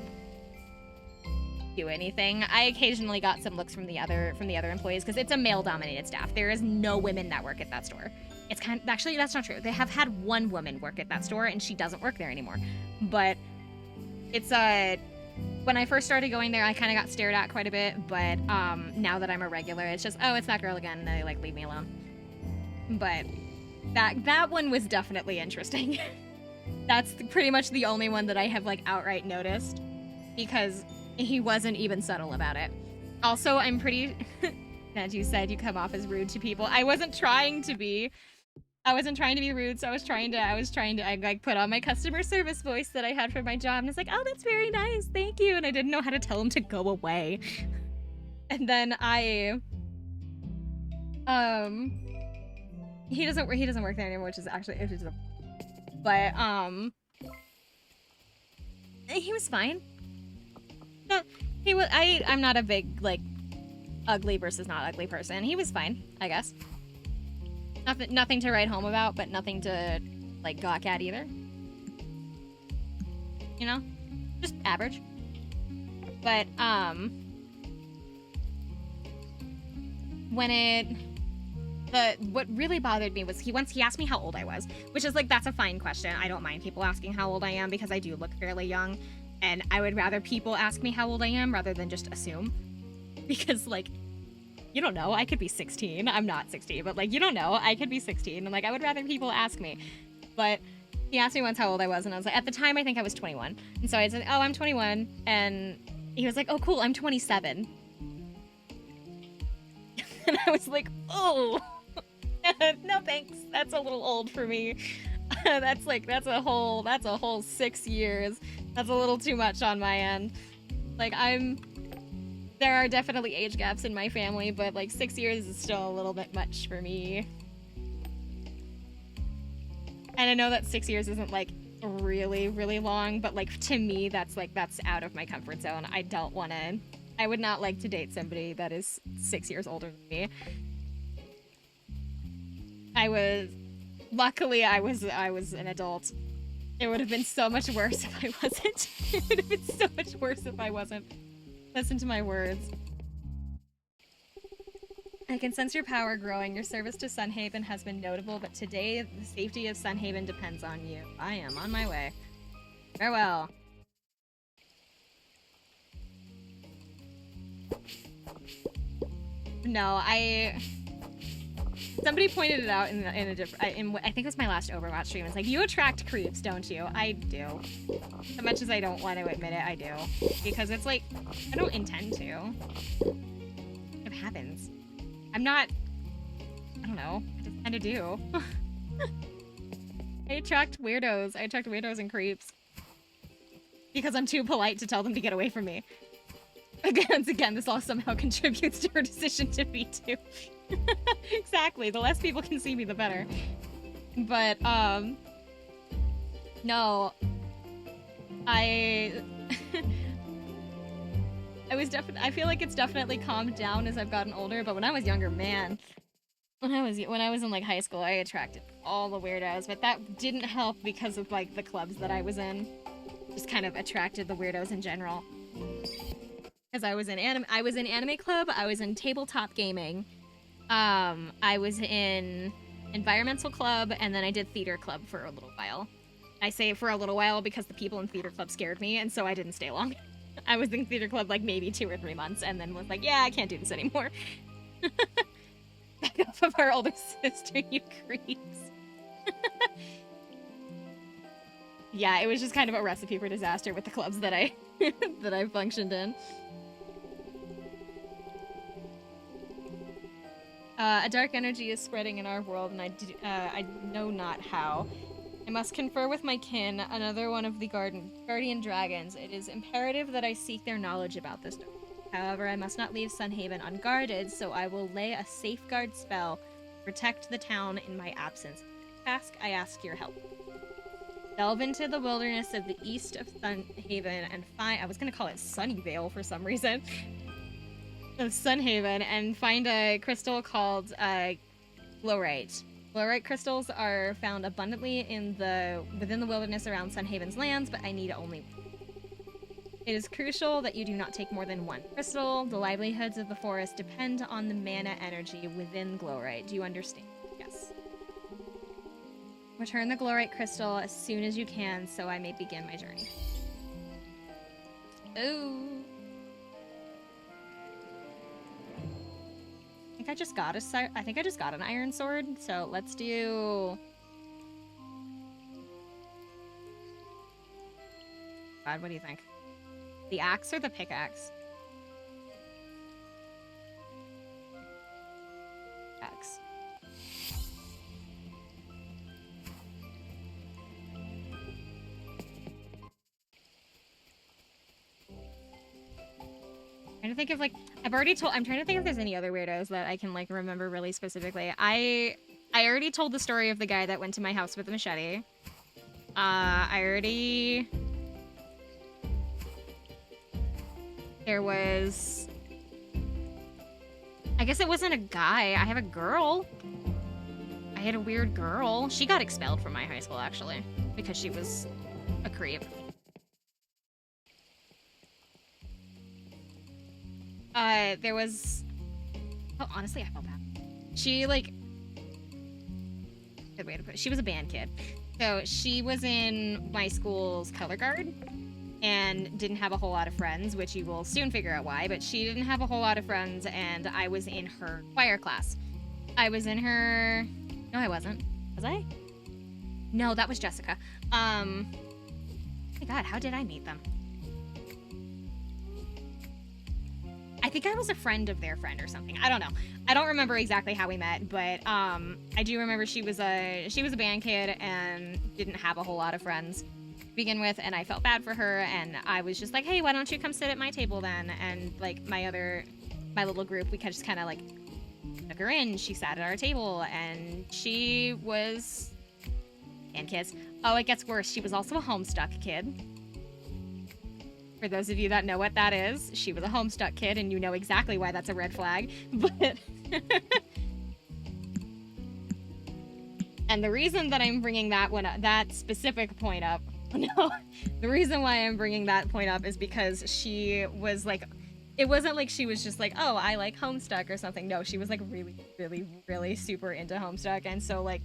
do anything. I occasionally got some looks from the other employees because it's a male-dominated staff. There is no women that work at that store. It's actually, that's not true. They have had one woman work at that store, and she doesn't work there anymore. But it's when I first started going there, I kind of got stared at quite a bit. But now that I'm a regular, it's just, oh, it's that girl again, and they like leave me alone. But that one was definitely interesting. That's pretty much the only one that I have like outright noticed, because he wasn't even subtle about it. Also, I'm pretty... As you said, you come off as rude to people. I wasn't trying to be. I wasn't trying to be rude, so I like put on my customer service voice that I had for my job, and it's like, oh, that's very nice, thank you. And I didn't know how to tell him to go away. And then he doesn't work there anymore, which is actually, but he was fine. No, I'm not a big, like, ugly versus not ugly person. He was fine, I guess. Nothing to write home about, but nothing to, like, gawk at either. You know? Just average. But, what really bothered me was he asked me how old I was, which is, like, that's a fine question. I don't mind people asking how old I am because I do look fairly young. And I would rather people ask me how old I am rather than just assume. Because, like, you don't know. I could be 16. I'm not 16, but, like, you don't know. I could be 16. And, like, I would rather people ask me. But he asked me once how old I was, and I was like, at the time, I think I was 21. And so I said, oh, I'm 21. And he was like, oh, cool, I'm 27. And I was like, oh, no thanks. That's a little old for me. That's a whole 6 years. That's a little too much on my end. Like, there are definitely age gaps in my family, but like 6 years is still a little bit much for me. And I know that 6 years isn't like really, really long, but like to me, that's out of my comfort zone. I would not like to date somebody that is 6 years older than me. Luckily, I was an adult. It would have been so much worse if I wasn't. It would have been so much worse if I wasn't. Listen to my words. I can sense your power growing. Your service to Sunhaven has been notable, but today the safety of Sunhaven depends on you. I am on my way. Farewell. No, somebody pointed it out in a different, I think it was my last Overwatch stream. It's like, you attract creeps, don't you? I do. As much as I don't want to admit it, I do. Because it's like, I don't intend to. happens. I'm not... I don't know. I just kind of do. I attract weirdos. I attract weirdos and creeps. Because I'm too polite to tell them to get away from me. Again, this all somehow contributes to her decision to be too. Exactly. The less people can see me, the better. But, no. I feel like it's definitely calmed down as I've gotten older, but when I was younger, man, when I was in like high school, I attracted all the weirdos, but that didn't help because of like the clubs that I was in. Just kind of attracted the weirdos in general. Because I was in anime club, I was in tabletop gaming, I was in environmental club, and then I did theater club for a little while. I say for a little while because the people in theater club scared me, and so I didn't stay long. I was in theater club like maybe 2 or 3 months, and then was like, yeah, I can't do this anymore. Back off of our older sister, you creeps. Yeah, it was just kind of a recipe for disaster with the clubs that I that I functioned in. A dark energy is spreading in our world, and I know not how. I must confer with my kin, another one of the guardian dragons. It is imperative that I seek their knowledge about this. However, I must not leave Sunhaven unguarded, so I will lay a safeguard spell to protect the town in my absence. I ask your help. Delve into the wilderness of the east of Sunhaven and find... I was gonna call it Sunnyvale for some reason. Of Sunhaven, and find a crystal called glowrite. Glowrite crystals are found abundantly within the wilderness around Sunhaven's lands, but I need only one. It is crucial that you do not take more than one crystal. The livelihoods of the forest depend on the mana energy within glowrite. Do you understand? Yes. Return the glowrite crystal as soon as you can so I may begin my journey. Ooh. I think I just got an iron sword, so let's do... God, what do you think? The axe or the pickaxe? Axe. Trying to think of like I'm trying to think if there's any other weirdos that I can like remember really specifically. I already told the story of the guy that went to my house with a machete. There was... I guess it wasn't a guy. I have a girl. I had a weird girl. She got expelled from my high school, actually, because she was a creep. There was... Oh, honestly, I felt bad. She, like... Good way to put it. She was a band kid. So she was in my school's color guard and didn't have a whole lot of friends, which you will soon figure out why, but she didn't have a whole lot of friends, and I was in her choir class. I was in her... No, I wasn't. Was I? No, that was Jessica. Oh my god, how did I meet them? I think I was a friend of their friend or something. I don't know. I don't remember exactly how we met, but I do remember she was a band kid and didn't have a whole lot of friends to begin with, and I felt bad for her, and I was just like, hey, why don't you come sit at my table then? And like my little group, we just kind of like took her in. She sat at our table, and she was... And kids. Oh, it gets worse. She was also a Homestuck kid. For those of you that know what that is, she was a Homestuck kid, and you know exactly why that's a red flag. But... And the reason that I'm bringing that specific point up... No. The reason why I'm bringing that point up is because she was like... It wasn't like she was just like, oh, I like Homestuck or something. No, she was like really, really, really super into Homestuck. And so like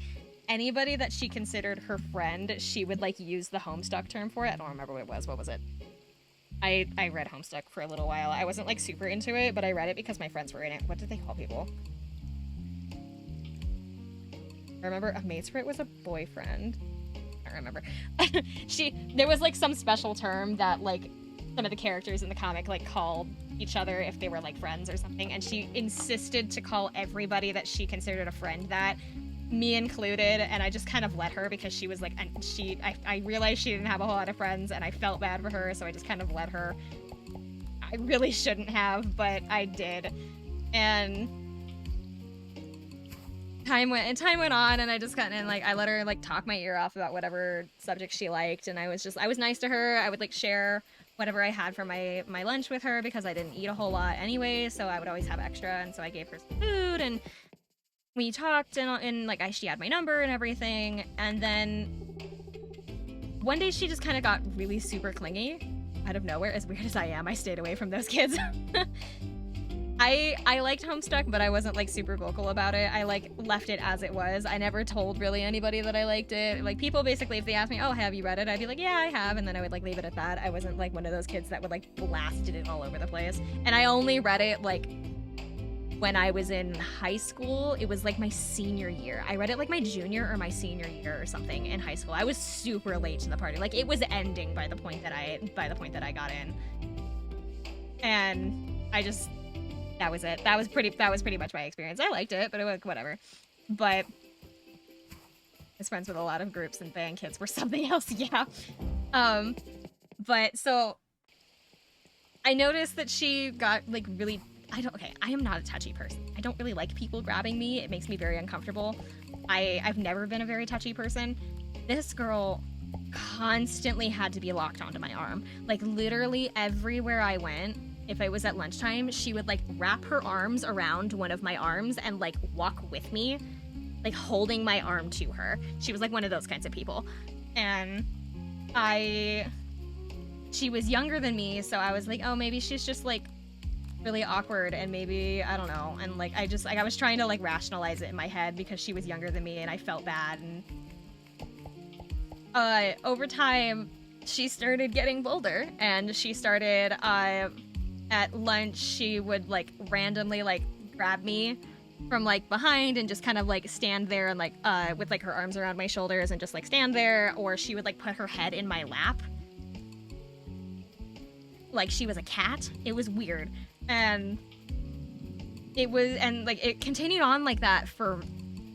anybody that she considered her friend, she would like use the Homestuck term for it. I don't remember what it was. What was it? I read Homestuck for a little while. I wasn't like super into it, but I read it because my friends were in it. What did they call people? I remember a maid's for it was a boyfriend. I don't remember. There was like some special term that like some of the characters in the comic like called each other if they were like friends or something, and she insisted to call everybody that she considered a friend that, me included, and I just kind of let her because she was like, I realized she didn't have a whole lot of friends and I felt bad for her, so I just kind of let her. I really shouldn't have, but I did. And time went on, and I just got in, like, I let her like talk my ear off about whatever subject she liked, and I was nice to her. I would like share whatever I had for my lunch with her because I didn't eat a whole lot anyway, so I would always have extra, and so I gave her some food, and we talked, and like she had my number and everything, and then one day she just kind of got really super clingy out of nowhere. As weird as I am, I stayed away from those kids. I liked Homestuck, but I wasn't like super vocal about it. I like left it as it was. I never told really anybody that I liked it. Like people basically, if they asked me, oh, have you read it? I'd be like, yeah, I have, and then I would like leave it at that. I wasn't like one of those kids that would like blasted it all over the place. And I only read it like when I was in high school. It was like my senior year. I read it like my junior or my senior year or something in high school. I was super late to the party. Like it was ending by the point that I got in. And I just, that was it. That was pretty much my experience. I liked it, but it was whatever. But I was friends with a lot of groups, and band kids were something else, yeah. But so I noticed that she got like really, I am not a touchy person. I don't really like people grabbing me. It makes me very uncomfortable. I've never been a very touchy person. This girl constantly had to be locked onto my arm. Like literally everywhere I went, if it was at lunchtime, she would like wrap her arms around one of my arms and like walk with me, like holding my arm to her. She was like one of those kinds of people. And she was younger than me, so I was like, oh, maybe she's just like really awkward, and maybe, I don't know. And like I was trying to like rationalize it in my head because she was younger than me and I felt bad. And over time she started getting bolder, and she started at lunch she would like randomly like grab me from like behind and just kind of like stand there and like with like her arms around my shoulders and just like stand there, or she would like put her head in my lap like she was a cat. It was weird. And it continued on like that for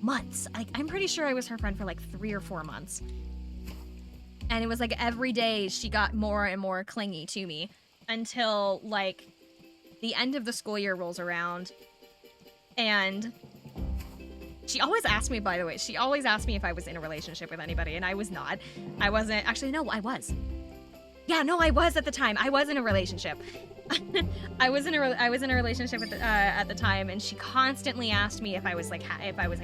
months. I'm pretty sure I was her friend for like 3 or 4 months. And it was like every day she got more and more clingy to me until like the end of the school year rolls around. And she always asked me, by the way, she always asked me if I was in a relationship with anybody, and I was not. I wasn't. Actually, no, I was. Yeah, no, I was at the time. I was in a relationship. I was in a relationship at the time, and she constantly asked me if I was like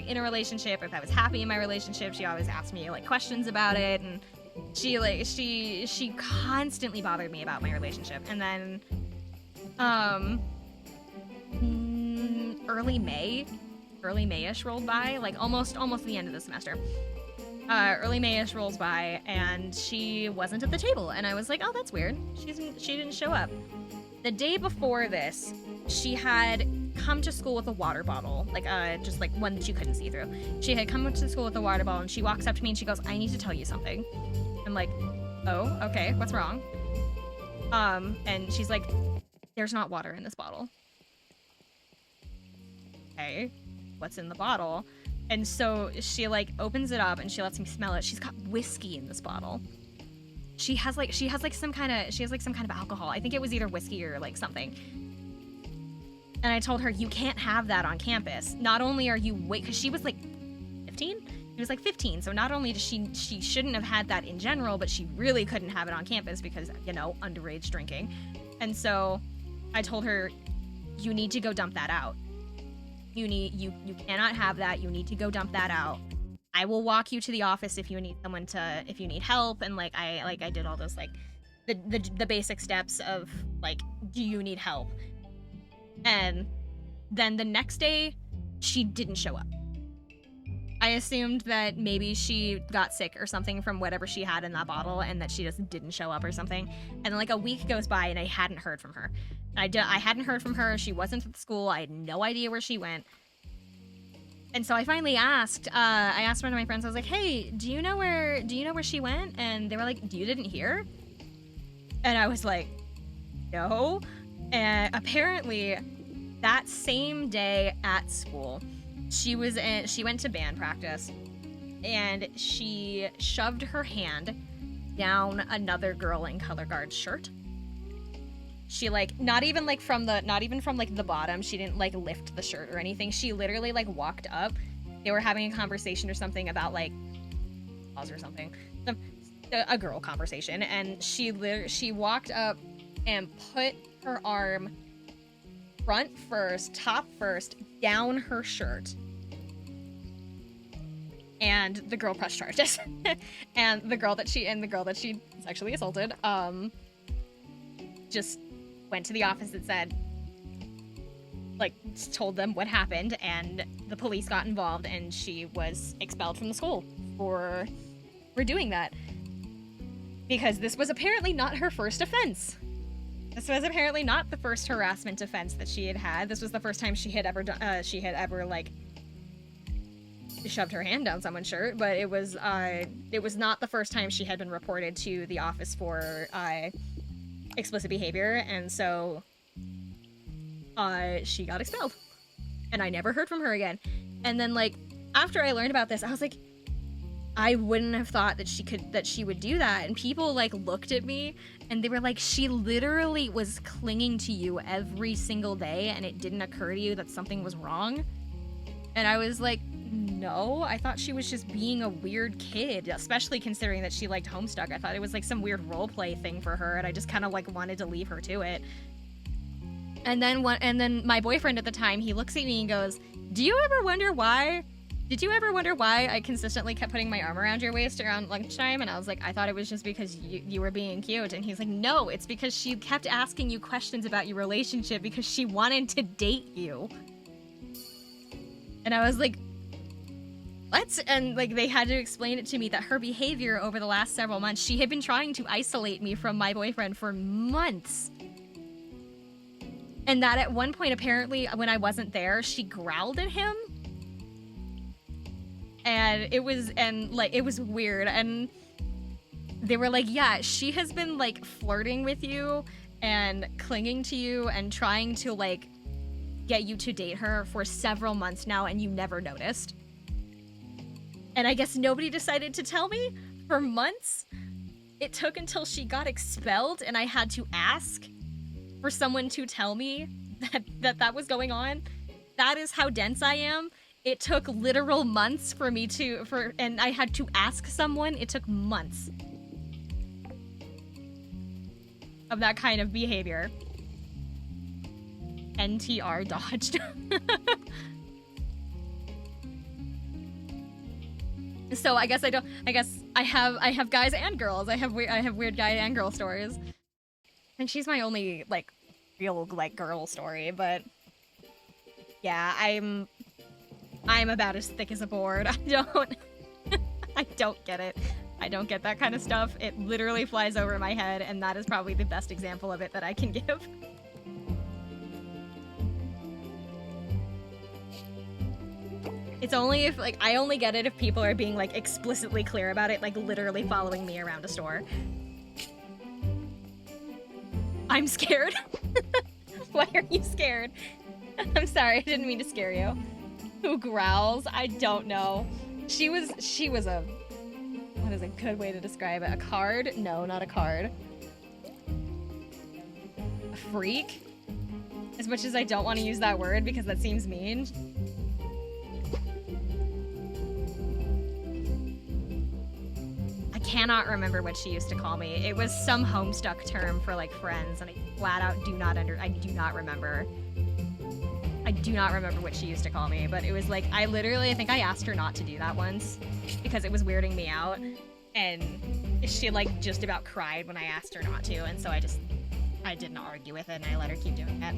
in a relationship, if I was happy in my relationship. She always asked me like questions about it, and she constantly bothered me about my relationship. And then early May-ish rolled by, like almost the end of the semester. Early May-ish rolls by, and she wasn't at the table, and I was like, oh, that's weird. She didn't show up. The day before this, she had come to school with a water bottle, like just like one that you couldn't see through. She had come to school with a water bottle, and she walks up to me and she goes, I need to tell you something. I'm like, oh, okay, what's wrong? And she's like, there's not water in this bottle. Okay, what's in the bottle? And so she like opens it up and she lets me smell it. She's got whiskey in this bottle. She has some kind of alcohol. I think it was either whiskey or like something. And I told her, you can't have that on campus. Not only are you because she was like 15. She was like 15. So not only does she shouldn't have had that in general, but she really couldn't have it on campus because, you know, underage drinking. And so I told her, you need to go dump that out. You cannot have that. You need to go dump that out. I will walk you to the office if you need help. And like I did all those like the basic steps of like, do you need help? And then the next day she didn't show up. I assumed that maybe she got sick or something from whatever she had in that bottle, and that she just didn't show up or something. And then like a week goes by and I hadn't heard from her. I hadn't heard from her. She wasn't at the school. I had no idea where she went. And so I finally asked. I asked one of my friends. I was like, "Hey, do you know where she went?" And they were like, "You didn't hear?" And I was like, no. And apparently, that same day at school, she went to band practice, and she shoved her hand down another girl in color guard's shirt. She like not even from the bottom. She didn't like lift the shirt or anything. She literally like walked up. They were having a conversation or something about like or something, a girl conversation, and she walked up and put her arm front first, top first, down her shirt. And the girl pressed charges. and the girl that she sexually assaulted, just went to the office and said, like, told them what happened, and the police got involved, and she was expelled from the school for doing that. Because this was apparently not her first offense. This was apparently not the first harassment offense that she had had. This was the first time she had ever like shoved her hand down someone's shirt, but it was not the first time she had been reported to the office for explicit behavior, and so she got expelled. And I never heard from her again. And then like after I learned about this, I was like, I wouldn't have thought that she would do that. And people like looked at me and they were like, she literally was clinging to you every single day and it didn't occur to you that something was wrong. And I was like, no, I thought she was just being a weird kid, especially considering that she liked Homestuck. I thought it was like some weird roleplay thing for her, and I just kind of like wanted to leave her to it. And then my boyfriend at the time, he looks at me and goes, Did you ever wonder why I consistently kept putting my arm around your waist around lunchtime? And I was like, I thought it was just because you were being cute. And he's like, no, it's because she kept asking you questions about your relationship because she wanted to date you. And I was like, what? And like they had to explain it to me that her behavior over the last several months, she had been trying to isolate me from my boyfriend for months. And that at one point, apparently, when I wasn't there, she growled at him. And it was weird. And they were like, yeah, she has been like flirting with you and clinging to you and trying to like get you to date her for several months now, and you never noticed. And I guess nobody decided to tell me for months. It took until she got expelled and I had to ask for someone to tell me that was going on. That is how dense I am. It took literal months and I had to ask someone. It took months of that kind of behavior. NTR dodged. So I guess I have guys and girls. I have weird guy and girl stories. And she's my only like real like girl story, but yeah, I'm about as thick as a board. I don't get it. I don't get that kind of stuff. It literally flies over my head, and that is probably the best example of it that I can give. It's only if, like, I only get it if people are being, like, explicitly clear about it, like, literally following me around a store. I'm scared. Why are you scared? I'm sorry, I didn't mean to scare you. Who growls? I don't know. She was a... What is a good way to describe it? A card? No, not a card. A freak? As much as I don't want to use that word because that seems mean. I cannot remember what she used to call me. It was some Homestuck term for like friends, and I flat out do not remember. I do not remember what she used to call me, but it was like, I think I asked her not to do that once because it was weirding me out, and she like just about cried when I asked her not to, and so I didn't argue with it and I let her keep doing it.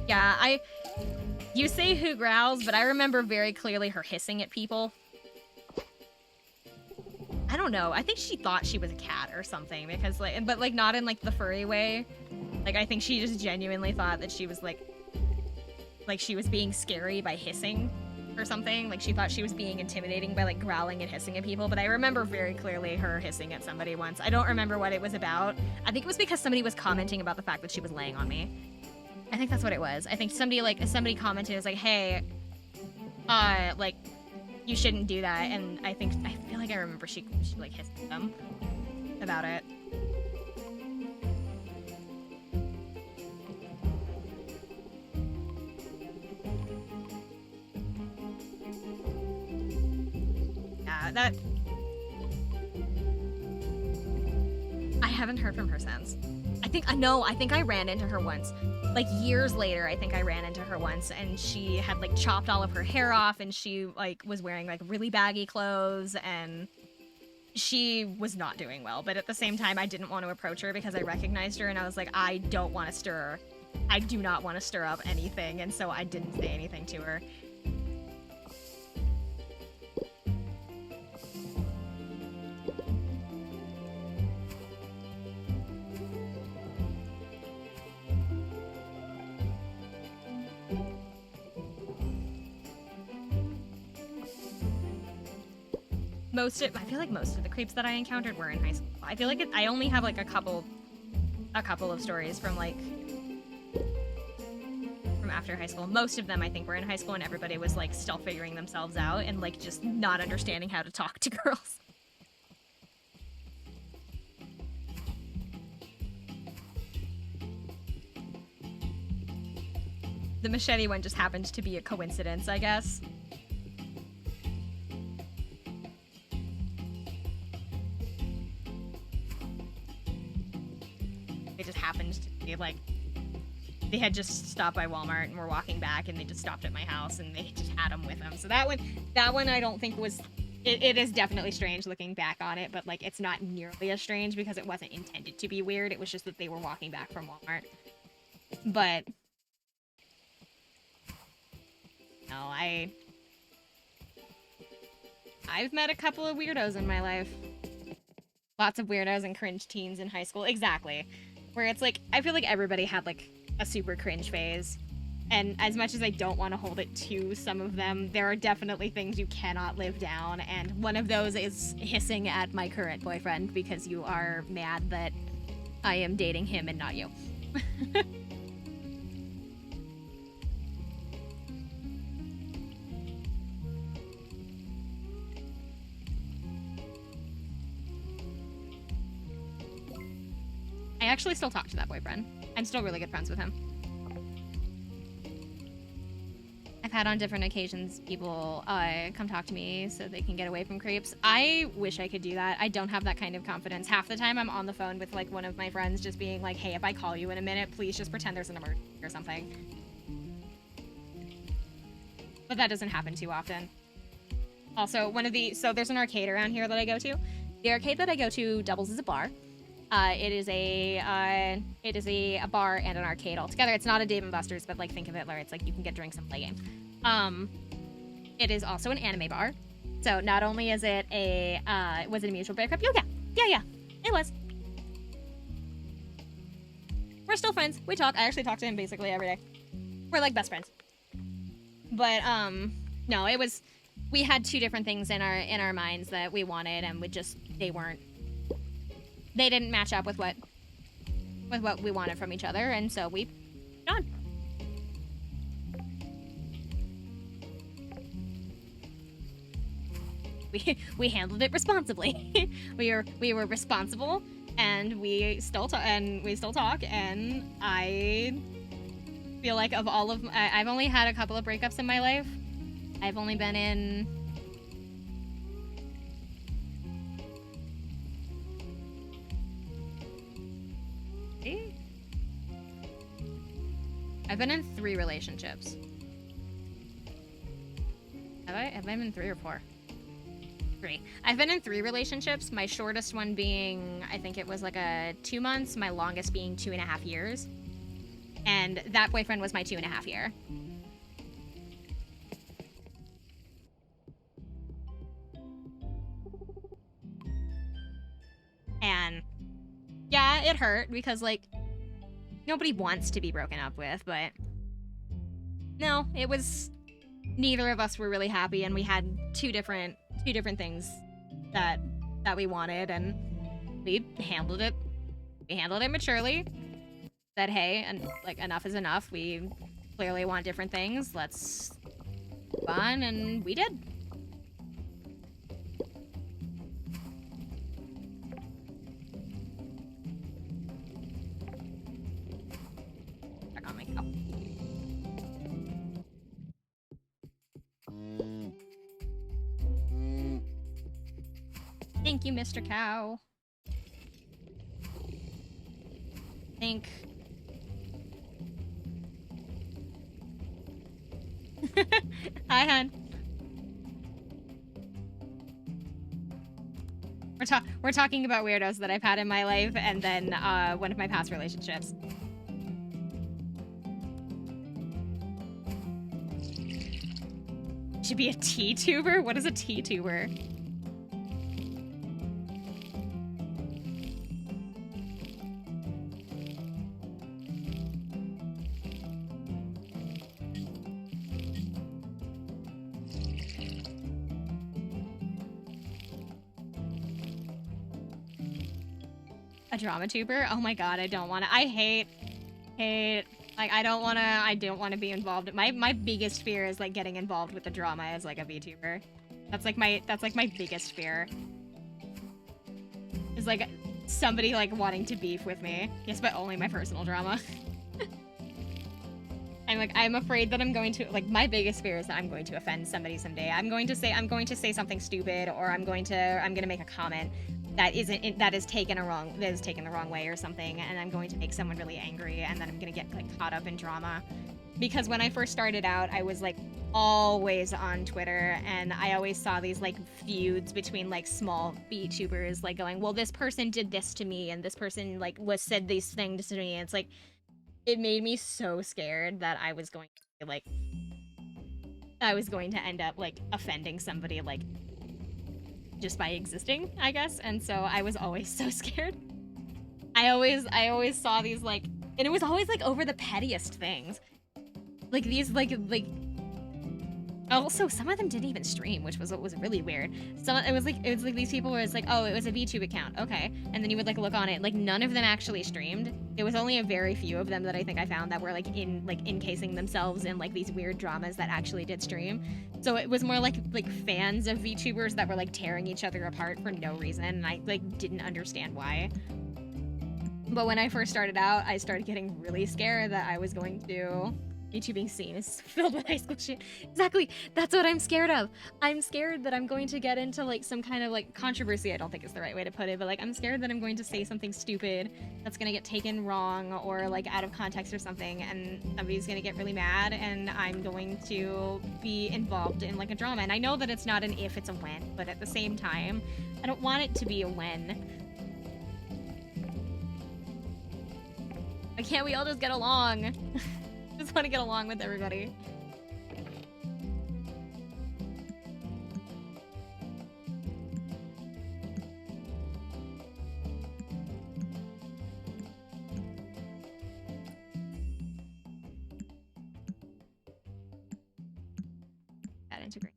Yeah, you say who growls, but I remember very clearly her hissing at people. I don't know. I think she thought she was a cat or something because but like not in like the furry way. Like I think she just genuinely thought that she was like like she was being scary by hissing or something. Like she thought she was being intimidating by like growling and hissing at people, but I remember very clearly her hissing at somebody once. I don't remember what it was about. I think it was because somebody was commenting about the fact that she was laying on me. I think that's what it was. I think somebody commented, was like, hey, like, you shouldn't do that, and I feel like I remember she like hissed at them about it. That I haven't heard from her since. I think I ran into her once. Like years later, I think I ran into her once, and she had like chopped all of her hair off, and she like was wearing like really baggy clothes, and she was not doing well. But at the same time, I didn't want to approach her because I recognized her, and I was like, I don't want to stir. I do not want to stir up anything, and so I didn't say anything to her. I feel like most of the creeps that I encountered were in high school. I feel like I only have like a couple of stories from after high school. Most of them I think were in high school, and everybody was like still figuring themselves out and like just not understanding how to talk to girls. The machete one just happened to be a coincidence, I guess. Happened to be like they had just stopped by Walmart and were walking back, and they just stopped at my house, and they just had them with them. So that one I don't think was it is definitely strange looking back on it, but like it's not nearly as strange because it wasn't intended to be weird. It was just that they were walking back from Walmart. But no, I've met a couple of weirdos in my life. Lots of weirdos and cringe teens in high school. Exactly. Where it's like, I feel like everybody had like a super cringe phase. And as much as I don't want to hold it to some of them, there are definitely things you cannot live down. And one of those is hissing at my current boyfriend because you are mad that I am dating him and not you. I actually still talk to that boyfriend. I'm still really good friends with him. I've had on different occasions people come talk to me so they can get away from creeps. I wish I could do that. I don't have that kind of confidence. Half the time I'm on the phone with like one of my friends just being like, hey, if I call you in a minute, please just pretend there's an emergency or something. But that doesn't happen too often. Also, so there's an arcade around here that I go to. The arcade that I go to doubles as a bar. It is a bar and an arcade all together. It's not a Dave & Buster's, but like think of it where it's like you can get drinks and play games. It is also an anime bar. So not only is it was it a mutual breakup? Yeah, it was. We're still friends. We talk. I actually talk to him basically every day. We're like best friends. But no, we had two different things in our minds that we wanted, and they didn't match up with what we wanted from each other, and so we done. We handled it responsibly. we were responsible, and we still talk, and I feel like of all of I've only had a couple of breakups in my life. I've only been in I've been in 3 relationships. Have I been in 3 or 4? 3. I've been in 3 relationships. My shortest one being, I think it was like 2 months. My longest being 2.5 years. And that boyfriend was my 2.5 year. And yeah, it hurt because like nobody wants to be broken up with, but No, it was neither of us were really happy, and we had two different things that we wanted, and we handled it. We handled it maturely. Said, hey, and like enough is enough. We clearly want different things. Let's move on, and we did. Check on my cow. Thank you, Mr. Cow. Think. Hi, hun. We're talking about weirdos that I've had in my life, and then one of my past relationships. Should be a T-tuber? What is a T-tuber? A drama tuber? Oh my god, I don't want to. I hate, like, I don't want to be involved. My biggest fear is, like, getting involved with the drama as, like, a VTuber. That's like my biggest fear. Is, like, somebody, like, wanting to beef with me. Yes, but only my personal drama. I'm afraid that I'm going to, like, my biggest fear is that I'm going to offend somebody someday. I'm going to say something stupid, or I'm going to make a comment that is taken the wrong way or something, and I'm going to make someone really angry, and then I'm gonna get, like, caught up in drama. Because when I first started out, I was, like, always on Twitter, and I always saw these, like, feuds between, like, small VTubers, like, going, well, this person did this to me, and this person, like, said these things to me, and it's like, it made me so scared that I was going to end up, like, offending somebody, like, just by existing, I guess. And so I was always so scared. I always saw these, like, and it was always, like, over the pettiest things. Like, these, like, also, some of them didn't even stream, which was really weird. It was like these people where it's like, oh, it was a VTube account, okay. And then you would, like, look on it, like, none of them actually streamed. It was only a very few of them that I think I found that were, like, encasing themselves in, like, these weird dramas that actually did stream. So it was more like fans of VTubers that were, like, tearing each other apart for no reason, and I, like, didn't understand why. But when I first started out, I started getting really scared that I was going to... YouTubing scene is filled with high school shit. Exactly. That's what I'm scared of. I'm scared that I'm going to get into, like, some kind of, like, controversy. I don't think is the right way to put it, but, like, I'm scared that I'm going to say something stupid that's gonna get taken wrong or, like, out of context or something, and somebody's gonna get really mad, and I'm going to be involved in, like, a drama. And I know that it's not an if, it's a when, but at the same time, I don't want it to be a when. Why can't we all just get along? Just want to get along with everybody. That integrate.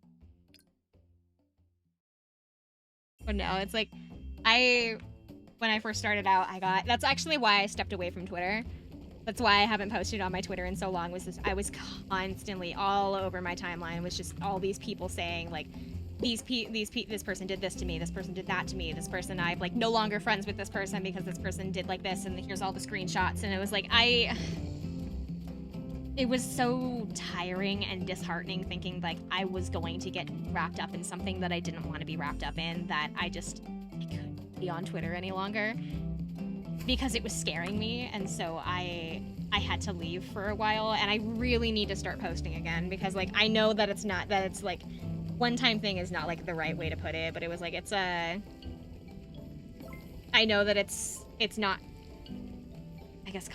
But no, it's like, when I first started out, that's actually why I stepped away from Twitter. That's why I haven't posted on my Twitter in so long, I was constantly all over my timeline was just all these people saying, like, this person did this to me, this person did that to me, this person, I'm, like, no longer friends with this person because this person did, like, this, and here's all the screenshots, and it was like, it was so tiring and disheartening thinking, like, I was going to get wrapped up in something that I didn't want to be wrapped up in, that I couldn't be on Twitter any longer. Because it was scaring me, and so I had to leave for a while, and I really need to start posting again, because, like, I know that it's like, one-time thing is not, like, the right way to put it, but it was like, I know that it's not, I guess,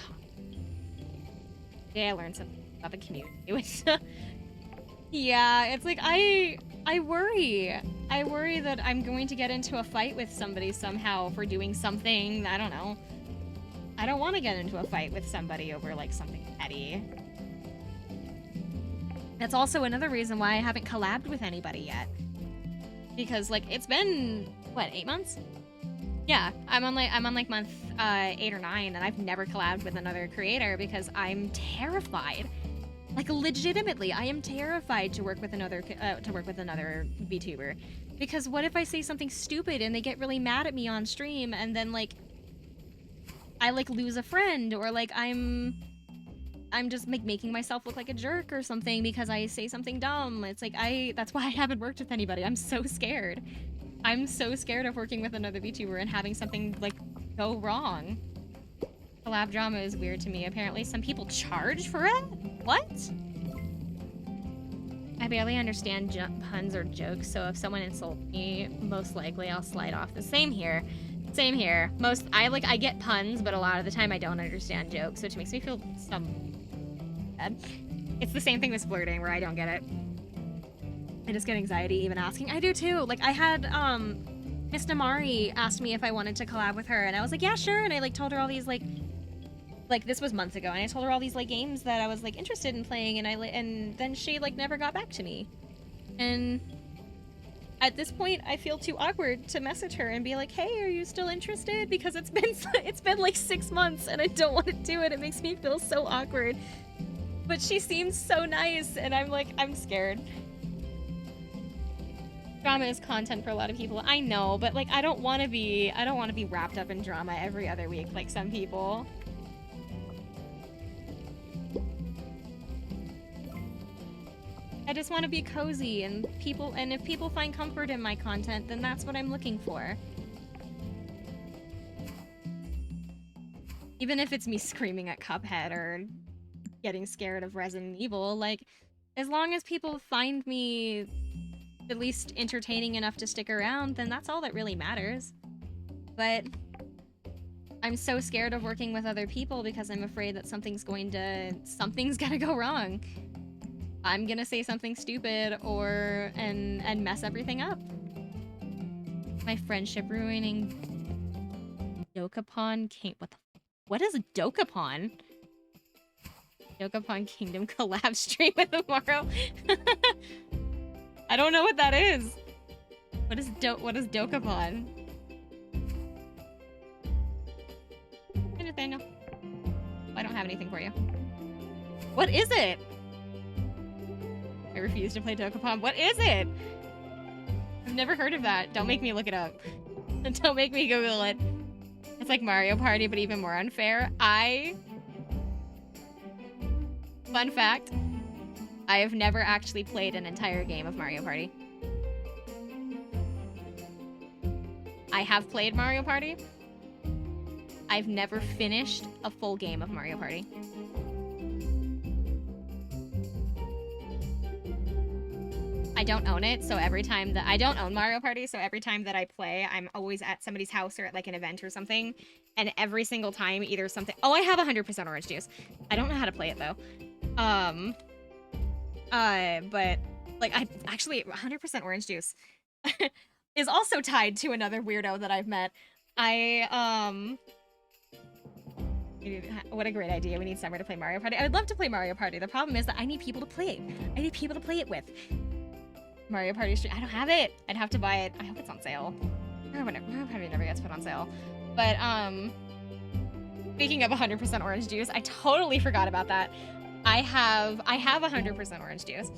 yeah, I learned something about the community. It was, yeah, it's like, I worry that I'm going to get into a fight with somebody somehow for doing something, I don't know. I don't want to get into a fight with somebody over, like, something petty. That's also another reason why I haven't collabed with anybody yet. Because, like, it's been, what, 8 months? Yeah, I'm on like month 8 or 9, and I've never collabed with another creator because I'm terrified. Like, legitimately, I am terrified to work with another VTuber. Because what if I say something stupid and they get really mad at me on stream, and then, like, I, like, lose a friend, or, like, I'm just, like, making myself look like a jerk or something because I say something dumb. It's like, that's why I haven't worked with anybody. I'm so scared. I'm so scared of working with another VTuber and having something, like, go wrong. Collab drama is weird to me. Apparently some people charge for it? What? I barely understand puns or jokes, so if someone insults me, most likely I'll slide off. The same here. Same here. I get puns, but a lot of the time I don't understand jokes, which makes me feel bad. It's the same thing with flirting, where I don't get it. I just get anxiety even asking. I do too. Like, I had, Miss Namari asked me if I wanted to collab with her, and I was like, yeah, sure, and I, like, told her all these, like, this was months ago, and I told her all these, like, games that I was, like, interested in playing, and then she, like, never got back to me. And at this point, I feel too awkward to message her and be like, hey, are you still interested? Because it's been, like, 6 months, and I don't want to do it. It makes me feel so awkward. But she seems so nice, and I'm, like, I'm scared. Drama is content for a lot of people. I know, but, like, I don't want to be wrapped up in drama every other week like some people. I just want to be cozy, and if people find comfort in my content, then that's what I'm looking for. Even if it's me screaming at Cuphead or getting scared of Resident Evil, like, as long as people find me at least entertaining enough to stick around, then that's all that really matters. But I'm so scared of working with other people because I'm afraid that something's gonna go wrong. I'm gonna say something stupid and mess everything up. My friendship ruining Dokapon what is Dokapon? Dokapon Kingdom collab stream with tomorrow. I don't know what that is. What is Dokapon? Hey, Nathaniel. I don't have anything for you. What is it? I refuse to play Dokapon. What is it? I've never heard of that. Don't make me look it up. Don't make me Google it. It's like Mario Party, but even more unfair. Fun fact, I have never actually played an entire game of Mario Party. I have played Mario Party. I've never finished a full game of Mario Party. I don't own it, so every time that I don't own Mario Party, so every time that I play, I'm always at somebody's house or at, like, an event or something, and every single time either something— oh, I have 100% orange juice. I don't know how to play it though. But, like, I actually 100% orange juice is also tied to another weirdo that I've met. What a great idea. We need Summer to play Mario Party. I would love to play Mario Party. The problem is that I need people to play it. I need people to play it with. Mario Party stream. I don't have it. I'd have to buy it. I hope it's on sale. Mario Party never gets put on sale. But, speaking of 100% orange juice, I totally forgot about that. I have 100% orange juice.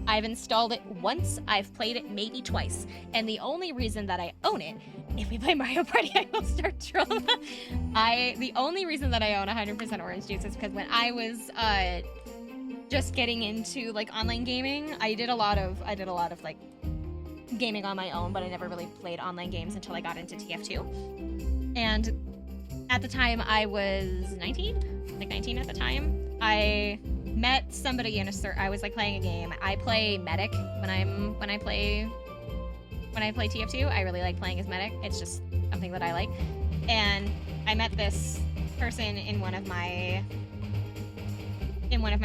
I've installed it once. I've played it maybe twice. And the only reason that I own it, if we play Mario Party, I will start trolling. The only reason that I own 100% orange juice is because when I was just getting into, like, online gaming, I did a lot of like gaming on my own, but I never really played online games until I got into TF2. And at the time I was 19, like 19 at the time. I met somebody in I was, like, playing a game. I play medic when I play TF2. I really like playing as medic. It's just something that I like. And I met this person in one of my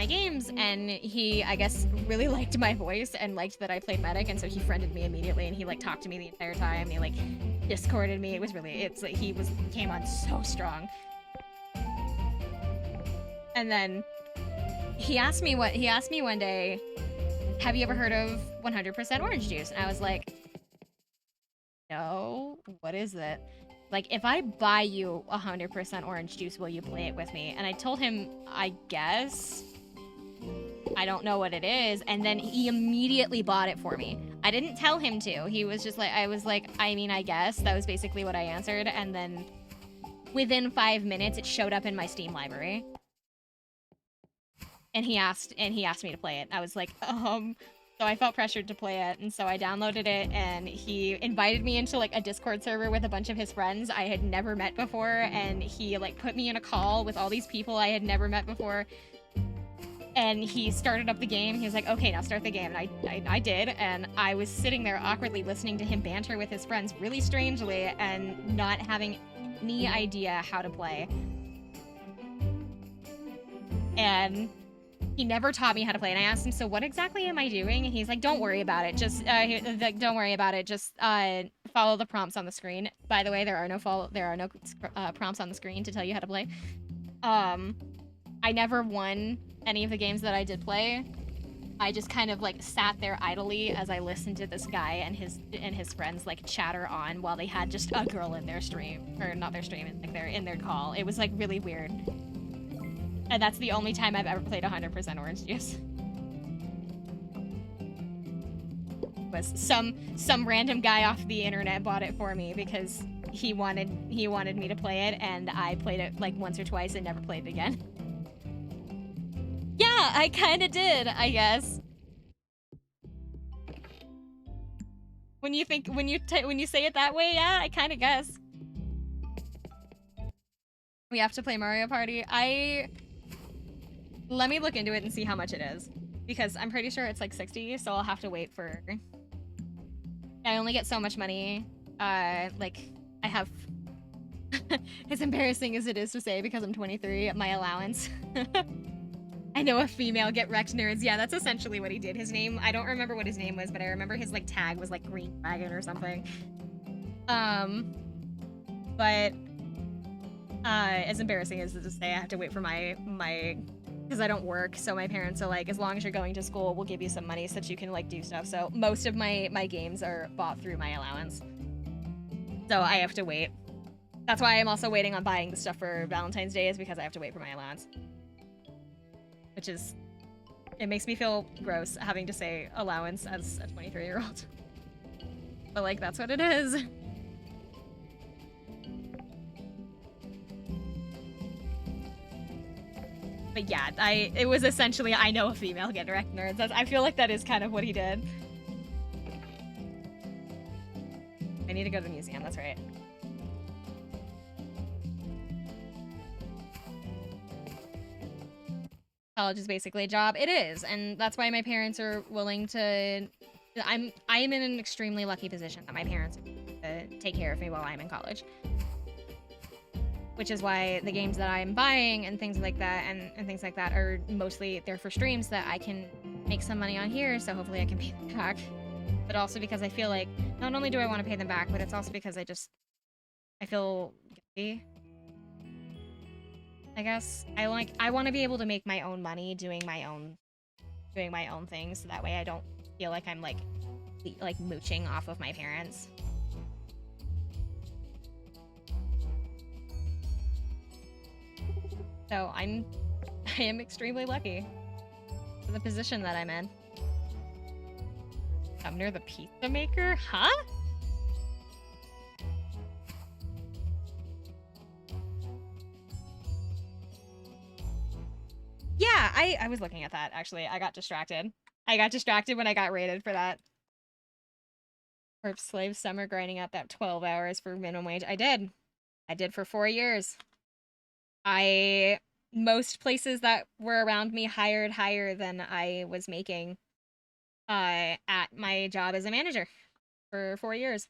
games, and he, I guess, really liked my voice and liked that I played medic, and so he friended me immediately, and he, like, talked to me the entire time. He, like, Discorded me. It's like he came on so strong. And then he asked me one day, have you ever heard of 100% orange juice? And I was like, no, what is it? Like, if I buy you 100% orange juice, will you play it with me? And I told him, I guess. I don't know what it is. And then he immediately bought it for me. I didn't tell him to. He was just like, I was like, I mean, I guess. That was basically what I answered. And then within 5 minutes, it showed up in my Steam library. And he asked me to play it. I was like, so I felt pressured to play it, and so I downloaded it, and he invited me into like a Discord server with a bunch of his friends I had never met before, and he like put me in a call with all these people I had never met before. And he started up the game. He was like, okay, now start the game. And I did, and I was sitting there awkwardly listening to him banter with his friends really strangely and not having any idea how to play. And he never taught me how to play, and I asked him, so what exactly am I doing? And he's like, don't worry about it. Just, don't worry about it. Just, follow the prompts on the screen. By the way, there are no prompts on the screen to tell you how to play. I never won any of the games that I did play. I just kind of, like, sat there idly as I listened to this guy and his friends, like, chatter on while they had just a girl in their stream. Or not their stream, like, they're in their call. It was, like, really weird. And that's the only time I've ever played 100% orange juice. Was some random guy off the internet bought it for me because he wanted me to play it, and I played it like once or twice and never played it again. Yeah, I kind of did, I guess. When you say it that way, yeah, I kind of guess. We have to play Mario Party. Let me look into it and see how much it is. Because I'm pretty sure it's like 60, so I'll have to wait for... I only get so much money. Like, I have... As embarrassing as it is to say because I'm 23, my allowance. I know a female, get wrecked nerds. Yeah, that's essentially what he did. His name, I don't remember what his name was, but I remember his like tag was like Green Dragon or something. But... as embarrassing as it is to say, I have to wait for my because I don't work, so my parents are like, as long as you're going to school, we'll give you some money so that you can like do stuff. So most of my games are bought through my allowance. So I have to wait. That's why I'm also waiting on buying the stuff for Valentine's Day, is because I have to wait for my allowance. Which is, it makes me feel gross having to say allowance as a 23-year-old. But like, that's what it is. But yeah, it was essentially, I know a female, get wrecked nerds. I feel like that is kind of what he did. I need to go to the museum, that's right. College is basically a job. It is, and that's why my parents are willing to... I am in an extremely lucky position that my parents take care of me while I'm in college. Which is why the games that I'm buying and things like that and things like that are mostly there for streams that I can make some money on here, so hopefully I can pay them back. But also because I feel like not only do I want to pay them back, but it's also because I feel guilty. I guess I want to be able to make my own money doing my own things, so that way I don't feel like I'm like mooching off of my parents. So I am extremely lucky for the position that I'm in. I'm near the pizza maker? Huh? Yeah, I was looking at that, actually. I got distracted. I got distracted when I got rated for that. Corpse slave summer grinding out that 12 hours for minimum wage. I did. I did for 4 years. Most places that were around me hired higher than I was making at my job as a manager for 4 years.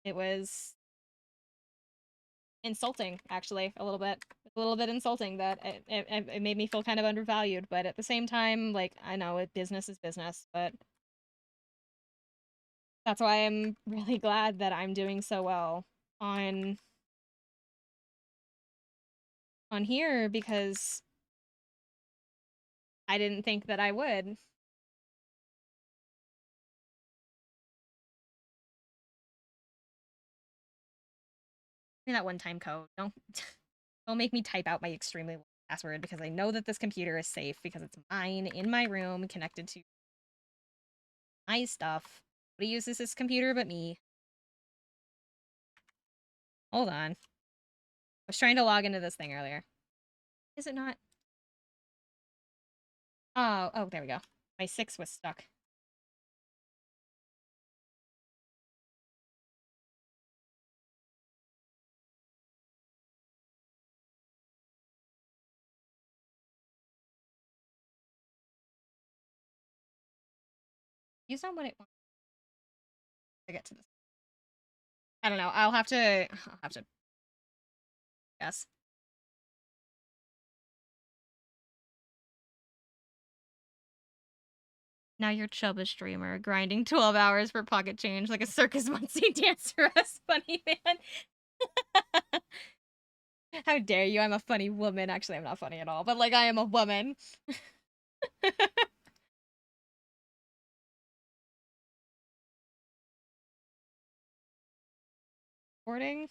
It was insulting, actually, a little bit. A little bit insulting that it made me feel kind of undervalued, but at the same time, like, I know business is business, but that's why I'm really glad that I'm doing so well on here, because I didn't think that I would. Give me that one-time code. Don't don't make me type out my extremely long password because I know that this computer is safe because it's mine in my room connected to my stuff. Nobody uses this computer but me. Hold on. I was trying to log into this thing earlier. Is it not? Oh, there we go. My 6 was stuck. Use on what it wants to get to this. I don't know. I'll have to guess. Now you're Chubba streamer, grinding 12 hours for pocket change like a Circus Muncie dancer as funny man. How dare you? I'm a funny woman. Actually, I'm not funny at all, but like I am a woman. Boarding?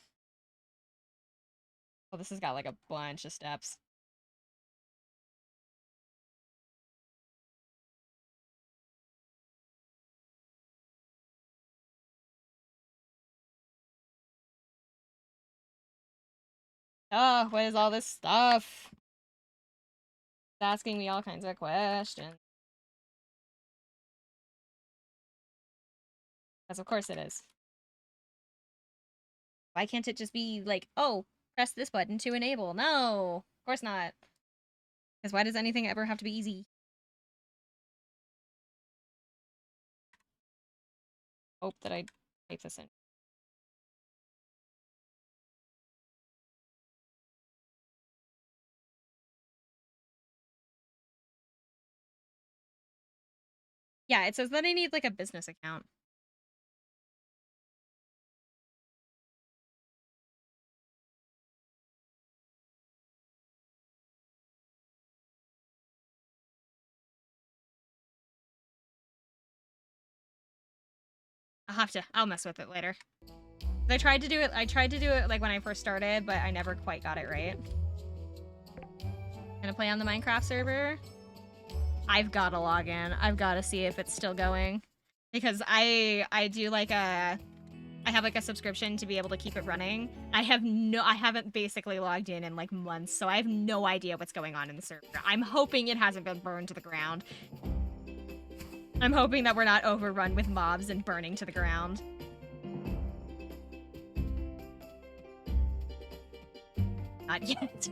Oh, this has got like a bunch of steps. Oh, what is all this stuff? It's asking me all kinds of questions. Because of course it is. Why can't it just be like, oh, press this button to enable? No, of course not. Because why does anything ever have to be easy? Hope that I type this in. Yeah, it says that I need like a business account. I'll mess with it later. I tried to do it like when I first started, but I never quite got it right. Gonna play on the Minecraft server. I've gotta log in. I've gotta see if it's still going. Because I do like I have like a subscription to be able to keep it running. I haven't basically logged in like months, so I have no idea what's going on in the server. I'm hoping it hasn't been burned to the ground. I'm hoping that we're not overrun with mobs and burning to the ground. Not yet.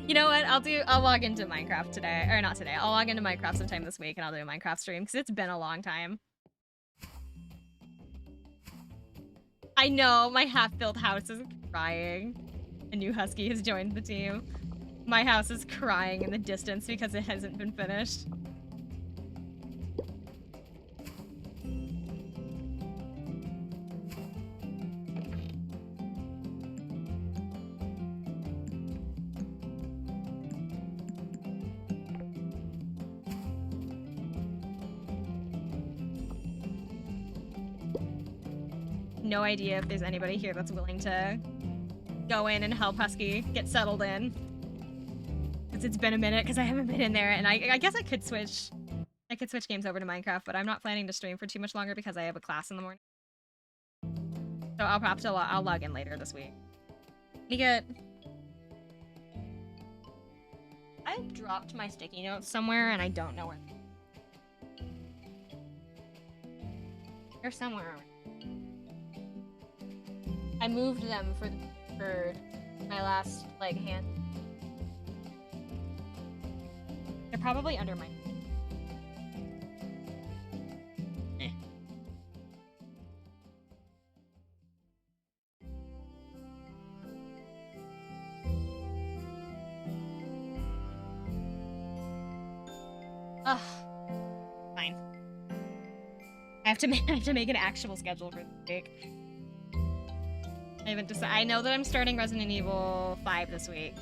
You know what? I'll log into Minecraft today. Or not today. I'll log into Minecraft sometime this week and I'll do a Minecraft stream because it's been a long time. I know, my half-built house is crying. A new husky has joined the team. My house is crying in the distance because it hasn't been finished. No idea if there's anybody here that's willing to go in and help Husky get settled in. Because it's been a minute because I haven't been in there, and I guess I could switch games over to Minecraft, but I'm not planning to stream for too much longer because I have a class in the morning. So I'll log in later this week. I dropped my sticky notes somewhere and I don't know where. They're somewhere around. I moved them for my last like hand. They're probably under my. Ugh. Fine. I have to make an actual schedule for the week. I haven't decided. I know that I'm starting Resident Evil 5 this week.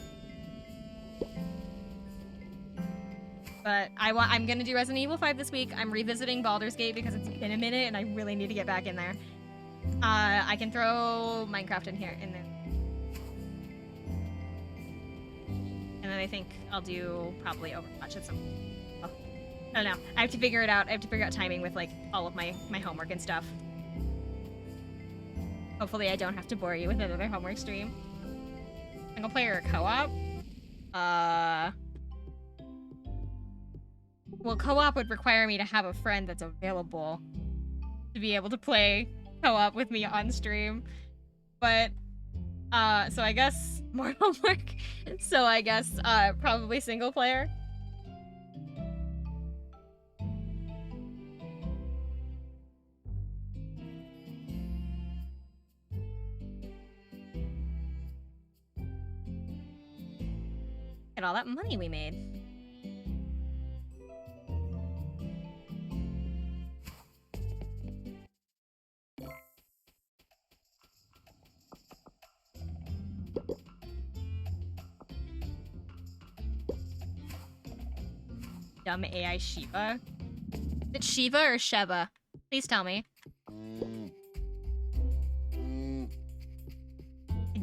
But I'm gonna do Resident Evil 5 this week. I'm revisiting Baldur's Gate because it's been a minute and I really need to get back in there. I can throw Minecraft in there. And then I think I'll do probably Overwatch at some point. Oh, I don't know. I have to figure it out. I have to figure out timing with like all of my homework and stuff. Hopefully I don't have to bore you with another homework stream. Single player or co-op? Well, co-op would require me to have a friend that's available to be able to play co-op with me on stream. But, so I guess more homework. So I guess, probably single player. At all that money we made. Dumb AI Shiva. Is it Shiva or Sheva? Please tell me.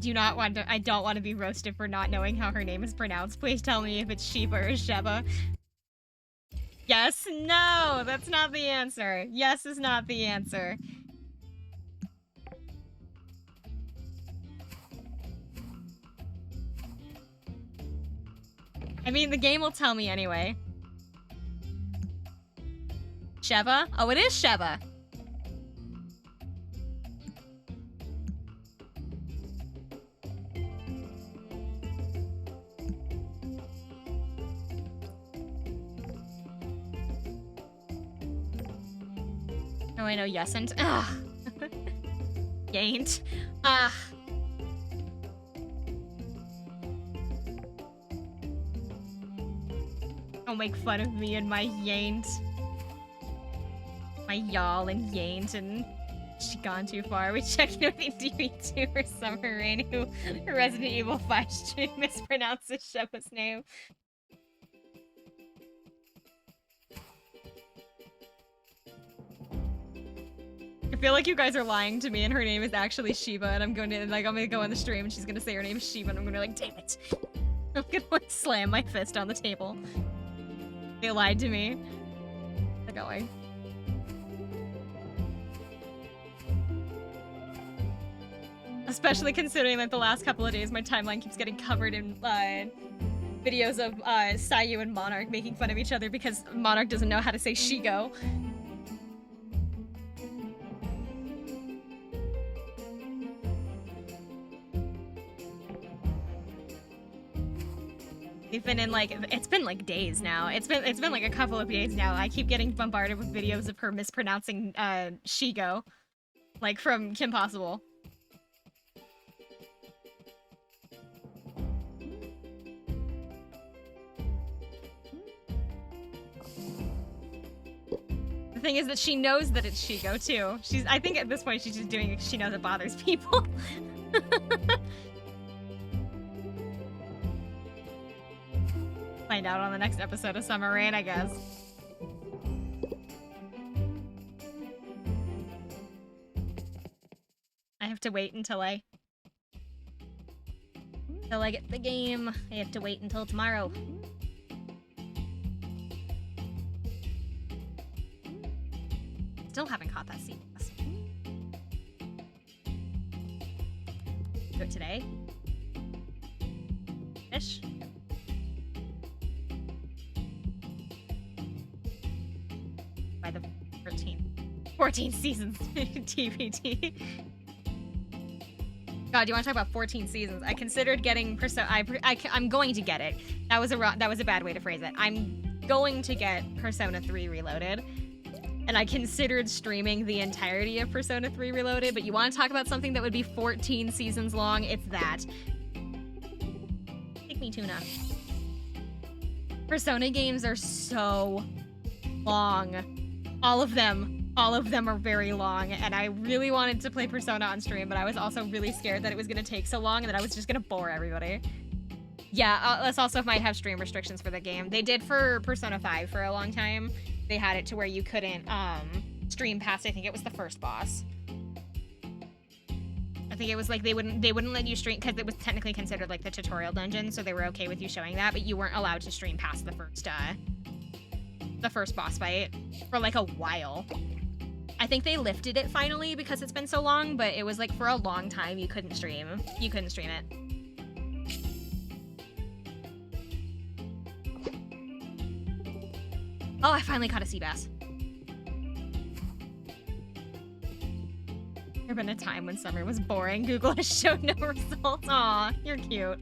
I don't want to be roasted for not knowing how her name is pronounced. Please tell me if it's Shiva or Sheva. Yes, no, that's not the answer. Yes is not the answer. I mean, the game will tell me anyway. Sheva? Oh, it is Sheva. Oh, I know Yesent. Ugh. Yaint. Ah. Don't make fun of me and my Yaint. My y'all and Yaint and she gone too far. We checked with DB2 for Summer Rain, who Resident Evil 5 stream mispronounces Sheva's name. I feel like you guys are lying to me and her name is actually Shiva and I'm gonna go on the stream and she's gonna say her name is Shiva and I'm gonna be like, damn it. I'm gonna like slam my fist on the table. They lied to me. They're going. Especially considering that the last couple of days my timeline keeps getting covered in videos of Sayu and Monarch making fun of each other because Monarch doesn't know how to say Shigo. We've been in like, it's been like days now. It's been like a couple of days now. I keep getting bombarded with videos of her mispronouncing Shigo. Like from Kim Possible. The thing is that she knows that it's Shigo too. I think at this point she's just doing it because she knows it bothers people. Find out on the next episode of Summer Rain, I guess. I have to wait until I get the game. I have to wait until tomorrow. Still haven't caught that sea bass. Do it today. Fish. By the 14 seasons TBT. God, do you want to talk about 14 seasons? I considered getting Persona. I'm going to get it. That was a bad way to phrase it. I'm going to get Persona 3 Reloaded, and I considered streaming the entirety of Persona 3 Reloaded. But you want to talk about something that would be 14 seasons long? It's that. Take me, Tuna. Persona games are so long. All of them are very long, and I really wanted to play Persona on stream, but I was also really scared that it was gonna take so long and that I was just gonna bore everybody. Yeah, this also might have stream restrictions for the game. They did for Persona 5 for a long time. They had it to where you couldn't stream past, I think it was the first boss. I think it was like they wouldn't let you stream because it was technically considered like the tutorial dungeon, so they were okay with you showing that, but you weren't allowed to stream past the first boss fight for like a while. I think they lifted it finally because it's been so long, but it was like for a long time you couldn't stream it. Oh, I finally caught a sea bass. There been a time when summer was boring. Google has shown no results. Aw, you're cute.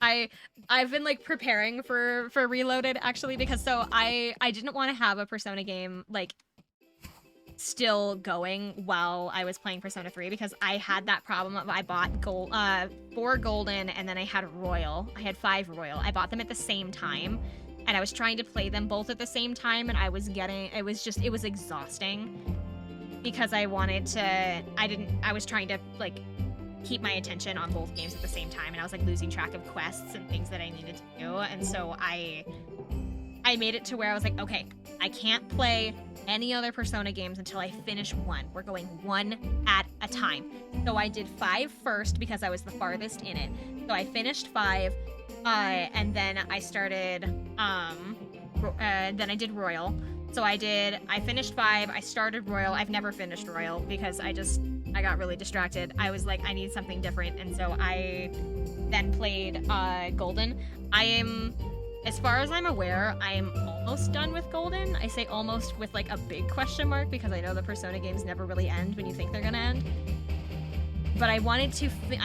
I've been like preparing for Reloaded actually because so I didn't want to have a Persona game like still going while I was playing Persona 3 because I had that problem of I bought 4 Golden and then I had Royal. I had 5 Royal. I bought them at the same time and I was trying to play them both at the same time and it was exhausting because I was trying to like keep my attention on both games at the same time and I was like losing track of quests and things that I needed to do, and so I made it to where I was like, okay, I can't play any other Persona games until I finish one. We're going one at a time. So I did 5 first because I was the farthest in it. So I finished 5, and then I started, then I did Royal. So I finished 5, I started Royal. I've never finished Royal because I got really distracted. I was like, I need something different, and so I then played Golden. As far as I'm aware, I am almost done with Golden. I say almost with like a big question mark because I know the Persona games never really end when you think they're gonna end. But I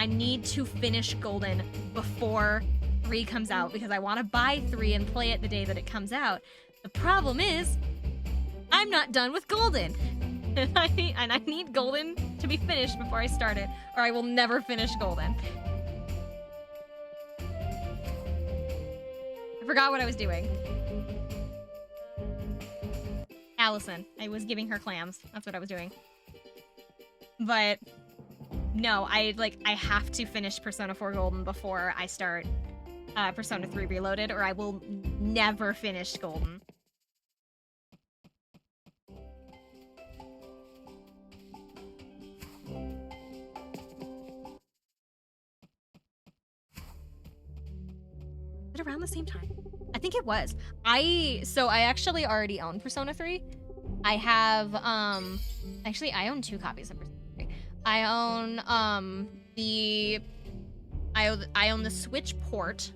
need to finish Golden before 3 comes out because I want to buy 3 and play it the day that it comes out. The problem is, I'm not done with Golden. And I need Golden to be finished before I start it, or I will never finish Golden. I forgot what I was doing. Allison. I was giving her clams. That's what I was doing. But no, I have to finish Persona 4 Golden before I start Persona 3 Reloaded, or I will never finish Golden. Around the same time? I think it was. I actually already own Persona 3. I have actually I own 2 copies of Persona 3. I own the Switch port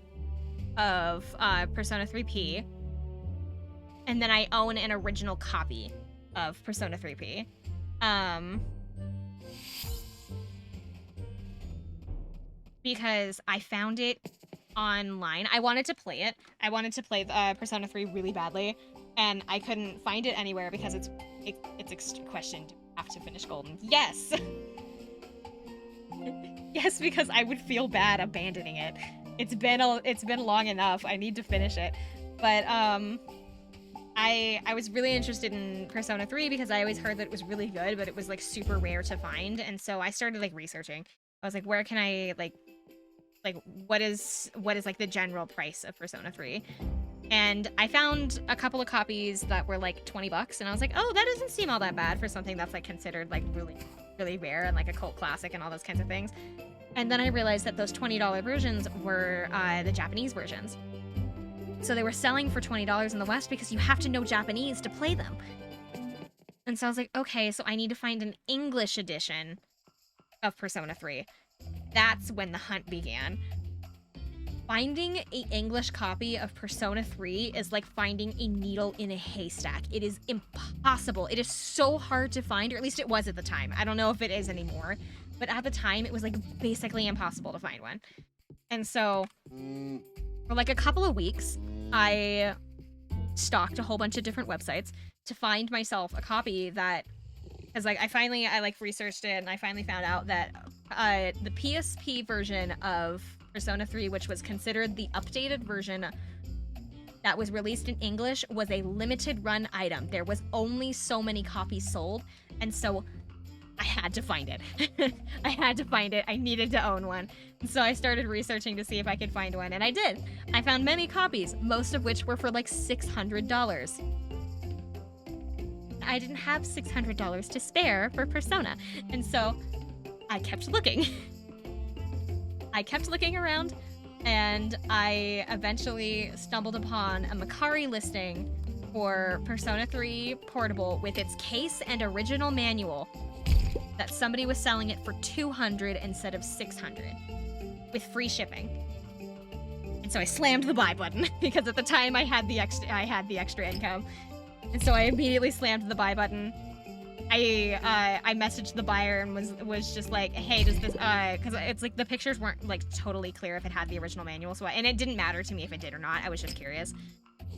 of Persona 3P. And then I own an original copy of Persona 3P. Because I found it online. I wanted to play it. I wanted to play Persona 3 really badly, and I couldn't find it anywhere because it's a question. Do I have to finish Golden? Yes! Yes, because I would feel bad abandoning it. It's been long enough. I need to finish it. But I was really interested in Persona 3 because I always heard that it was really good, but it was like super rare to find, and so I started like researching. I was like, where can I like what is like the general price of Persona 3? And I found a couple of copies that were like $20, and I was like, oh, that doesn't seem all that bad for something that's like considered like really, really rare and like a cult classic and all those kinds of things. And then I realized that those $20 versions were the Japanese versions. So they were selling for $20 in the West because you have to know Japanese to play them. And so I was like, okay, so I need to find an English edition of Persona 3. That's when the hunt began. Finding an English copy of Persona 3 is like finding a needle in a haystack. It is impossible. It is so hard to find, or at least it was at the time. I don't know if it is anymore, but at the time it was like basically impossible to find one. And so for like a couple of weeks, I stalked a whole bunch of different websites to find myself a copy that, because like I like researched it and I finally found out that the PSP version of Persona 3, which was considered the updated version that was released in English, was a limited run item. There was only so many copies sold, and so I had to find it. I had to find it. I needed to own one. So I started researching to see if I could find one, and I did. I found many copies, most of which were for like $600. I didn't have $600 to spare for Persona, and so I kept looking. I kept looking around, and I eventually stumbled upon a Mercari listing for Persona 3 Portable with its case and original manual that somebody was selling it for $200 instead of $600 with free shipping. And so I slammed the buy button because at the time I had the extra income. And so I immediately slammed the buy button. I messaged the buyer and was just like, hey, does this because it's like the pictures weren't like totally clear if it had the original manual, so and it didn't matter to me if it did or not. I was just curious.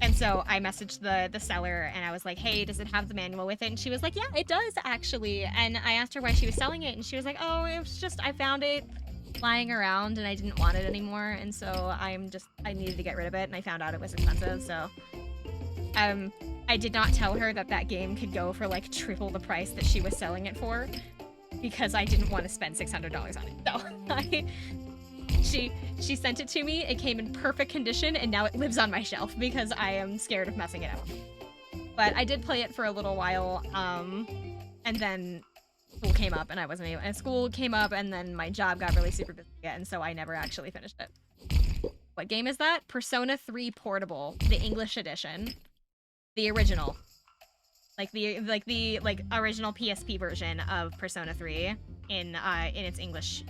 And so I messaged the seller and I was like, hey, does it have the manual with it? And she was like, yeah, it does actually. And I asked her why she was selling it, and she was like, oh, it was just I found it lying around and I didn't want it anymore, and so I needed to get rid of it, and I found out it was expensive, so I did not tell her that game could go for like triple the price that she was selling it for because I didn't want to spend $600 on it. So she sent it to me. It came in perfect condition, and now it lives on my shelf because I am scared of messing it up. But I did play it for a little while, and then school came up, and I wasn't able. And school came up, and then my job got really super busy, and so I never actually finished it. What game is that? Persona 3 Portable, the English edition. The original, like the original PSP version of Persona 3 in its English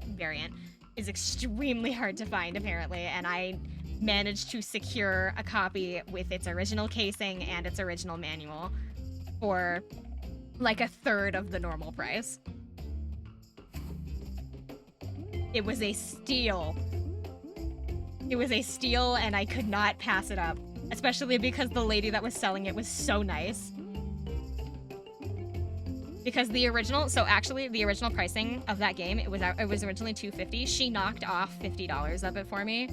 variant is extremely hard to find apparently, and I managed to secure a copy with its original casing and its original manual for like a third of the normal price. It was a steal. It was a steal, and I could not pass it up. Especially because the lady that was selling it was so nice. Because the original pricing of that game, it was originally $250. She knocked off $50 of it for me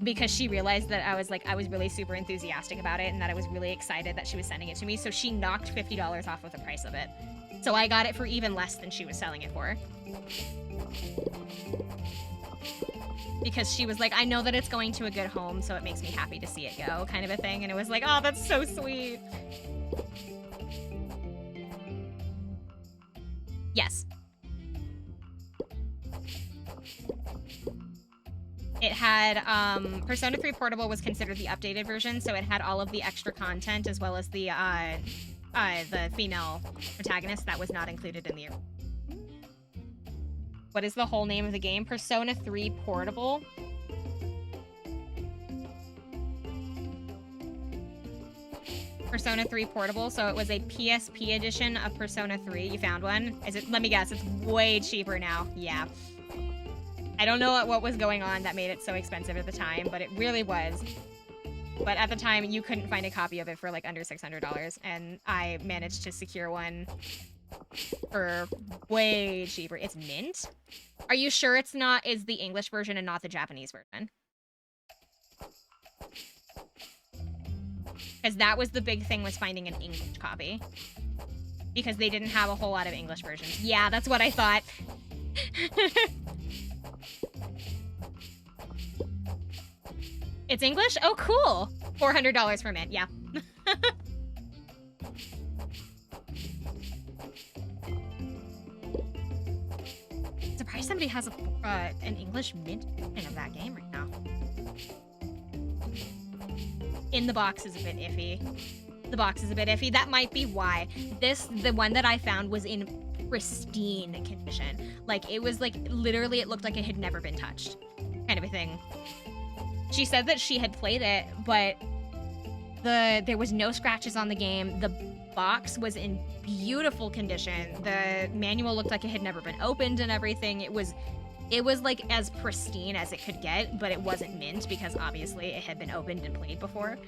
because she realized that I was really super enthusiastic about it and that I was really excited that she was sending it to me. So she knocked $50 off of the price of it. So I got it for even less than she was selling it for. Because she was like, I know that it's going to a good home, so it makes me happy to see it go, kind of a thing. And it was like, oh, that's so sweet. Yes. It had, Persona 3 Portable was considered the updated version, so it had all of the extra content as well as the female protagonist that was not included in the original. What is the whole name of the game? Persona 3 Portable. Persona 3 Portable, so it was a PSP edition of Persona 3. You found one? Is it? Let me guess, it's way cheaper now. Yeah. I don't know what was going on that made it so expensive at the time, but it really was. But at the time, you couldn't find a copy of it for like under $600, and I managed to secure one for way cheaper. It's mint? Are you sure it's not is the English version and not the Japanese version? Because that was the big thing, was finding an English copy. Because they didn't have a whole lot of English versions. Yeah, that's what I thought. It's English? Oh, cool. $400 for mint, yeah. Surprised somebody has an English mint version of that game right now. In the box is a bit iffy. The box is a bit iffy. That might be why. The one that I found was in pristine condition. Like, it was like, literally, it looked like it had never been touched. Kind of a thing. She said that she had played it, but there was no scratches on the game. The box was in beautiful condition. The manual looked like it had never been opened and everything. It was like as pristine as it could get, but it wasn't mint because obviously it had been opened and played before.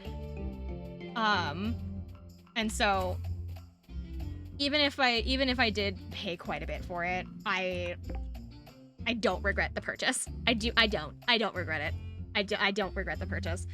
And so even if I did pay quite a bit for it, I don't regret the purchase. I don't regret it. I don't regret the purchase.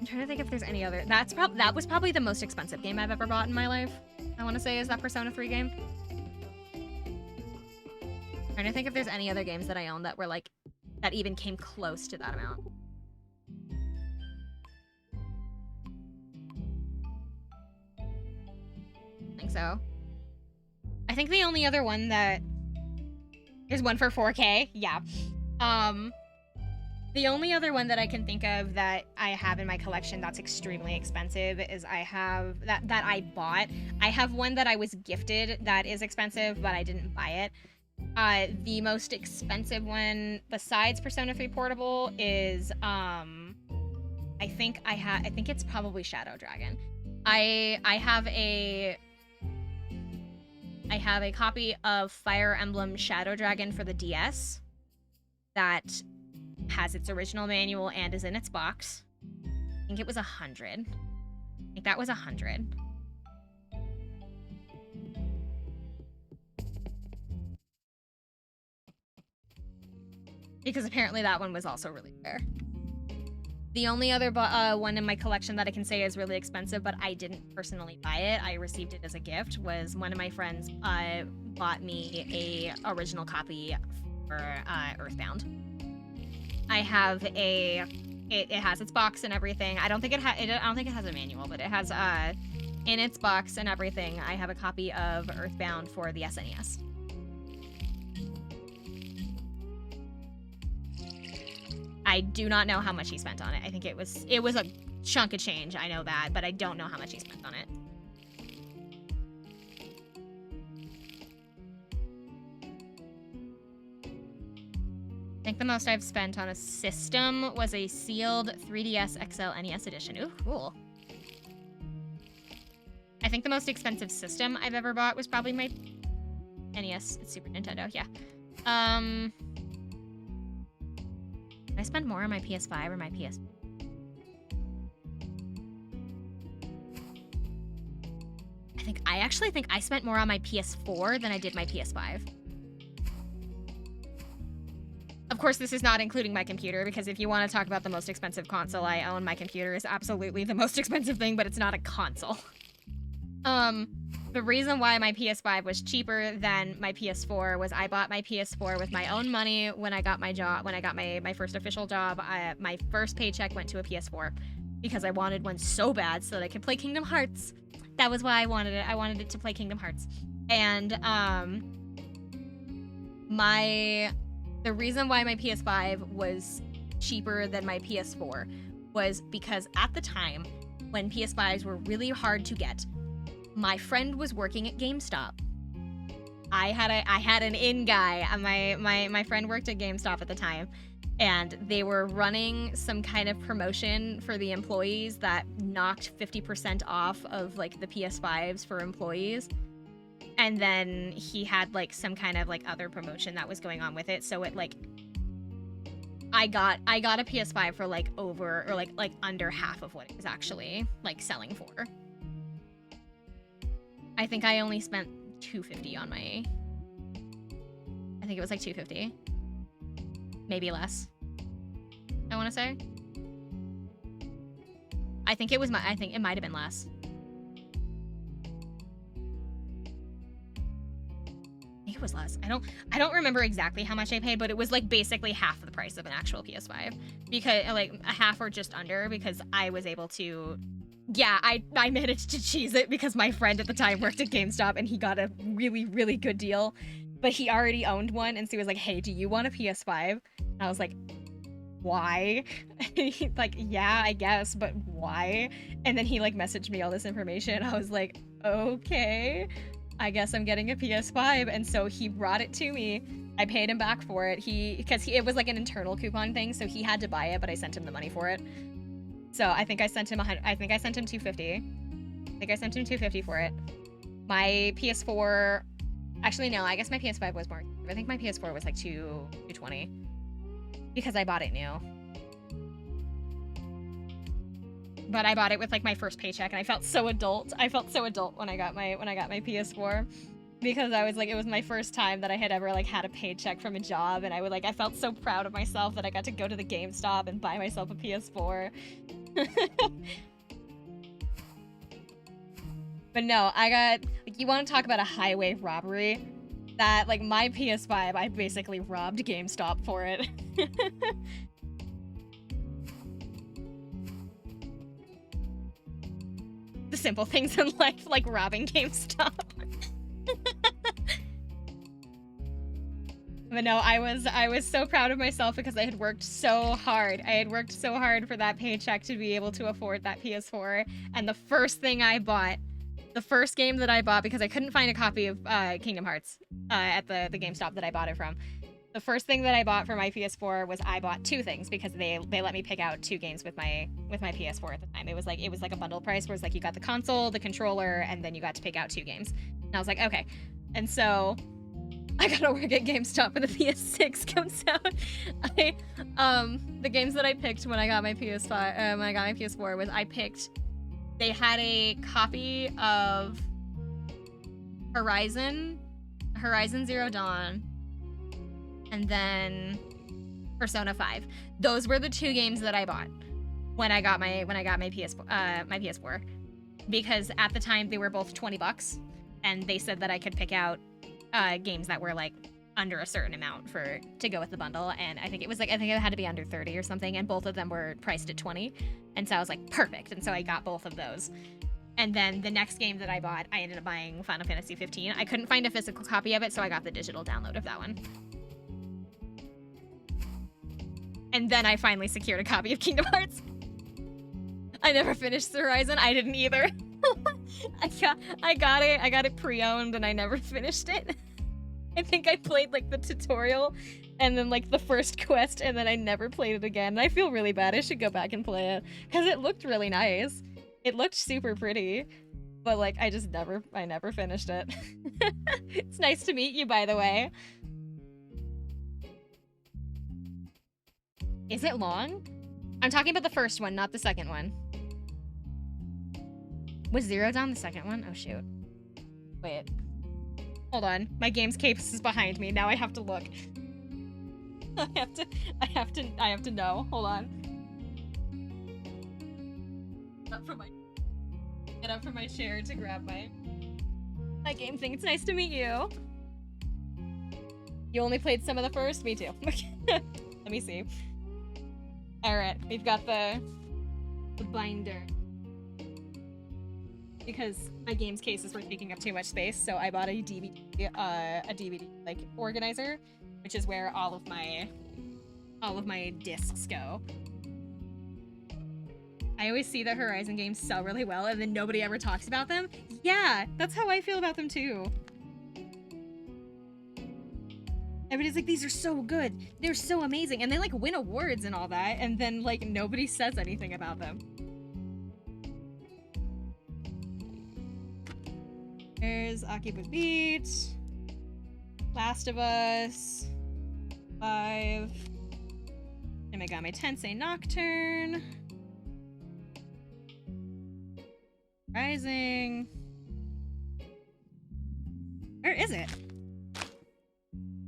I'm trying to think if there's any other. That was probably the most expensive game I've ever bought in my life. I want to say is that Persona 3 game. Trying to think if there's any other games that I own that were like that even came close to that amount. I think so. I think the only other one that is one for 4K. Yeah. The only other one that I can think of that I have in my collection that's extremely expensive is I have that I bought. I have one that I was gifted that is expensive, but I didn't buy it. The most expensive one besides Persona 3 Portable is I think it's probably Shadow Dragon. I have a copy of Fire Emblem Shadow Dragon for the DS that has its original manual and is in its box. I think it was 100. I think that was 100. Because apparently that one was also really rare. The only other one in my collection that I can say is really expensive, but I didn't personally buy it, I received it as a gift, was one of my friends bought me a original copy for Earthbound. I have it has its box and everything. I don't think it has a manual, but it has in its box and everything. I have a copy of Earthbound for the SNES. I do not know how much he spent on it. I think it was a chunk of change. I know that, but I don't know how much he spent on it. I think the most I've spent on a system was a sealed 3DS XL NES edition. Ooh, cool. I think the most expensive system I've ever bought was probably my NES. It's Super Nintendo, yeah. Did I spend more on my PS5 or my PS4? I actually think I spent more on my PS4 than I did my PS5. Of course, this is not including my computer, because if you want to talk about the most expensive console I own, my computer is absolutely the most expensive thing, but it's not a console. The reason why my PS5 was cheaper than my PS4 was I bought my PS4 with my own money when I got my job, when I got my first official job. My first paycheck went to a PS4 because I wanted one so bad so that I could play Kingdom Hearts. That was why I wanted it. I wanted it to play Kingdom Hearts. And the reason why my PS5 was cheaper than my PS4 was because at the time when PS5s were really hard to get, my friend was working at GameStop. I had an in guy. My friend worked at GameStop at the time, and they were running some kind of promotion for the employees that knocked 50% off of like the PS5s for employees. And then he had like some kind of like other promotion that was going on with it. So it like I got a PS5 for like over or like under half of what it was actually like selling for. I think I only spent $250 on my. I think it was like $250, maybe less. I want to say. I think it might have been less. I think it was less. I don't remember exactly how much I paid, but it was like basically half the price of an actual PS5, because like a half or just under, because I was able to. Yeah, I managed to cheese it because my friend at the time worked at GameStop and he got a really, really good deal. But he already owned one, and so he was like, hey, do you want a PS5? And I was like, why? He's like, yeah, I guess, but why? And then he like messaged me all this information. I was like, okay, I guess I'm getting a PS5. And so he brought it to me. I paid him back for it. It was like an internal coupon thing, so he had to buy it, but I sent him the money for it. So I think I sent him $250. I think I sent him $250 for it. My PS4, actually no, I guess my PS5 was more. I think my PS4 was like $220 because I bought it new. But I bought it with like my first paycheck, and I felt so adult. I felt so adult when I got my PS4, because I was like, it was my first time that I had ever like had a paycheck from a job, and I felt so proud of myself that I got to go to the GameStop and buy myself a PS4. But no, I got, like, you want to talk about a highway robbery? That, like, my PS5, I basically robbed GameStop for it. The simple things in life, like robbing GameStop. But no, I was so proud of myself because I had worked so hard. I had worked so hard for that paycheck to be able to afford that PS4. And the first thing I bought, the first game that I bought, because I couldn't find a copy of Kingdom Hearts at the GameStop that I bought it from. The first thing that I bought for my PS4 was I bought 2 things because they let me pick out 2 games with my PS4 at the time. It was like a bundle price where it's like you got the console, the controller, and then you got to pick out 2 games. And I was like, okay. And so I gotta work at GameStop when the PS6 comes out. The games that I picked when I got my PS5, when I got my PS4 was they had a copy of Horizon Zero Dawn, and then Persona 5. Those were the 2 games that I bought when I got my PS4, because at the time they were both $20, and they said that I could pick out games that were like under a certain amount to go with the bundle, and I think it had to be under 30 or something, and both of them were priced at 20, and so I was like, perfect, and so I got both of those. And then the next game that I bought, I ended up buying Final Fantasy 15. I couldn't find a physical copy of it, so I got the digital download of that one. And then I finally secured a copy of Kingdom Hearts. I never finished Horizon. I didn't either. I got it pre-owned, and I never finished it. I think I played like the tutorial and then like the first quest, and then I never played it again. And I feel really bad. I should go back and play it because it looked really nice. It looked super pretty, but like I never finished it. It's nice to meet you, by the way. Is it long? I'm talking about the first one, not the second one. Was Zero Dawn the second one? Oh shoot. Wait. Hold on. My game's case is behind me. Now I have to look. I have to know. Hold on. Get up from my chair to grab my game thing. It's nice to meet you. You only played some of the first? Me too. Let me see. Alright, we've got the binder. Because my games cases were taking up too much space, so I bought a DVD like organizer, which is where all of my discs go. I always see that Horizon games sell really well, and then nobody ever talks about them. Yeah, that's how I feel about them too. Everybody's like, these are so good, they're so amazing, and they like win awards and all that, and then like nobody says anything about them. There's Akiba Beach, Last of Us, 5, and I got my Tensei Nocturne, Rising. Where is it?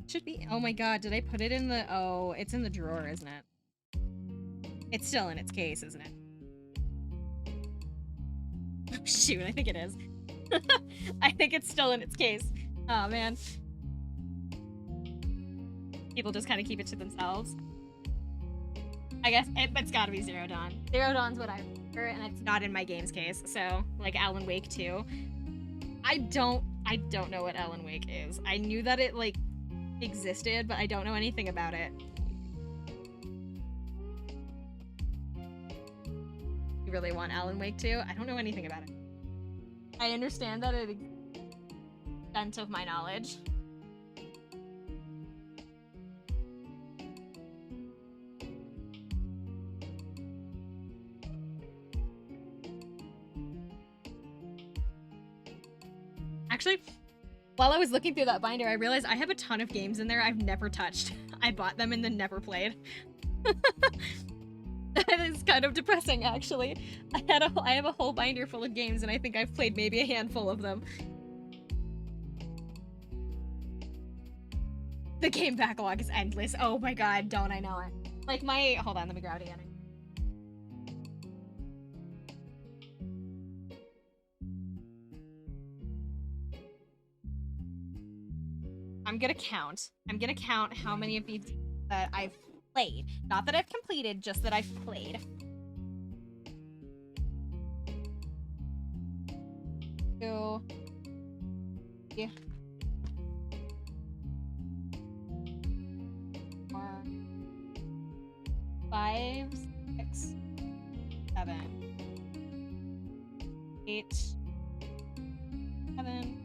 Should be. Oh my god, did I put it in the. Oh, it's in the drawer, isn't it? It's still in its case, isn't it? Oh, shoot, I think it is. I think it's still in its case. Oh man. People just kind of keep it to themselves. I guess it's gotta be Zero Dawn. Zero Dawn's what I remember, and it's not in my games case. So, like Alan Wake 2. I don't know what Alan Wake is. I knew that it like existed, but I don't know anything about it. You really want Alan Wake 2? I don't know anything about it. I understand that it extent of my knowledge. Actually, while I was looking through that binder, I realized I have a ton of games in there I've never touched. I bought them and then never played. That is kind of depressing, actually. I have a whole binder full of games, and I think I've played maybe a handful of them. The game backlog is endless. Oh my god, don't I know it. Like hold on, let me grab it again. I'm gonna count. I'm gonna count how many of these that I've played. Not that I've completed, just that I've played. 2, 3, 4, 5, 6, 7, 8, 7.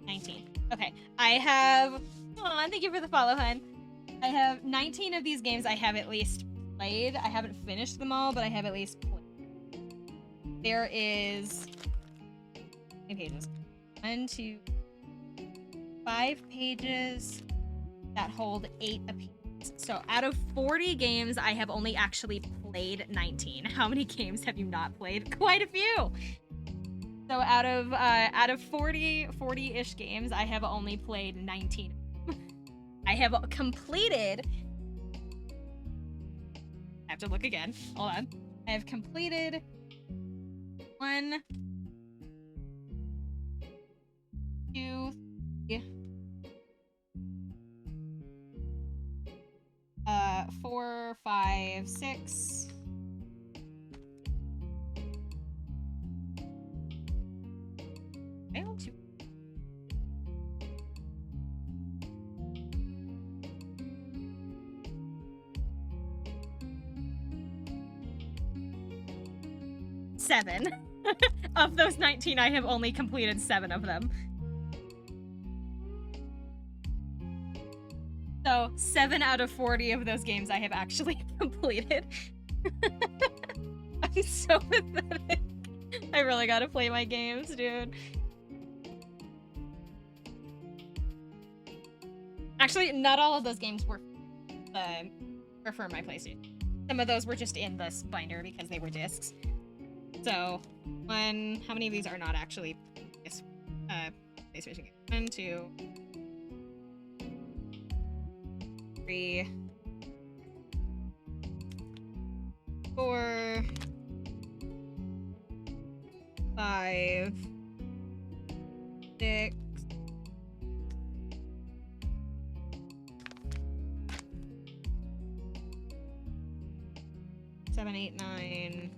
19. Okay, I have. Oh, thank you for the follow, hun. I have 19 of these games I have at least played. I haven't finished them all, but I have at least played. There is. How many pages? 1, 2, 5 pages that hold 8 apiece. So out of 40 games, I have only actually played 19. How many games have you not played? Quite a few. So out of 40-ish games, I have only played 19. I have completed. I have to look again. Hold on. I have completed 1, 2, 3, 4, 5, 6. I want to. Seven. Of those 19, I have only completed 7 of them. So 7 out of 40 of those games I have actually completed. I'm so pathetic. I really gotta play my games, dude. Actually, not all of those games were for my PlayStation. Some of those were just in this binder because they were discs. So, how many of these are not actually PlayStation games? 1, 2, 3, 4, 5, 6, 7, 8, 9.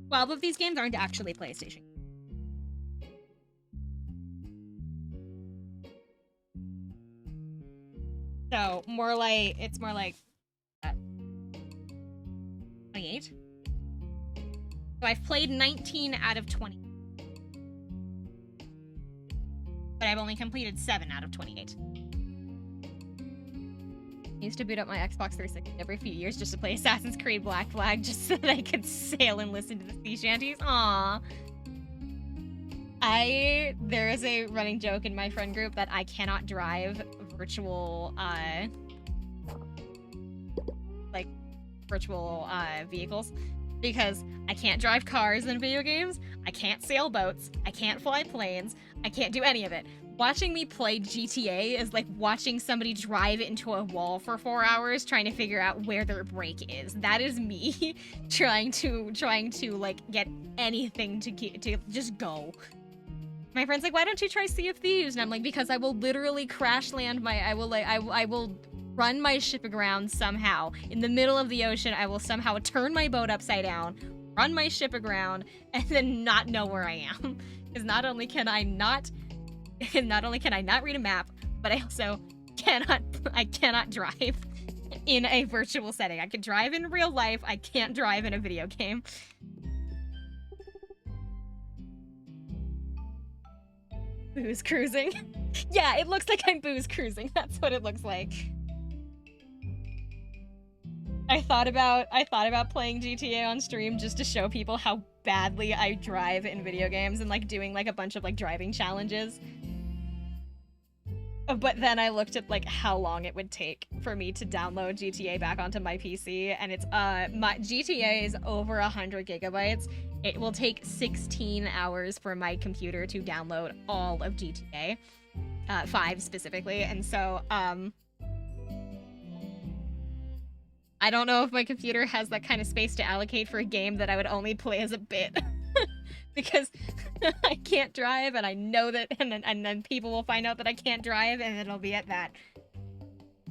12 of these games aren't actually PlayStation. So, it's more like 28. So I've played 19 out of 20. But I've only completed 7 out of 28. I used to boot up my Xbox 360 every few years just to play Assassin's Creed Black Flag just so that I could sail and listen to the sea shanties. Aww. There is a running joke in my friend group that I cannot drive virtual vehicles because I can't drive cars in video games, I can't sail boats, I can't fly planes, I can't do any of it. Watching me play GTA is like watching somebody drive into a wall for 4 hours trying to figure out where their brake is. That is me trying to like get anything to just go. My friend's like, why don't you try Sea of Thieves? And I'm like, because I will literally crash land I will run my ship aground somehow. In the middle of the ocean, I will somehow turn my boat upside down, run my ship aground, and then not know where I am. Because not only can I not read a map, but I also cannot drive in a virtual setting. I can drive in real life, I can't drive in a video game. Booze cruising. Yeah, it looks like I'm booze cruising. That's what it looks like. I thought about playing GTA on stream just to show people how badly I drive in video games and like doing like a bunch of like driving challenges. But then I looked at like how long it would take for me to download GTA back onto my PC, and it's my GTA is over 100 gigabytes, it will take 16 hours for my computer to download all of GTA 5 specifically. And so, I don't know if my computer has that kind of space to allocate for a game that I would only play as a bit. Because I can't drive, and I know that, and then people will find out that I can't drive, and it'll be at that.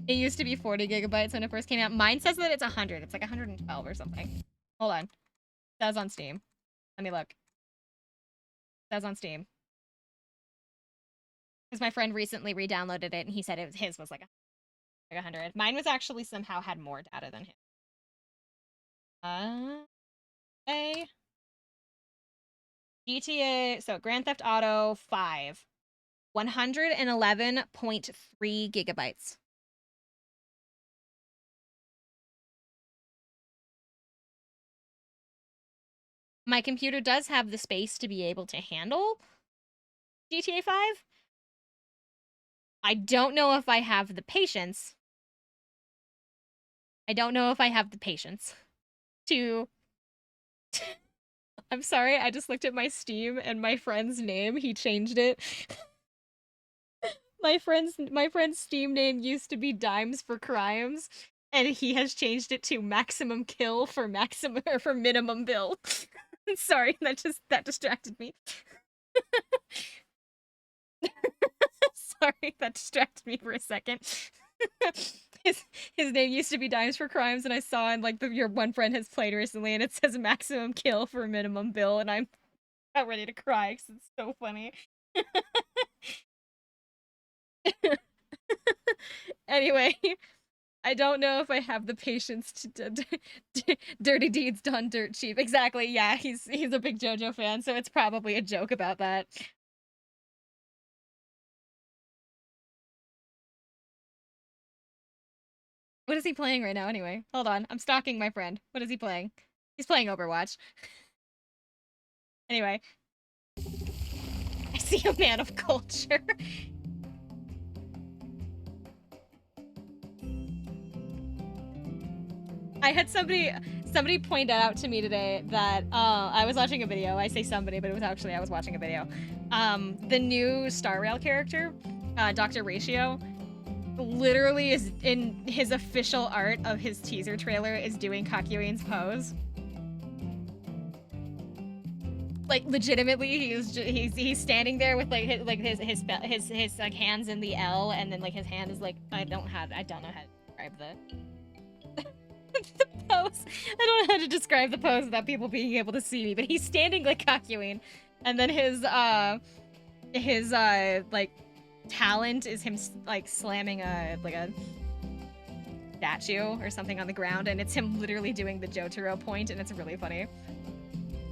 It used to be 40 gigabytes when it first came out. Mine says that it's 100. It's like 112 or something. Hold on. It says on Steam. Let me look. It says on Steam. Because my friend recently re-downloaded it, and he said his was like 100. Mine was actually somehow had more data than his. GTA, so Grand Theft Auto 5, 111.3 gigabytes. My computer does have the space to be able to handle GTA 5. I don't know if I have the patience. I don't know if I have the patience to... I'm sorry, I just looked at my Steam and my friend's name, he changed it. My friend's Steam name used to be Dimes for Crimes, and he has changed it to Maximum Kill for minimum bill. Sorry, that distracted me. Sorry, that distracted me for a second. His name used to be Dimes for Crimes, and I saw in like your one friend has played recently, and it says Maximum Kill for minimum bill, and I'm about ready to cry because it's so funny. Anyway, I don't know if I have the patience to dirty deeds done dirt cheap. Exactly, yeah, he's a big JoJo fan, so it's probably a joke about that. What is he playing right now, anyway? Hold on, I'm stalking my friend. What is he playing? He's playing Overwatch. Anyway. I see a man of culture. I had somebody point out to me today that I was watching a video. I say somebody, but it was actually I was watching a video. The new Star Rail character, Dr. Ratio, literally is in his official art of his teaser trailer is doing Kakyoin's pose. Like legitimately, he's standing there with like his like hands in the L, and then like his hand is like I don't know how to describe the pose. I don't know how to describe the pose without people being able to see me, but he's standing like Kakyoin, and then his like talent is him like slamming a statue or something on the ground, and it's him literally doing the Jotaro point, and it's really funny.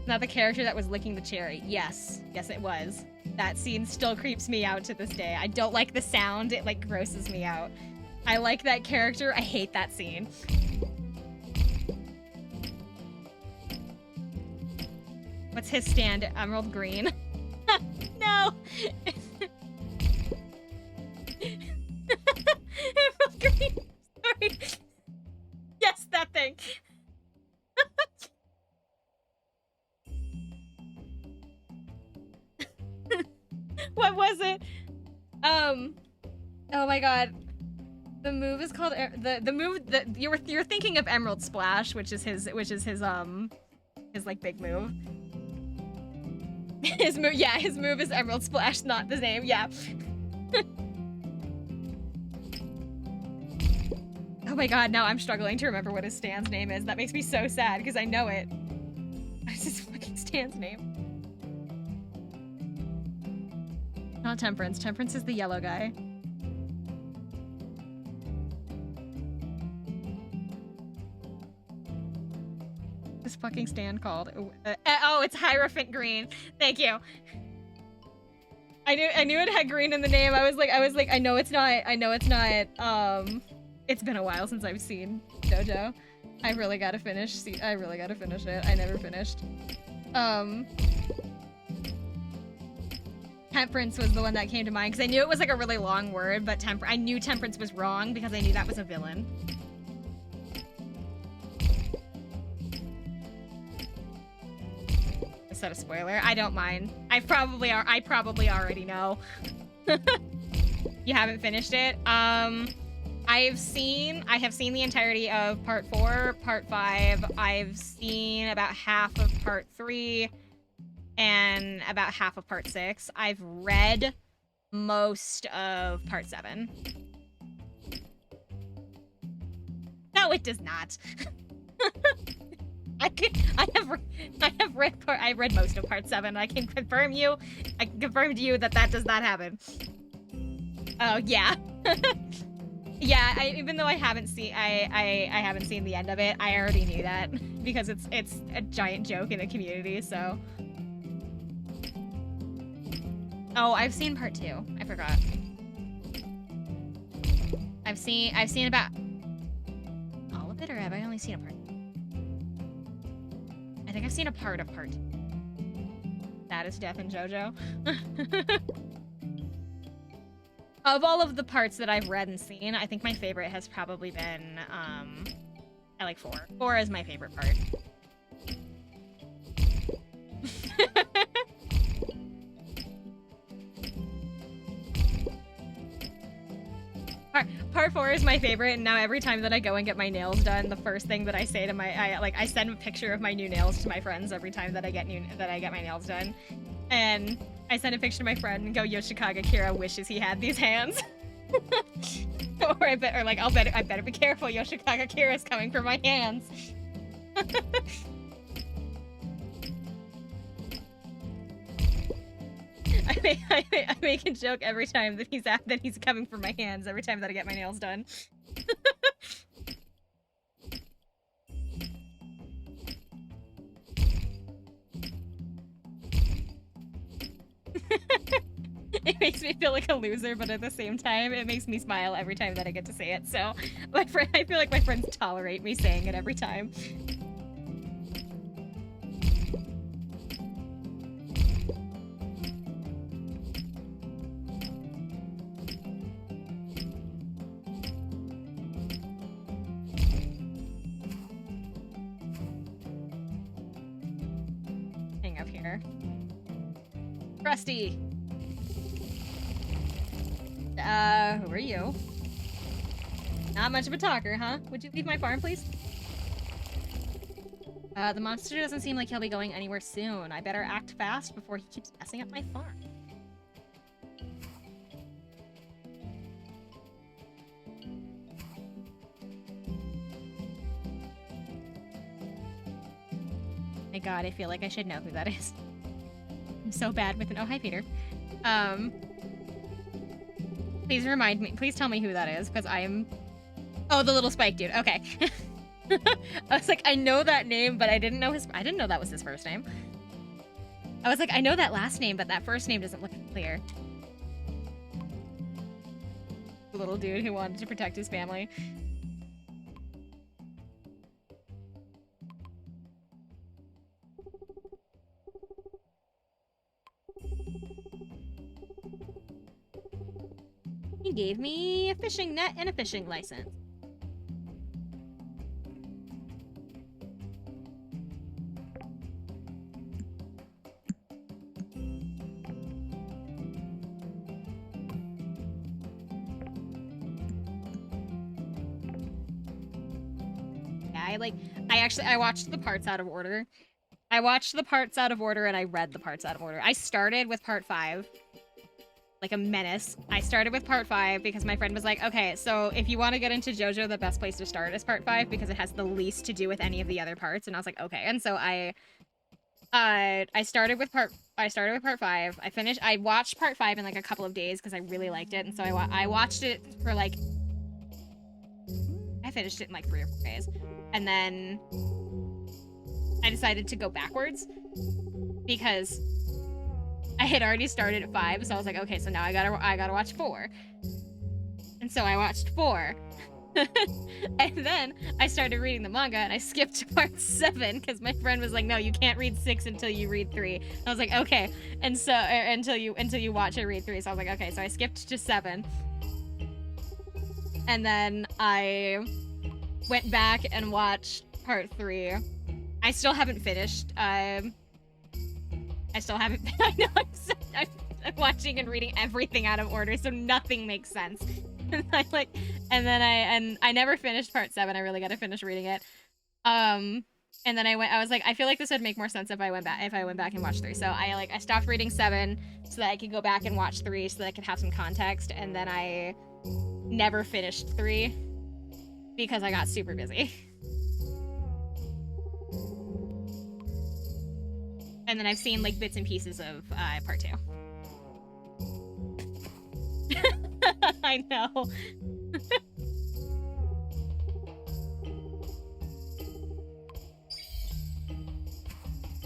Not the character that was licking the cherry. Yes, it was. That scene still creeps me out to this day. I don't like the sound. It like grosses me out. I like that character. I hate that scene. What's his stand? Emerald green. No. Emerald green. Sorry. Yes, that thing. What was it? Oh my god. The move is called the move that you're thinking of Emerald Splash, which is his like big move. His move is Emerald Splash, not the name. Yeah. Oh my god, now I'm struggling to remember what his stand's name is. That makes me so sad because I know it. What's his fucking stand's name? Not Temperance. Temperance is the yellow guy. This fucking stand called? Oh, it's Hierophant Green. Thank you. I knew it had green in the name. I was like, I know it's not. It's been a while since I've seen JoJo. I really gotta finish. I really gotta finish it. I never finished. Temperance was the one that came to mind because I knew it was like a really long word, but I knew Temperance was wrong because I knew that was a villain. set a spoiler. I don't mind. I probably already know. You haven't finished it? I have seen the entirety of part 4, part 5. I've seen about half of part 3 and about half of part 6. I've read most of part 7. No, it does not. I read most of part 7. I can confirm to you that does not happen. Oh yeah. Yeah, even though I haven't seen the end of it, I already knew that because it's a giant joke in the community, so. Oh, I've seen part 2. I forgot. I've seen about all of it, or have I only seen a part? I think I've seen a part of part 2. That is Death in JoJo. Of all of the parts that I've read and seen, I think my favorite has probably been, I like 4. 4 is my favorite part. Part 4 is my favorite, and now every time that I go and get my nails done, the first thing that I say to I send a picture of my new nails to my friends every time that I get my nails done. And I send a picture to my friend and go, Yoshikage Kira wishes he had these hands. Or I better be careful, Yoshikage Kira is coming for my hands. I make a joke every time that he's coming for my hands every time that I get my nails done. It makes me feel like a loser, but at the same time, it makes me smile every time that I get to say it. So, I feel like my friends tolerate me saying it every time. Hang up here. Rusty! Who are you? Not much of a talker, huh? Would you leave my farm, please? The monster doesn't seem like he'll be going anywhere soon. I better act fast before he keeps messing up my farm. My god, I feel like I should know who that is. I'm so bad with an— oh, hi, Peter. Please remind me. Please tell me who that is, because I am— oh, the little spike dude. Okay. I was like, I know that name, but I didn't know that was his first name. I was like, I know that last name, but that first name doesn't look clear. The little dude who wanted to protect his family. He gave me a fishing net and a fishing license. Yeah, I watched the parts out of order. I watched the parts out of order and I read the parts out of order. I started with part 5. Like a menace. I started with part 5 because my friend was like, okay, so if you want to get into JoJo, the best place to start is part 5 because it has the least to do with any of the other parts. And I was like, okay. And so I started with part 5. I watched part 5 in like a couple of days because I really liked it. And so I watched it for like, I finished it in like 3 or 4 days. And then I decided to go backwards because I had already started at 5, so I was like, okay, so now I gotta watch 4. And so I watched 4. And then I started reading the manga and I skipped to part 7 because my friend was like, no, you can't read 6 until you read 3. I was like, okay. And so until you watch or read 3. So I was like, okay, so I skipped to 7. And then I went back and watched part 3. I still haven't finished. I still haven't. I know I'm watching and reading everything out of order, so nothing makes sense. And then I never finished part 7. I really got to finish reading it. And then I was like, I feel like this would make more sense if I went back and watched 3. So I stopped reading 7 so that I could go back and watch 3 so that I could have some context, and then I never finished 3 because I got super busy. And then I've seen like bits and pieces of part 2. I know.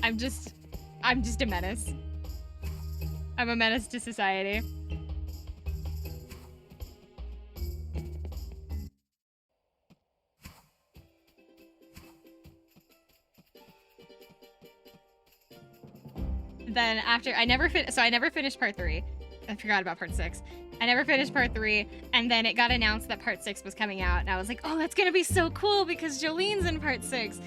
I'm just a menace. I'm a menace to society. Then after I never finished part 3. I forgot about part 6. I never finished part 3, and then it got announced that part 6 was coming out, and I was like, oh, that's gonna be so cool because Jolene's in part 6.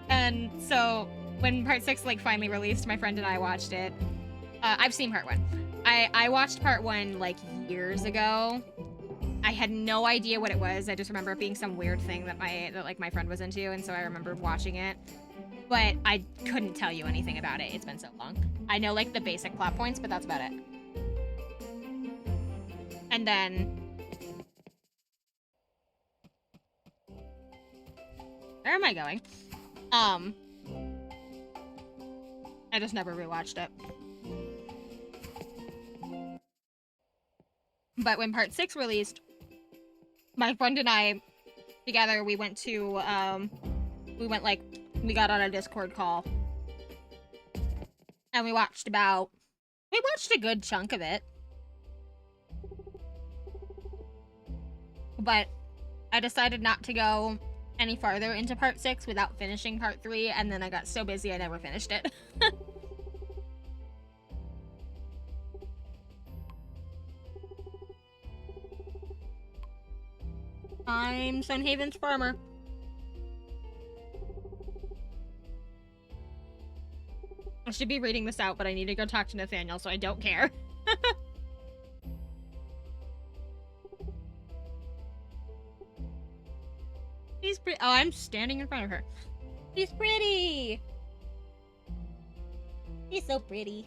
And so when part 6 like finally released, my friend and I watched it. I've seen part 1. I watched part 1 like years ago. I had no idea what it was. I just remember it being some weird thing that my friend was into, and so I remember watching it. But I couldn't tell you anything about it. It's been so long. I know like the basic plot points, but that's about it. And then where am I going? I just never rewatched it. But when part 6 released, my friend and I together, we got on a Discord call. And we watched a good chunk of it. But I decided not to go any farther into part 6 without finishing part 3, and then I got so busy I never finished it. I'm Sunhaven's farmer. I should be reading this out, but I need to go talk to Nathaniel, so I don't care. She's pretty. Oh, I'm standing in front of her. She's pretty. She's so pretty.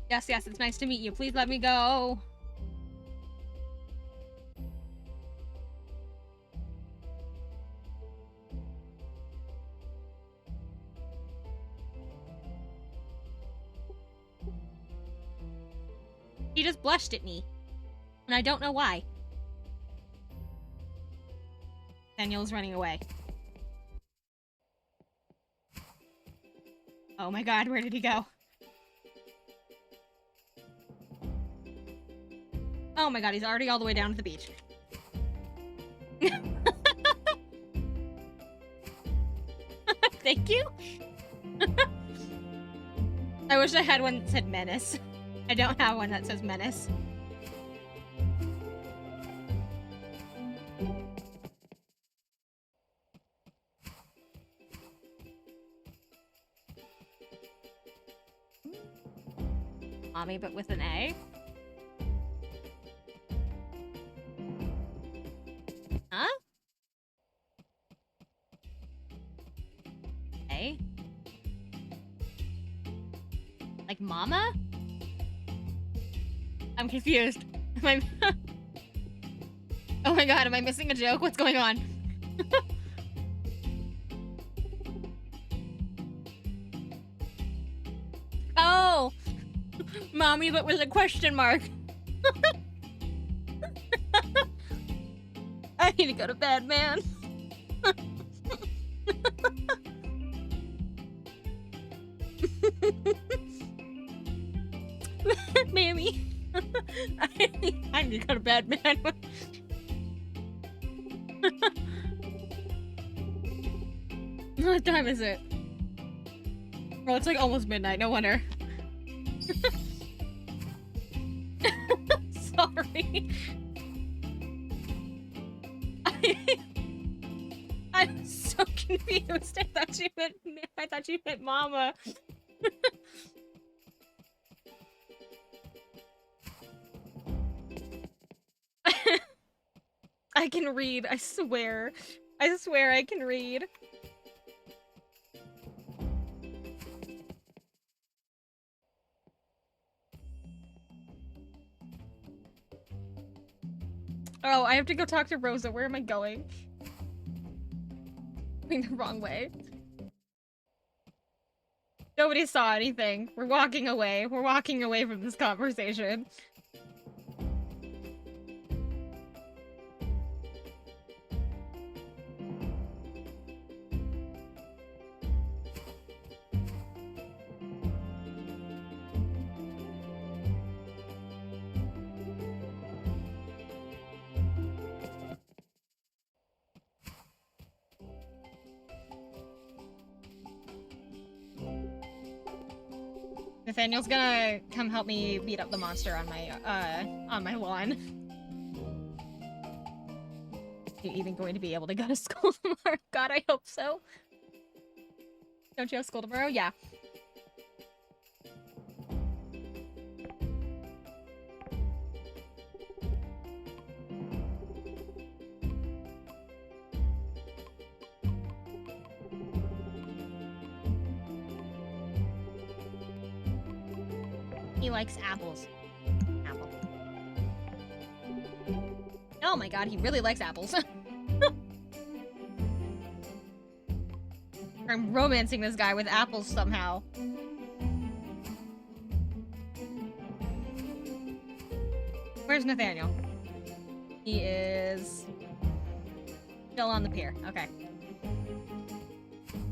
Yes, yes, it's nice to meet you. Please let me go. He just blushed at me. And I don't know why. Daniel's running away. Oh my god, where did he go? Oh my god, he's already all the way down to the beach. Thank you. I wish I had one that said menace. I don't have one that says menace. Mommy, but with an A? Huh? A? Like mama? I'm confused. Am I... Oh my god, am I missing a joke? What's going on? Oh! Mommy, but with a question mark. I need to go to bed, man. Mammy. I need to go to bed, man. What time is it? Oh, it's like almost midnight, no wonder. Sorry. I'm so confused. I thought you meant mama. I can read, I swear. I swear I can read. Oh, I have to go talk to Rosa. Where am I going? Going the wrong way. Nobody saw anything. We're walking away. We're walking away from this conversation. Nathaniel's gonna come help me beat up the monster on my lawn. You even going to be able to go to school tomorrow? God, I hope so. Don't you have school tomorrow? Yeah. He likes apples. Apple. Oh my god, he really likes apples. I'm romancing this guy with apples somehow. Where's Nathaniel? He is still on the pier. Okay.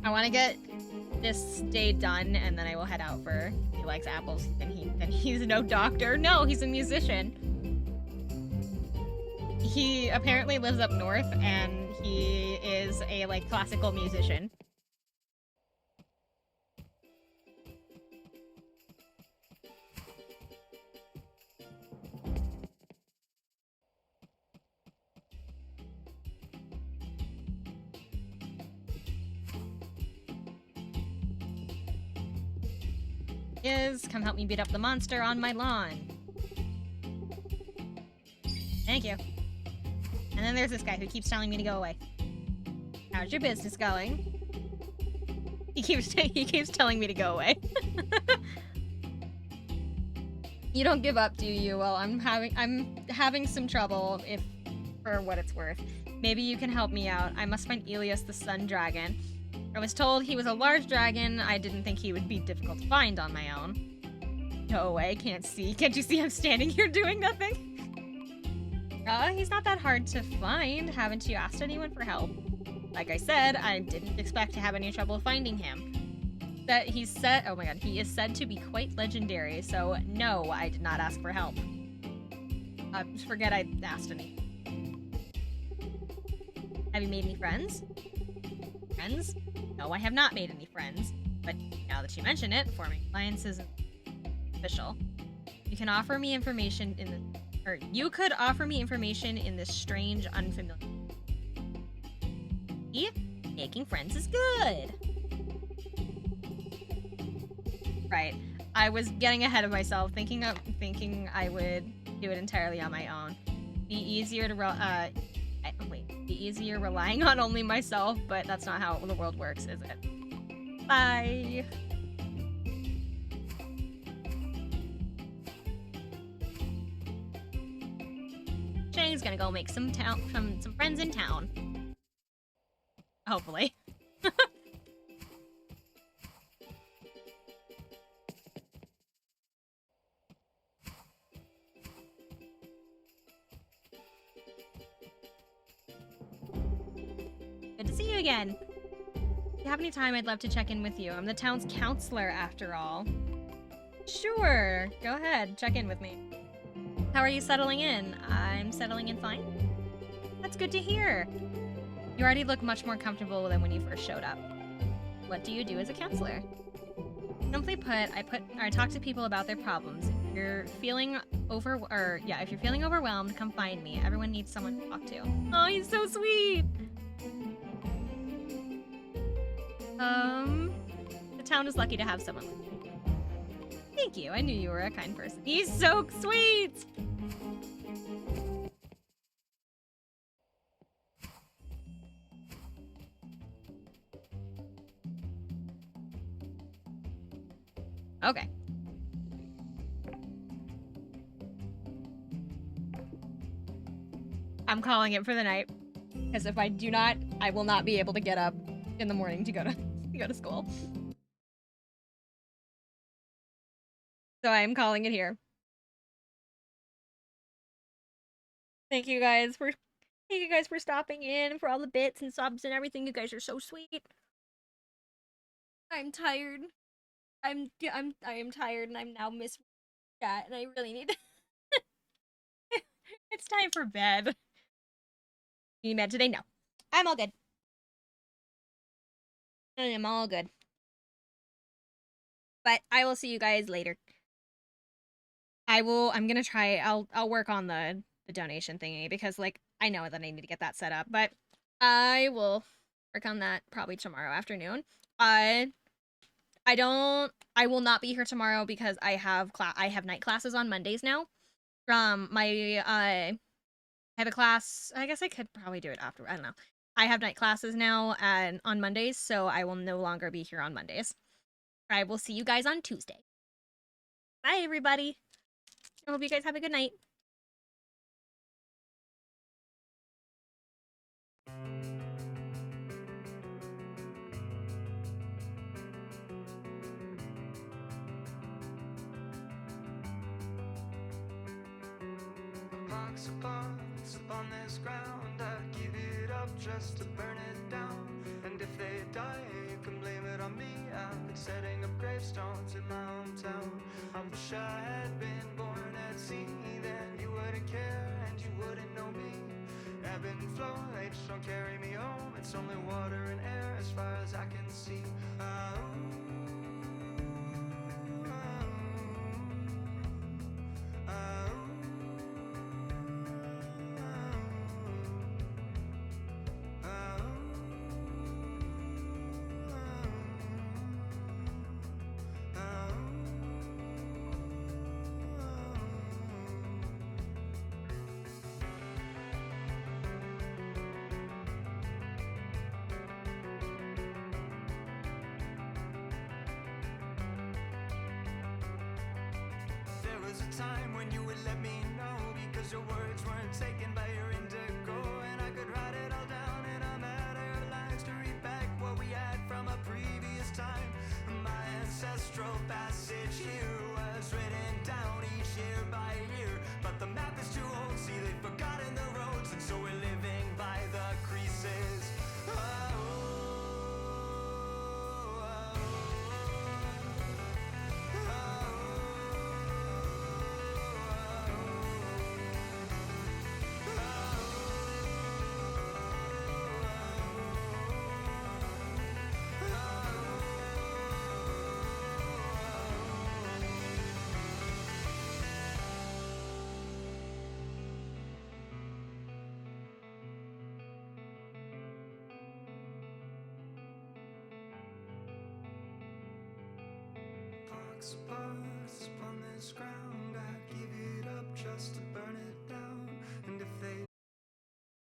I want to get this day done, and then I will head out for. He likes apples, and he's no doctor. No, he's a musician. He apparently lives up north, and he is a like classical musician. Come help me beat up the monster on my lawn. Thank you. And then there's this guy who keeps telling me to go away. How's your business going? He keeps telling me to go away. You don't give up, do you? Well, I'm having some trouble, if for what it's worth. Maybe you can help me out. I must find Elias the Sun Dragon. I was told he was a large dragon. I didn't think he would be difficult to find on my own. Go away, can't see. Can't you see I'm standing here doing nothing? He's not that hard to find. Haven't you asked anyone for help? Like I said, I didn't expect to have any trouble finding him. He is said to be quite legendary, so no, I did not ask for help. Forget I asked any. Have you made any friends? Friends? No, I have not made any friends. But now that you mention it, forming alliances is official. You can offer me information you could offer me information in this strange, unfamiliar. Yeah, making friends is good. Right. I was getting ahead of myself, thinking I would do it entirely on my own. Be easier relying on only myself, but that's not how the world works, is it? Bye. Shang's gonna go make some friends in town. Hopefully. Good to see you again. If you have any time, I'd love to check in with you. I'm the town's counselor, after all. Sure. Go ahead. Check in with me. How are you settling in? I'm settling in fine. That's good to hear. You already look much more comfortable than when you first showed up. What do you do as a counselor? Simply put, I talk to people about their problems. If you're feeling if you're feeling overwhelmed, come find me. Everyone needs someone to talk to. Oh, he's so sweet. The town is lucky to have someone like you. Thank you. I knew you were a kind person. He's so sweet. Okay. I'm calling it for the night. Because if I do not, I will not be able to get up in the morning to go to school. So I'm calling it here. Thank you guys for stopping in, for all the bits and subs and everything. You guys are so sweet. I'm tired. I am tired and I'm now miss chat and I really need it's time for bed. You med today? No. I'm all good. I am all good. But I will see you guys later. I'm gonna try, I'll work on the donation thingy because like I know that I need to get that set up, but I will work on that probably tomorrow afternoon. I will not be here tomorrow because I have night classes on Mondays now. I have a class. I guess I could probably do it after. I don't know. I have night classes now and on Mondays, so I will no longer be here on Mondays. I will see you guys on Tuesday. Bye, everybody. I hope you guys have a good night. Pox upon this ground, I give it up just to burn it down. And if they die, you can blame it on me. I've been setting up gravestones in my hometown. I wish I had been born at sea, then you wouldn't care and you wouldn't know me. Ebb and flow, they just don't carry me home. It's only water and air as far as I can see. There was a time when you would let me know because your words weren't taken by your indigo, and I could write it all down in a matter of lines to read back what we had from a previous time. My ancestral passage here was written down each year by year, but the map is too old, see they've forgotten the roads, and so we're living by the creases. Pox upon this ground, I give it up just to burn it